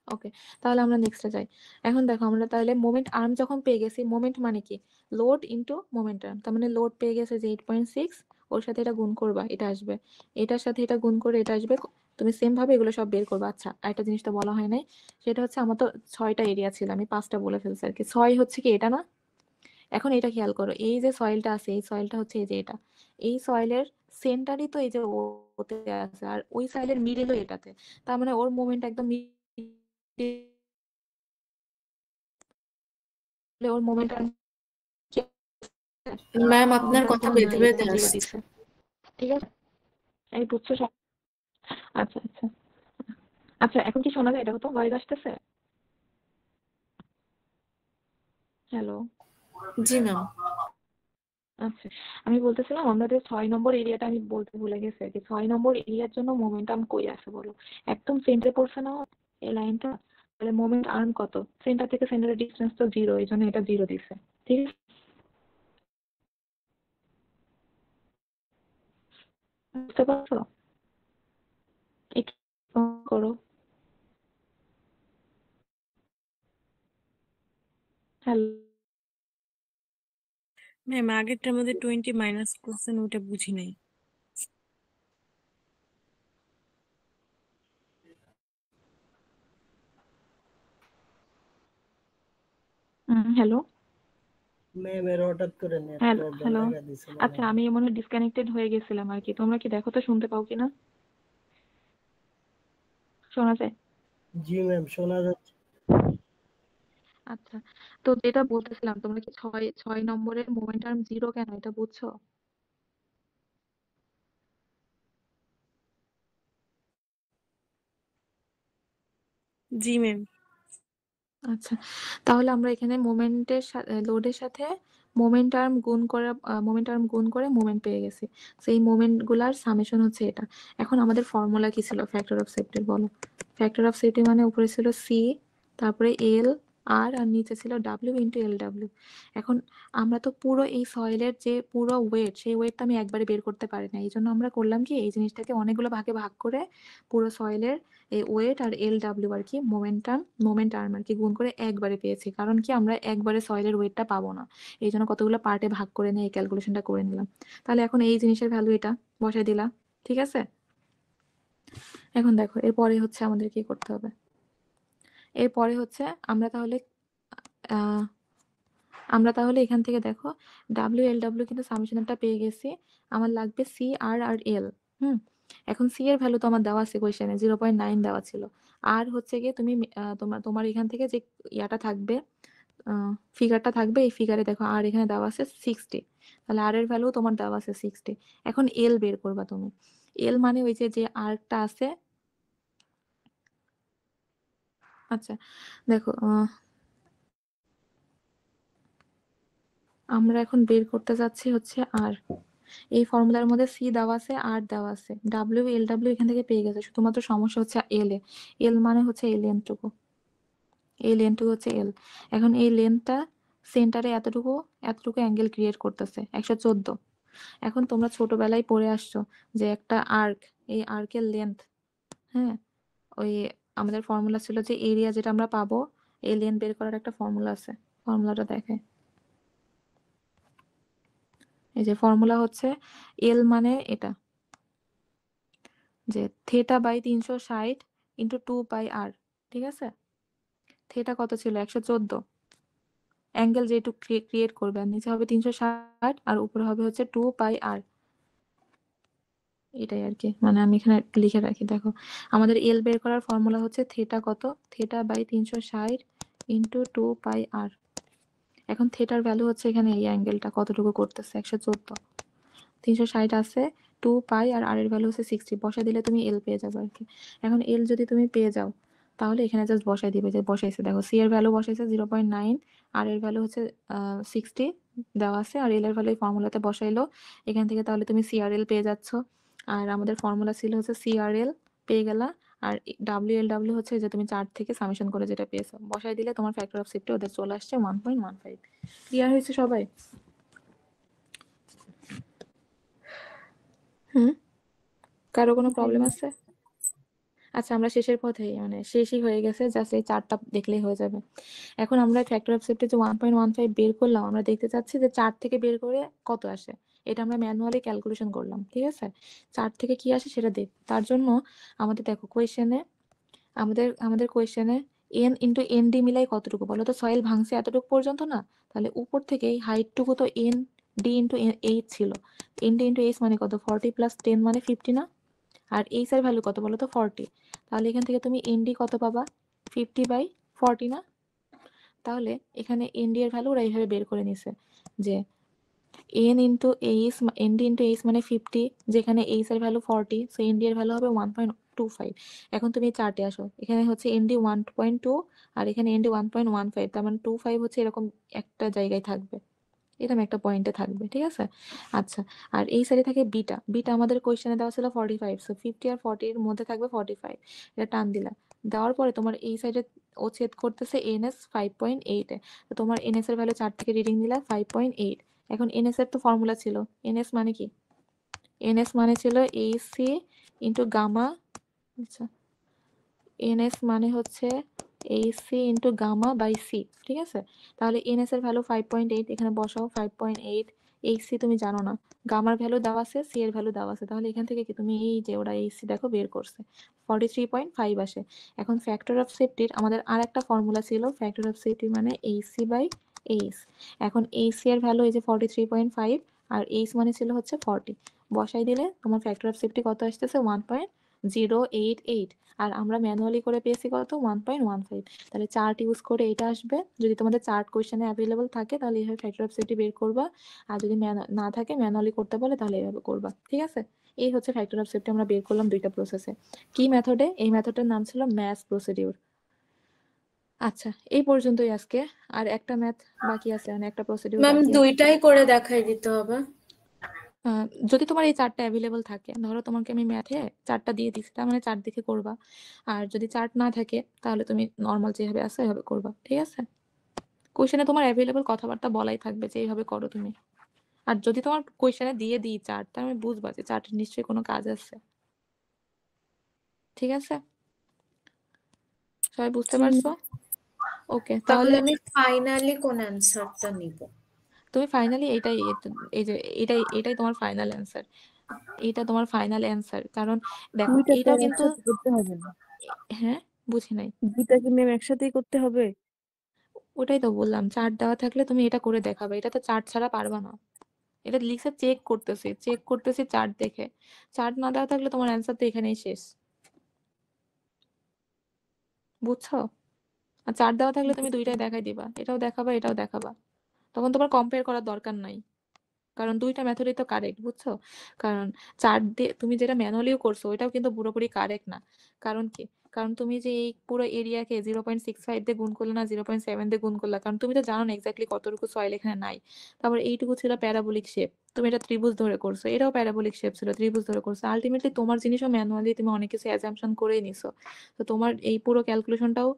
ওকে, তাহলে আমরা নেক্সটে যাই। এখন দেখো আমরা তাহলে মোমেন্ট আর্ম যখন পেয়ে গেছি, মোমেন্ট মানে কি? Load into moment arm. তার মানে লোড পেয়ে গেছে যে 8.6, ওর সাথে এটা গুণ করবা, এটা আসবে, এটার সাথে এটা গুণ করে এটা আসবে। তুমি সেম ভাবে এগুলো সব বের করবা। আচ্ছা একটা জিনিস তো বলা হয় নাই, সেটা হচ্ছে আমার তো 6টা এরিয়া ছিল, আমি 5টা বলে ফেলছি আর কি। 6 হচ্ছে কি এটা না? এখন এটা খেয়াল করো, এই যে সয়েলটা আছে, এই সয়েলটা হচ্ছে এই যে এটা, এই সয়েলের সেন্টারই তো এই যে ওতে আছে, আর ওই সয়েলের মিডলও এটাতে। তার মানে ওর মুভমেন্ট একদম ওর মুভমেন্ট ম্যাম আপনার কথা বেঁধে বেঁধে আসছে। দিচ্ছে, ঠিক আছে? এই বুঝছো সব? আচ্ছা আচ্ছা আচ্ছা, এখন কি শোনা যায়? এটা তো ভয়েস আসতেছে? হ্যালো? জি ম্যাম। আচ্ছা, আমি বলতেছিলাম আমাদের 6 নম্বর এরিয়াটা আমি বলতে ভুলে গেছি আর কি। 6 নম্বর এরিয়ার জন্য মোমেন্টাম কই আছে বলো? একদম সেন্টারে পড়ছে না এই লাইনটা? তাহলে মোমেন্ট আর্ম কত? সেন্টার থেকে সেন্টারের ডিসটেন্স তো 0, এই জন্য এটা 0 দিছে, ঠিক আছে? বুঝতে পারছো? একটু করো। হ্যালো? ম্যাম আগেরটার মধ্যে 20 মাইনাস করছেন, ওটা বুঝি নাই। হ্যালো? ম্যাম এর হঠাৎ করে নেট হ্যালো? Problem hello? দেখা দিছে মনে আচ্ছা হয়। আমি মনে হয় ডিসকানেক্টেড হয়ে গেছিলাম আর কি। তোমরা কি দেখো তো শুনতে পাও কিনা? শোনা যায়? জি ম্যাম শোনা যাচ্ছে। আচ্ছা, তো যেটা বলতেছিলাম, তোমরা কি 6 নম্বরের মোমেন্টাম 0 কেন এটা বুঝছো? জি ম্যাম। আচ্ছা, তাহলে আমরা এখানে মোমেন্টের লোডের সাথে মোমেন্ট আর্ম গুণ করে, মোমেন্ট আর্ম গুণ করে মোমেন্ট পেয়ে গেছি। সেই মোমেন্ট গুলার সামেশন হচ্ছে এটা। এখন আমাদের ফর্মুলা কি ছিল ফ্যাক্টর অফ সেফটি? বলো। ফ্যাক্টর অফ সেফটি মানে উপরে ছিল সি, তারপরে এল আর নিচে ছিল ডাব্লিউ ইন্টু এল ডাব্লিউ। এখন আমরা তো পুরো এই সয়েলের যে পুরো ওয়েট, সেই ওয়েটটা আমি একবারে বের করতে পারি না, এই জন্য আমরা করলাম কি, এই জিনিসটাকে অনেকগুলো ভাগে ভাগ করে পুরো সয়েলের এই ওয়েট আর এল ডাব্লিউ আর কি মোমেন্ট আর্ম আর কি গুণ করে একবারে পেয়েছি। কারণ কি আমরা একবারে সয়েলের ওয়েটটা পাবো না, এই জন্য কতগুলো পার্টে ভাগ করে নিয়ে এই ক্যালকুলেশনটা করে নিলাম। তাহলে এখন এই জিনিসের ভ্যালু এটা বসাই দিলাম, ঠিক আছে? এখন দেখো এরপরে হচ্ছে আমাদের কি করতে হবে। এরপরে হচ্ছে আমরা তাহলে আহ আমরা তাহলে এখান থেকে দেখো ডাব্লিউ এল ডাব্লিউ কিন্তু সামেশনটা পেয়ে গেছি। আমার লাগবে সি আর আর এল। এখন সি এর ভ্যালু তো আমার দেওয়া আছে কোয়েশ্চেনে, 0.9 দেওয়া ছিল। আর হচ্ছে গিয়ে তুমি তোমার এখান থেকে যে ইয়াটা থাকবে, ফিগারটা থাকবে, এই ফিগারে দেখো আর এখানে দেওয়া আছে 60, তাহলে আর এর ভ্যালু তোমার দেওয়া আছে 60। এখন এল বের করবা তুমি। এল মানে ওই যে যে আর্কটা আছে। আচ্ছা দেখো আমরা এখন বের করতে যাচ্ছি হচ্ছে আর। এই ফর্মুলার মধ্যে সি দেওয়া আছে, আর দেওয়া আছে, ডাব্লিউ এল ডাব্লিউ এখান থেকে পেয়ে গেছে। শুধুমাত্র সমস্যা হচ্ছে এল এ। এল মানে হচ্ছে এই লেন্থটুকু, এই লেন্থটুকু হচ্ছে এল। এখন এই লেন্থটা সেন্টারে এতটুকু এতটুকু অ্যাঙ্গেল ক্রিয়েট করতেছে 114। এখন তোমরা ছোটবেলায় পড়ে আসছো যে একটা আর্ক, এই আর্কের লেন্থ, হ্যাঁ, ওই আমাদের ফর্মুলা ছিল যে এরিয়া যেটা আমরা পাবো, এই লেন্থ বের করার একটা ফর্মুলা আছে। ফর্মুলাটা দেখে, এই যে ফর্মুলা হচ্ছে এল মানে এটা, যে থেটা বাই 360 ইন্টু 2πr, ঠিক আছে? থেটা কত ছিল? 114। অ্যাঙ্গেল যেটুক ক্রিয়েট করবে, আর নিচে হবে 360 আর উপরে হবে হচ্ছে 2πr। এটাই আর কি, মানে আমি এখানে লিখে রাখি। দেখো আমাদের এল বের করার ফর্মুলা হচ্ছে থেটা কত? Theta by 360 into 2πr। এখন থেটার ভ্যালু হচ্ছে এখানে এই অ্যাঙ্গেলটা কতটুকু করতেছে, 114। 360 আছে, 2π আর আর এর ভ্যালু হচ্ছে 60। বসাই দিলে তুমি এল পেয়ে যাবে আর কি। এখন এল যদি তুমি পেয়ে যাও তাহলে এখানে জাস্ট বসাই দিবে, যে বসাইছে। দেখো সি এর ভ্যালু বসাইছে 0.9, আর এর ভ্যালু হচ্ছে 60 দেওয়া আছে, আর এল এর ভ্যালু এই ফর্মুলাতে বসাইলো এখান থেকে। তাহলে তুমি সিআরএল পেয়ে যাচ্ছ। আর আমাদের ফর্মুলা ছিল হচ্ছে সিআরএল পেয়ে গেলা, আর ডাব্লিউ হচ্ছে যে তুমি 4 থেকে সামেশন করে যেটা পেয়েছো বসাই দিলে তোমার ফ্যাক্টর অফ সেফটি ওদের চলে আসছে 1.15। ক্লিয়ার হয়েছে সবাই? কারো কোনো প্রবলেম আছে? আচ্ছা, আমরা শেষের পথেই, মানে শেষই হয়ে গেছে, জাস্ট এই 4টা দেখলেই হয়ে যাবে। এখন আমরা ফ্যাক্টর অফ সেফটি যে 1.15 বের করলাম, আমরা দেখতে চাচ্ছি যে 4 থেকে বের করে কত আসে। এটা আমরা ম্যানুয়ালি ক্যালকুলেশন করলাম, ঠিক আছে? 4 থেকে কি আসে সেটা দেখ। তার জন্য আমাদের দেখো কোয়েশ্চেনে, আমাদের কোয়েশ্চেনে এন ইন্টু এন ডি মিলাই কতটুকু বলো তো? সয়েল ভাঙছে এতটুকু পর্যন্ত না? তাহলে উপর থেকে এই হাইটটুকু তো এন ডি ইন্টু 8 ছিল। এন ডি ইন্টু এইচ মানে কত? 40 প্লাস 10 মানে 50 না? আর এইচ এর ভ্যালু কত বলো তো? 40। তাহলে এখান থেকে তুমি এনডি কত পাবা? 50/40 না? তাহলে এখানে এনডি এর ভ্যালু ওরা এইভাবে বের করে নিছে যে N into H, ND into H মানে 50, যেখানে এইচ এর ভ্যালু 40, সো এনডি এর ভ্যালু হবে 1.25। এখন তুমি চার্টে আসো, এখানে হচ্ছে এনডি 1.2 আর এখানে এনডি 1.15, তার মানে 25 হচ্ছে এরকম একটা জায়গায় থাকবে, এরকম একটা পয়েন্টে থাকবে, ঠিক আছে? আচ্ছা, আর এই সাইডে থাকে বিটা। বিটা আমাদের কোয়েশ্চেনে দেওয়া ছিল 45, সো 50 আর 40 এর মধ্যে থাকবে 45। এটা টান দিলা, দেওয়ার পরে তোমার এই সাইডে ও ছেদ করতেছে এনএস 5.8 এ। তো তোমার এনএস এর ভ্যালু 4 থেকে রিডিং দিলা 5.8। এখন এনএস এর তো ফর্মুলা ছিল, এনএস মানে কি? এনএস মানে ছিল এসি ইন্টু গামা। আচ্ছা, এনএস মানে হচ্ছে AC into gamma by C, ঠিক আছে? তাহলে এনএস এর ভ্যালু 5.8, এখানে বসাও 5.8। AC তুমি জানো না, গামার ভ্যালু দেওয়া আছে, সি এর ভ্যালু দেওয়া আছে, তাহলে এখান থেকে কি তুমি এই যে ওরা AC দেখো বের করছে 43.5 আসে। এখন ফ্যাক্টর অফ সেফটির আমাদের আর একটা ফর্মুলা ছিল, ফ্যাক্টর অফ সেফটি মানে AC বাই এইচ। এখন AC এর ভ্যালু এই যে 43.5 আর এইচ মানে ছিল হচ্ছে 40। বসাই দিলে তোমার ফ্যাক্টর অফ সেফটি কত আসতেছে? 1.088। আর আমরা ম্যানুয়ালি করে পেয়েছি কত? 1.15। তাহলে চার্ট ইউজ করে এটা আসবে। যদি তোমাদের চার্ট কোশ্চেনে অ্যাভেলেবল থাকে তাহলে এইভাবে ফ্যাক্টর অফ সেফটি বের করবা, আর যদি না থাকে ম্যানুয়ালি করতে বলে তাহলে এইভাবে করবা, ঠিক আছে? এই হচ্ছে ফ্যাক্টর অফ সেফটি আমরা বের করলাম দুইটা প্রসেসে। কি মেথডে? এই মেথডের নাম ছিল ম্যাথ প্রসিডিউর। আচ্ছা, এই পর্যন্তই আজকে। আর একটা ম্যাথ বাকি আছে, মানে একটা প্রসিডিউর ম্যাম বাকি আছে। দুইটাই করে দেখাই দিতে হবে? যদি তোমার এই 4টা অ্যাভেলেবল থাকে, ধরো তোমাকে আমি ম্যাথে 4টা দিয়ে দিচ্ছি, তার মানে 4 দেখে করবা। আর যদি চার্ট না থাকে তাহলে তুমি নর্মাল যেভাবে আছে এভাবে করবা, ঠিক আছে? কোশ্চেনে তোমার অ্যাভেলেবল কথাবার্তা বলাই থাকবে যে এইভাবে করো তুমি। আর যদি তোমার কোশ্চেনে দিয়ে দিই চার্ট, তার মানে বুঝবা যে চার্টের নিশ্চয়ই কোনো কাজ আছে, ঠিক আছে? সবাই বুঝতে পারছো? ওকে, তাহলে তাহলে আমি ফাইনালি কোন অ্যান্সারটা নিব? তুমি ফাইনালি এইটাই, এই যে এটাই তোমার ফাইনাল অ্যান্সার। এটা তোমার ফাইনাল অ্যান্সার, কারণ দেখো দুইটা তো এইটাও আর কিন্তু, একসাথে করতে হবে না। হ্যাঁ বুঝি নাই। দুইটা কি ম্যাম একসাথেই করতে হবে? ওটাই তো বললাম, চার্ট দেওয়া থাকলে তুমি এটা করে দেখাবে, এটা তো চার্ট ছাড়া পারবা না। এটা লিখে চেক করতেছি চার্ট দেখে। চার্ট না দেওয়া থাকলে তোমার অ্যান্সার তো এখানেই শেষ, বুঝছো? আর চার্ট দেওয়া থাকলে তুমি দুইটাই দেখাই দিবা, এটাও দেখাবা এটাও দেখাবা, তখন তোমার কম্পেয়ার করার দরকার নাই, কারণ দুইটা মেথডই তো কারেক্ট, বুঝছো? কারণ চার্ট দিয়ে তুমি যেটা ম্যানুয়ালিও করছো ওইটাও কিন্তু পুরোপুরি কারেক্ট না। কারণ কি? কারণ তুমি যে এই পুরো এরিয়াকে 0.65 দিয়ে গুণ করলে না 0.7 দিয়ে গুণ করলা, কারণ তুমি তো জানো না এক্স্যাক্টলি কতটুকু সয়েল এখানে নাই। তারপর এইটুকু ছিল প্যারাবোলিক শেপ, তুমি এটা ত্রিভুজ ধরে করছো, এটাও প্যারাবোলিক শেপ ছিল, ত্রিভুজ ধরে করছো। আলটিমেটলি তোমার জিনিসও ম্যানুয়ালি তুমি অনেক কিছু অ্যাজাম্পশন করেই নিছো, তো তোমার এই পুরো ক্যালকুলেশনটাও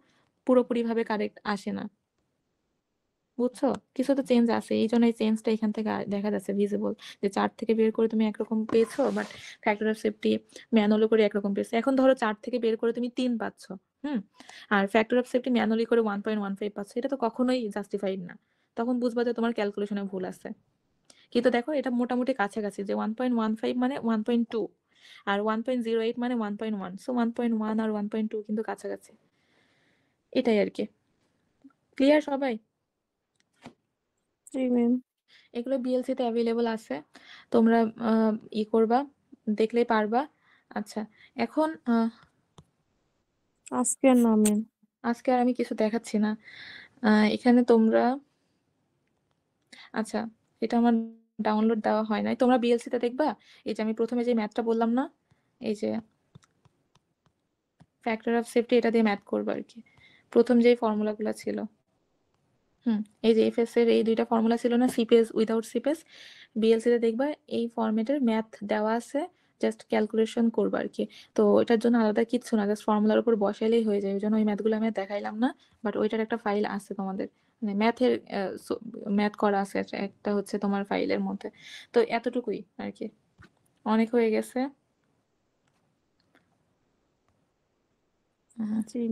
পুরোপুরি ভাবে কারেক্ট আসে না, বুঝছো? কিছু তো চেঞ্জ আছে, এই জন্য এই চেঞ্জটা এখান থেকে দেখা যাচ্ছে ভিজিবল, যে চার্ট থেকে বের করে তুমি একরকম পেয়েছো, but factor of safety manually করে একরকম পেয়েছো। এখন ধরো চার্ট থেকে বের করে তুমি 3 পাচ্ছ, আর ফ্যাক্টর অফ সেফটি ম্যানুয়ালি করে 1.15 পাচ্ছ, এটা তো কখনোই জাস্টিফাইড না। তখন বুঝবা যে তোমার ক্যালকুলেশনে ভুল আছে। কিন্তু দেখো এটা মোটামুটি কাছাকাছি, যে 1.15 মানে 1.2, আর 1.08 মানে 1.1, সো 1.1 আর 1.2 কিন্তু কাছাকাছি। এটাই আর কি। ক্লিয়ার সবাই? জি ম্যাম। এগুলো বিএলসি তে অ্যাভেলেবল আছে, তোমরা ই করবা, দেখলেই পারবা। আচ্ছা, এখন আজকে আর না ম্যাম। আজকে আর আমি কিছু দেখাচ্ছি না। এখানে তোমরা, আচ্ছা এটা আমার ডাউনলোড দেওয়া হয় নাই, তোমরা বিএলসি তে দেখবা। এই যে আমি প্রথমে যে ম্যাথটা বললাম না, এই যে ফ্যাক্টর অফ সেফটি, এটা দিয়ে ম্যাথ করবো আর কি। প্রথম যেই ফর্মুলাগুলো ছিল, এই যে এফএস এর এই দুইটা ফর্মুলা ছিল না, সিপিএস উইদাউট সিপিএস, বিএলসি তে দেখবা এই ফরম্যাটের ম্যাথ দেওয়া আছে, জাস্ট ক্যালকুলেশন করবা আর কি। তো এটার জন্য আলাদা কিচ্ছু না, জাস্ট ফর্মুলার উপর বসাইলেই হয়ে যায়। ওই জন্য ওই ম্যাথগুলো আমি আর দেখাইলাম না, বাট ওইটার একটা ফাইল আছে তোমাদের, মানে ম্যাথের ম্যাথ করা আছে একটা হচ্ছে তোমার ফাইলের মধ্যে। তো এতটুকুই আর কি, অনেক হয়ে গেছে। জি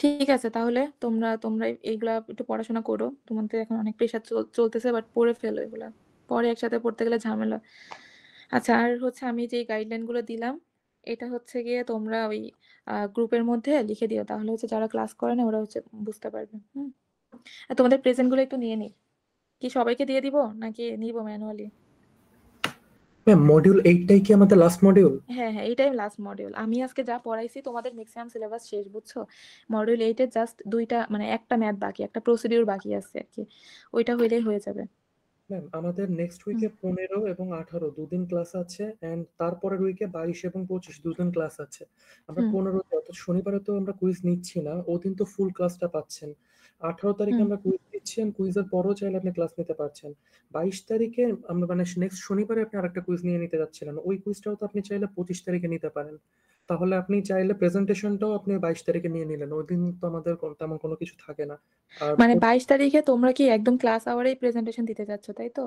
ঠিক আছে, তাহলে তোমরা তোমরা এইগুলা একটু পড়াশোনা করো, তোমাদের এখন অনেক প্রেশার চলতেছে, বাট পড়ে ফেলো এগুলা, পরে একসাথে পড়তে গেলে ঝামেলা। আচ্ছা, আর হচ্ছে আমি যে গাইডলাইন গুলো দিলাম, এটা হচ্ছে গিয়ে তোমরা ওই গ্রুপের মধ্যে লিখে দিও, তাহলে হচ্ছে যারা ক্লাস করে না ওরা হচ্ছে বুঝতে পারবে। আর তোমাদের প্রেজেন্ট গুলো একটু নিয়ে নি, কি সবাইকে দিয়ে দিব নাকি নিব ম্যানুয়ালি? ম্যাম মডিউল 8টাই কি আমাদের লাস্ট মডিউল? হ্যাঁ হ্যাঁ, এইটাই লাস্ট মডিউল। আমি আজকে যা পড়াইছি তোমাদের ম্যাক্সিমাম সিলেবাস শেষ, বুঝছো। মডিউল 8 এর জাস্ট দুইটা, মানে একটা ম্যাথ বাকি, একটা প্রসিডিউর বাকি আছে আর কি, ওইটা হইলেই হয়ে যাবে। ম্যাম আমাদের নেক্সট উইকে 15 এবং 18 দুদিন ক্লাস আছে, এন্ড তারপরের উইকে 22 এবং 25 দুদিন ক্লাস আছে। আমরা 15 অর্থাৎ শনিবারে তো আমরা কুইজ নিচ্ছি না, ওদিন তো ফুল ক্লাসটা পাচ্ছেন। 18 তারিখে আমরা কুইজ দিচ্ছি, কুইজের পরও চাইলে আপনি ক্লাস নিতে পারছেন। 22 তারিখে আমরা মানে নেক্সট শনিবারে আপনি আরেকটা কুইজ নিয়ে নিতে যাচ্ছিলেন, ওই কুইজটাও তো আপনি চাইলে 25 তারিখে নিতে পারেন। তাহলে আপনি চাইলে প্রেজেন্টেশনটাও আপনি 22 তারিখে নিয়ে নিলেন, ওই দিন তো আমাদের তেমন কোনো কিছু থাকে না। আর মানে 22 তারিখে তোমরা কি একদম ক্লাস আওয়ারেই প্রেজেন্টেশন দিতে যাচ্ছ, তাই তো?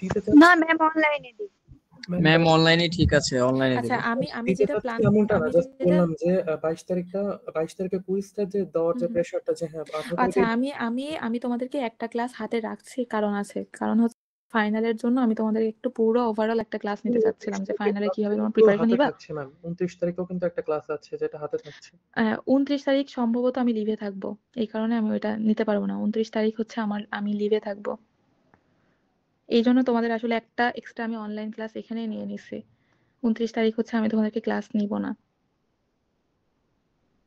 দিতে না ম্যাম অনলাইনে দিই। ম্যাম অনলাইনে ঠিক আছে, অনলাইনে আচ্ছা, দেব। আমি যেটা প্ল্যান, এমনটা না, আমি জাস্ট যেটা, বললাম যে 22 তারিখে কুইজটা যে দেওয়ার যে প্রেশারটা, যে হ্যাঁ 18 আচ্ছা তারিখে। আমি তোমাদেরকে একটা ক্লাস হাতে রাখছি, কারণ আছে, কারণ হচ্ছে ফাইনালের জন্য আমি তোমাদের একটু পুরো ওভারঅল একটা ক্লাস নিতে চাচ্ছিলাম, যে ফাইনালে কিভাবে তোমরা প্রিপারেশন নিবা। থাকছে ম্যাম 29 তারিখেও কিন্তু একটা ক্লাস আছে যেটা হাতে থাকছে। 29 তারিখ সম্ভবত আমি লিভে থাকবো, এই কারণে আমি ওইটা নিতে পারবো না। 29 তারিখ হচ্ছে আমি লিভে থাকবো, এই জন্য তোমাদের আসলে একটা এক্সট্রা আমি অনলাইন ক্লাস এখানে নিয়ে নিছি। 29 তারিখ হচ্ছে আমি তোমাদেরকে ক্লাস নিব না।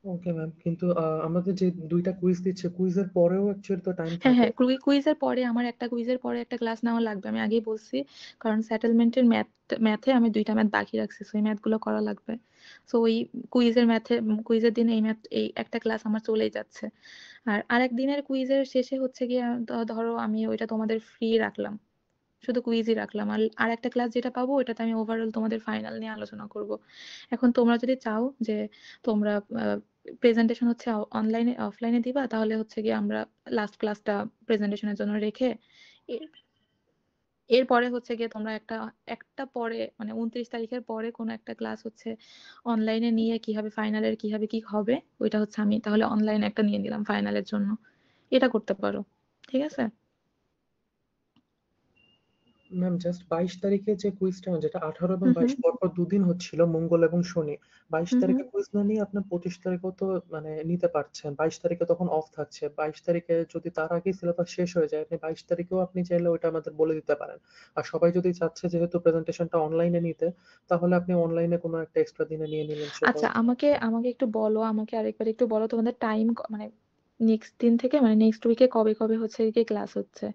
ওকে ম্যাম, কিন্তু আমাদের যে দুইটা কুইজ দিচ্ছে, কুইজের পরেও অ্যাকচুয়ালি তো টাইম হ্যাঁ থাকে। হ্যাঁ, কুইজের পরে আমার একটা কুইজের পরে একটা ক্লাস নেওয়া লাগবে, আমি আগেই বলছি, কারণ সেটেলমেন্টের ম্যাথে আমি দুইটা ম্যাথ বাকি রাখছি, সো এই ম্যাথগুলো করা লাগবে। সো ওই কুইজের দিন এই একটা ক্লাস আমার চলেই যাচ্ছে। আর আরেক দিনের কুইজের শেষে হচ্ছে গিয়ে ধরো আমি ওইটা তোমাদের ফ্রি রাখলাম, শুধু কুইজই রাখলাম, আর একটা ক্লাস যেটা পাবো ওইটাতে আমি ওভারঅল তোমাদের ফাইনাল নিয়ে আলোচনা করব। এখন তোমরা যদি চাও যে তোমরা প্রেজেন্টেশন হচ্ছে অফলাইনে দিবা, তাহলে হচ্ছে গিয়ে আমরা লাস্ট ক্লাসটা প্রেজেন্টেশনের জন্য রেখে এরপরে হচ্ছে গিয়ে তোমরা একটা পরে, মানে 29 তারিখের পরে কোনো একটা ক্লাস হচ্ছে অনলাইনে নিয়ে কিভাবে ফাইনালের কিভাবে কি হবে, ওইটা হচ্ছে আমি তাহলে অনলাইনে একটা নিয়ে নিলাম ফাইনালের জন্য, এটা করতে পারো। ঠিক আছে ম্যাম জাস্ট 22 তারিখে যে কুইজটা, যেটা 18 এবং 22 পরপর দুদিন হচ্ছিল, মঙ্গল এবং শনি, 22 তারিখে কুইজ না নিয়ে আপনার 25 তারিখেও তো মানে নিতে পারছেন। 22 তারিখে তখন অফ থাকছে, 22 তারিখে যদি তার আগে সিলেবাস শেষ হয়ে যায়, আপনি 22 তারিখেও আপনি চাইলে ওইটা আমাদের বলে দিতে পারেন। আর সবাই যদি চাচ্ছে যেহেতু প্রেজেন্টেশনটা অনলাইনে নিতে, তাহলে আপনি অনলাইনে কোনো একটা এক্সট্রা দিনে নিয়ে নিলেন। আচ্ছা, আমাকে একটু বলো, আমাকে আরেকবার একটু বলো তোমাদের টাইম, মানে নেক্সট দিন থেকে, মানে নেক্সট উইকে কবে কবে হচ্ছে কি ক্লাস হচ্ছে?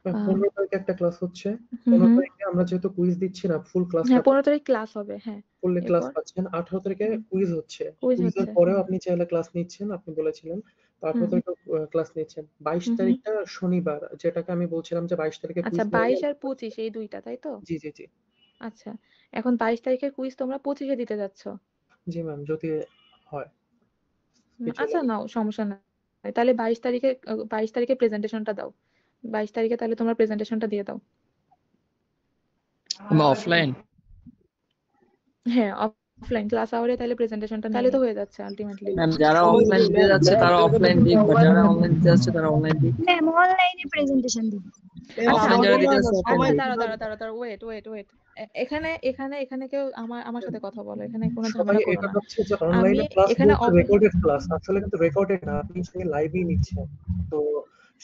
15 তারিখে একটা ক্লাস হচ্ছে। হুম 15 হুম তারিখে আমরা যেহেতু কুইজ দিচ্ছি না, ফুল ক্লাসটা হ্যাঁ 15 তারিখ ক্লাস হবে, হ্যাঁ। ফুললি ক্লাস এরপর পাচ্ছেন। 18 তারিখে কুইজ হচ্ছে, কুইজ কুইজের হচ্ছে। পরেও আপনি চাইলে ক্লাস নিচ্ছেন, আপনি বলেছিলেন। তো 18 হুম তারিখে ক্লাস নিচ্ছেন। 22 তারিখটা শনিবার, যেটাকে আমি বলছিলাম যে 22 তারিখে আচ্ছা, কুইজ না 22 নিয়ে। আর 25 এই দুইটা, তাই তো? জি জি জি আচ্ছা, এখন 22 তারিখের কুইজ তোমরা 25-এ দিতে যাচ্ছ? জি ম্যাম, যদি হয় আচ্ছা, নাও, সমস্যা নাই, তাহলে 22 তারিখে প্রেজেন্টেশনটা দাও। 22 তারিখে তাহলে তোমরা প্রেজেন্টেশনটা দিয়ে দাও। অফলাইন? হ্যাঁ, অফলাইন ক্লাস আওয়ারে তাহলে প্রেজেন্টেশনটা তাহলে তো হয়ে যাচ্ছে আলটিমেটলি। ম্যাম যারা অফলাইন দিতে যাচ্ছে তারা অফলাইন দিক, বা যারা অনলাইন দিতে যাচ্ছে তারা অনলাইন দিক। ম্যাম অনলাইনে প্রেজেন্টেশন দিই। আচ্ছা, অফলাইন যারা দিতে যাচ্ছে অফলাইন দিক। দাঁড়াও, ওয়েট, এখানে এখানে এখানে কেউ আমার সাথে কথা বলো, এখানে কোনো সবাই ঝামেলা করো এটা না। ভাবছে যে আমি অনলাইনে ক্লাস এখানে বলতে রেকর্ডেড ক্লাস, আসলে কিন্তু রেকর্ডেড না, আপনি সঙ্গে লাইভই নিচ্ছেন। তো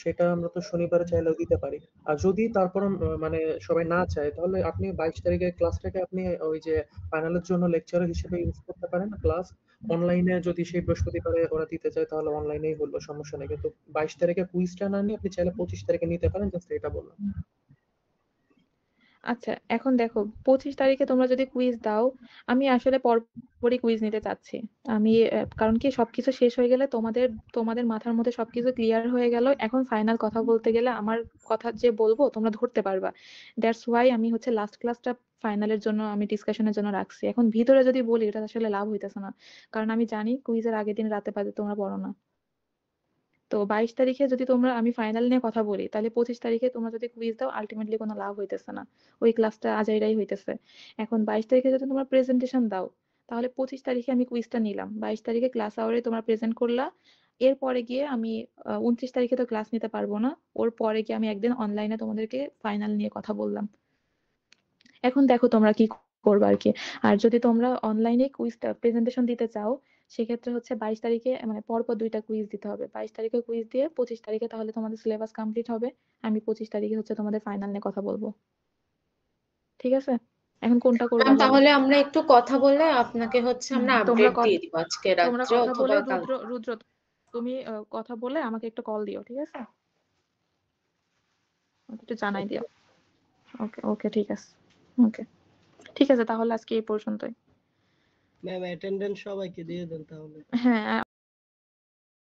সেটা আমরা তো শনিবারে চাইলেও দিতে পারি। আর যদি তারপর মানে সবাই না চায়, তাহলে আপনি 22 তারিখের ক্লাসটাকে আপনি ওই যে ফাইনালের জন্য লেকচার হিসেবে ইউজ করতে পারেন ক্লাস। অনলাইনে যদি সেই বৃহস্পতিবারে ওরা দিতে চায় তাহলে অনলাইনেই হলো, সমস্যা নেই। কিন্তু 22 তারিখে কুইজটা না নিয়ে আপনি চাইলে 25 তারিখে নিতে পারেন, জাস্ট এটা বললাম। আচ্ছা, এখন দেখো 25 তারিখে তোমরা যদি কুইজ দাও, আমি আসলে পরপরই কুইজ নিতে চাচ্ছি। আমি কারণ কি সবকিছু শেষ হয়ে গেলে তোমাদের তোমাদের মাথার মধ্যে সবকিছু ক্লিয়ার হয়ে গেল, এখন ফাইনাল কথা বলতে গেলে আমার কথা যে বলবো তোমরা ধরতে পারবা। দ্যাটস ওয়াই আমি হচ্ছে লাস্ট ক্লাসটা ফাইনালের জন্য আমি ডিসকাশনের জন্য রাখছি। এখন ভিতরে যদি বলি এটা আসলে লাভ হইতেছে না, কারণ আমি জানি কুইজের আগের দিন রাতে পারে তোমরা পড়ো না। তো 22 তারিখে যদি তোমরা আমি ফাইনাল নিয়ে কথা বলি, তাহলে 25 তারিখে তোমরা যদি কুইজ দাও আলটিমেটলি কোনো লাভ হইতেছে না, ওই ক্লাসটা আজাইরাই হইতেছে। এখন 22 তারিখে যদি তোমরা প্রেজেন্টেশন দাও, তাহলে 25 তারিখে আমি কুইজটা নিলাম, 22 তারিখে ক্লাস আওয়ারে তোমরা প্রেজেন্ট করলা, এরপরে গিয়ে আমি 29 তারিখে তো ক্লাস নিতে পারবো না, ওর পরে গিয়ে আমি একদিন অনলাইনে তোমাদেরকে ফাইনাল নিয়ে কথা বললাম। এখন দেখো তোমরা কি করবে আর কি। আর যদি তোমরা অনলাইনে কুইজটা প্রেজেন্টেশন দিতে চাও, সেক্ষেত্রে হচ্ছে 22 তারিখে মানে পরপর 2টা কুইজ দিতে হবে। 22 তারিখে কুইজ দিয়ে 25 তারিখে তাহলে তোমাদের সিলেবাস কমপ্লিট হবে। আমি 25 তারিখে হচ্ছে তোমাদের ফাইনাল নিয়ে কথা বলবো। ঠিক আছে, এখন কোনটা করবা ম্যাম বলো? তাহলে আমরা একটু কথা বলে আপনাকে হচ্ছে আমরা তোমরা আপডেট দিয়ে দিব আজকে তোমরা রাত্রে কথা অথবা বলে কাল। রুদ্র তুমি কথা বলে আমাকে একটা কল দিও, ঠিক আছে? আমাকে একটু জানাই দিও। ওকে ওকে, ঠিক আছে। ওকে ঠিক আছে, তাহলে আজকে এই পর্যন্তই। ম্যাম অ্যাটেন্ডেন্স সবাইকে দিয়ে দেন তাহলে। হ্যাঁ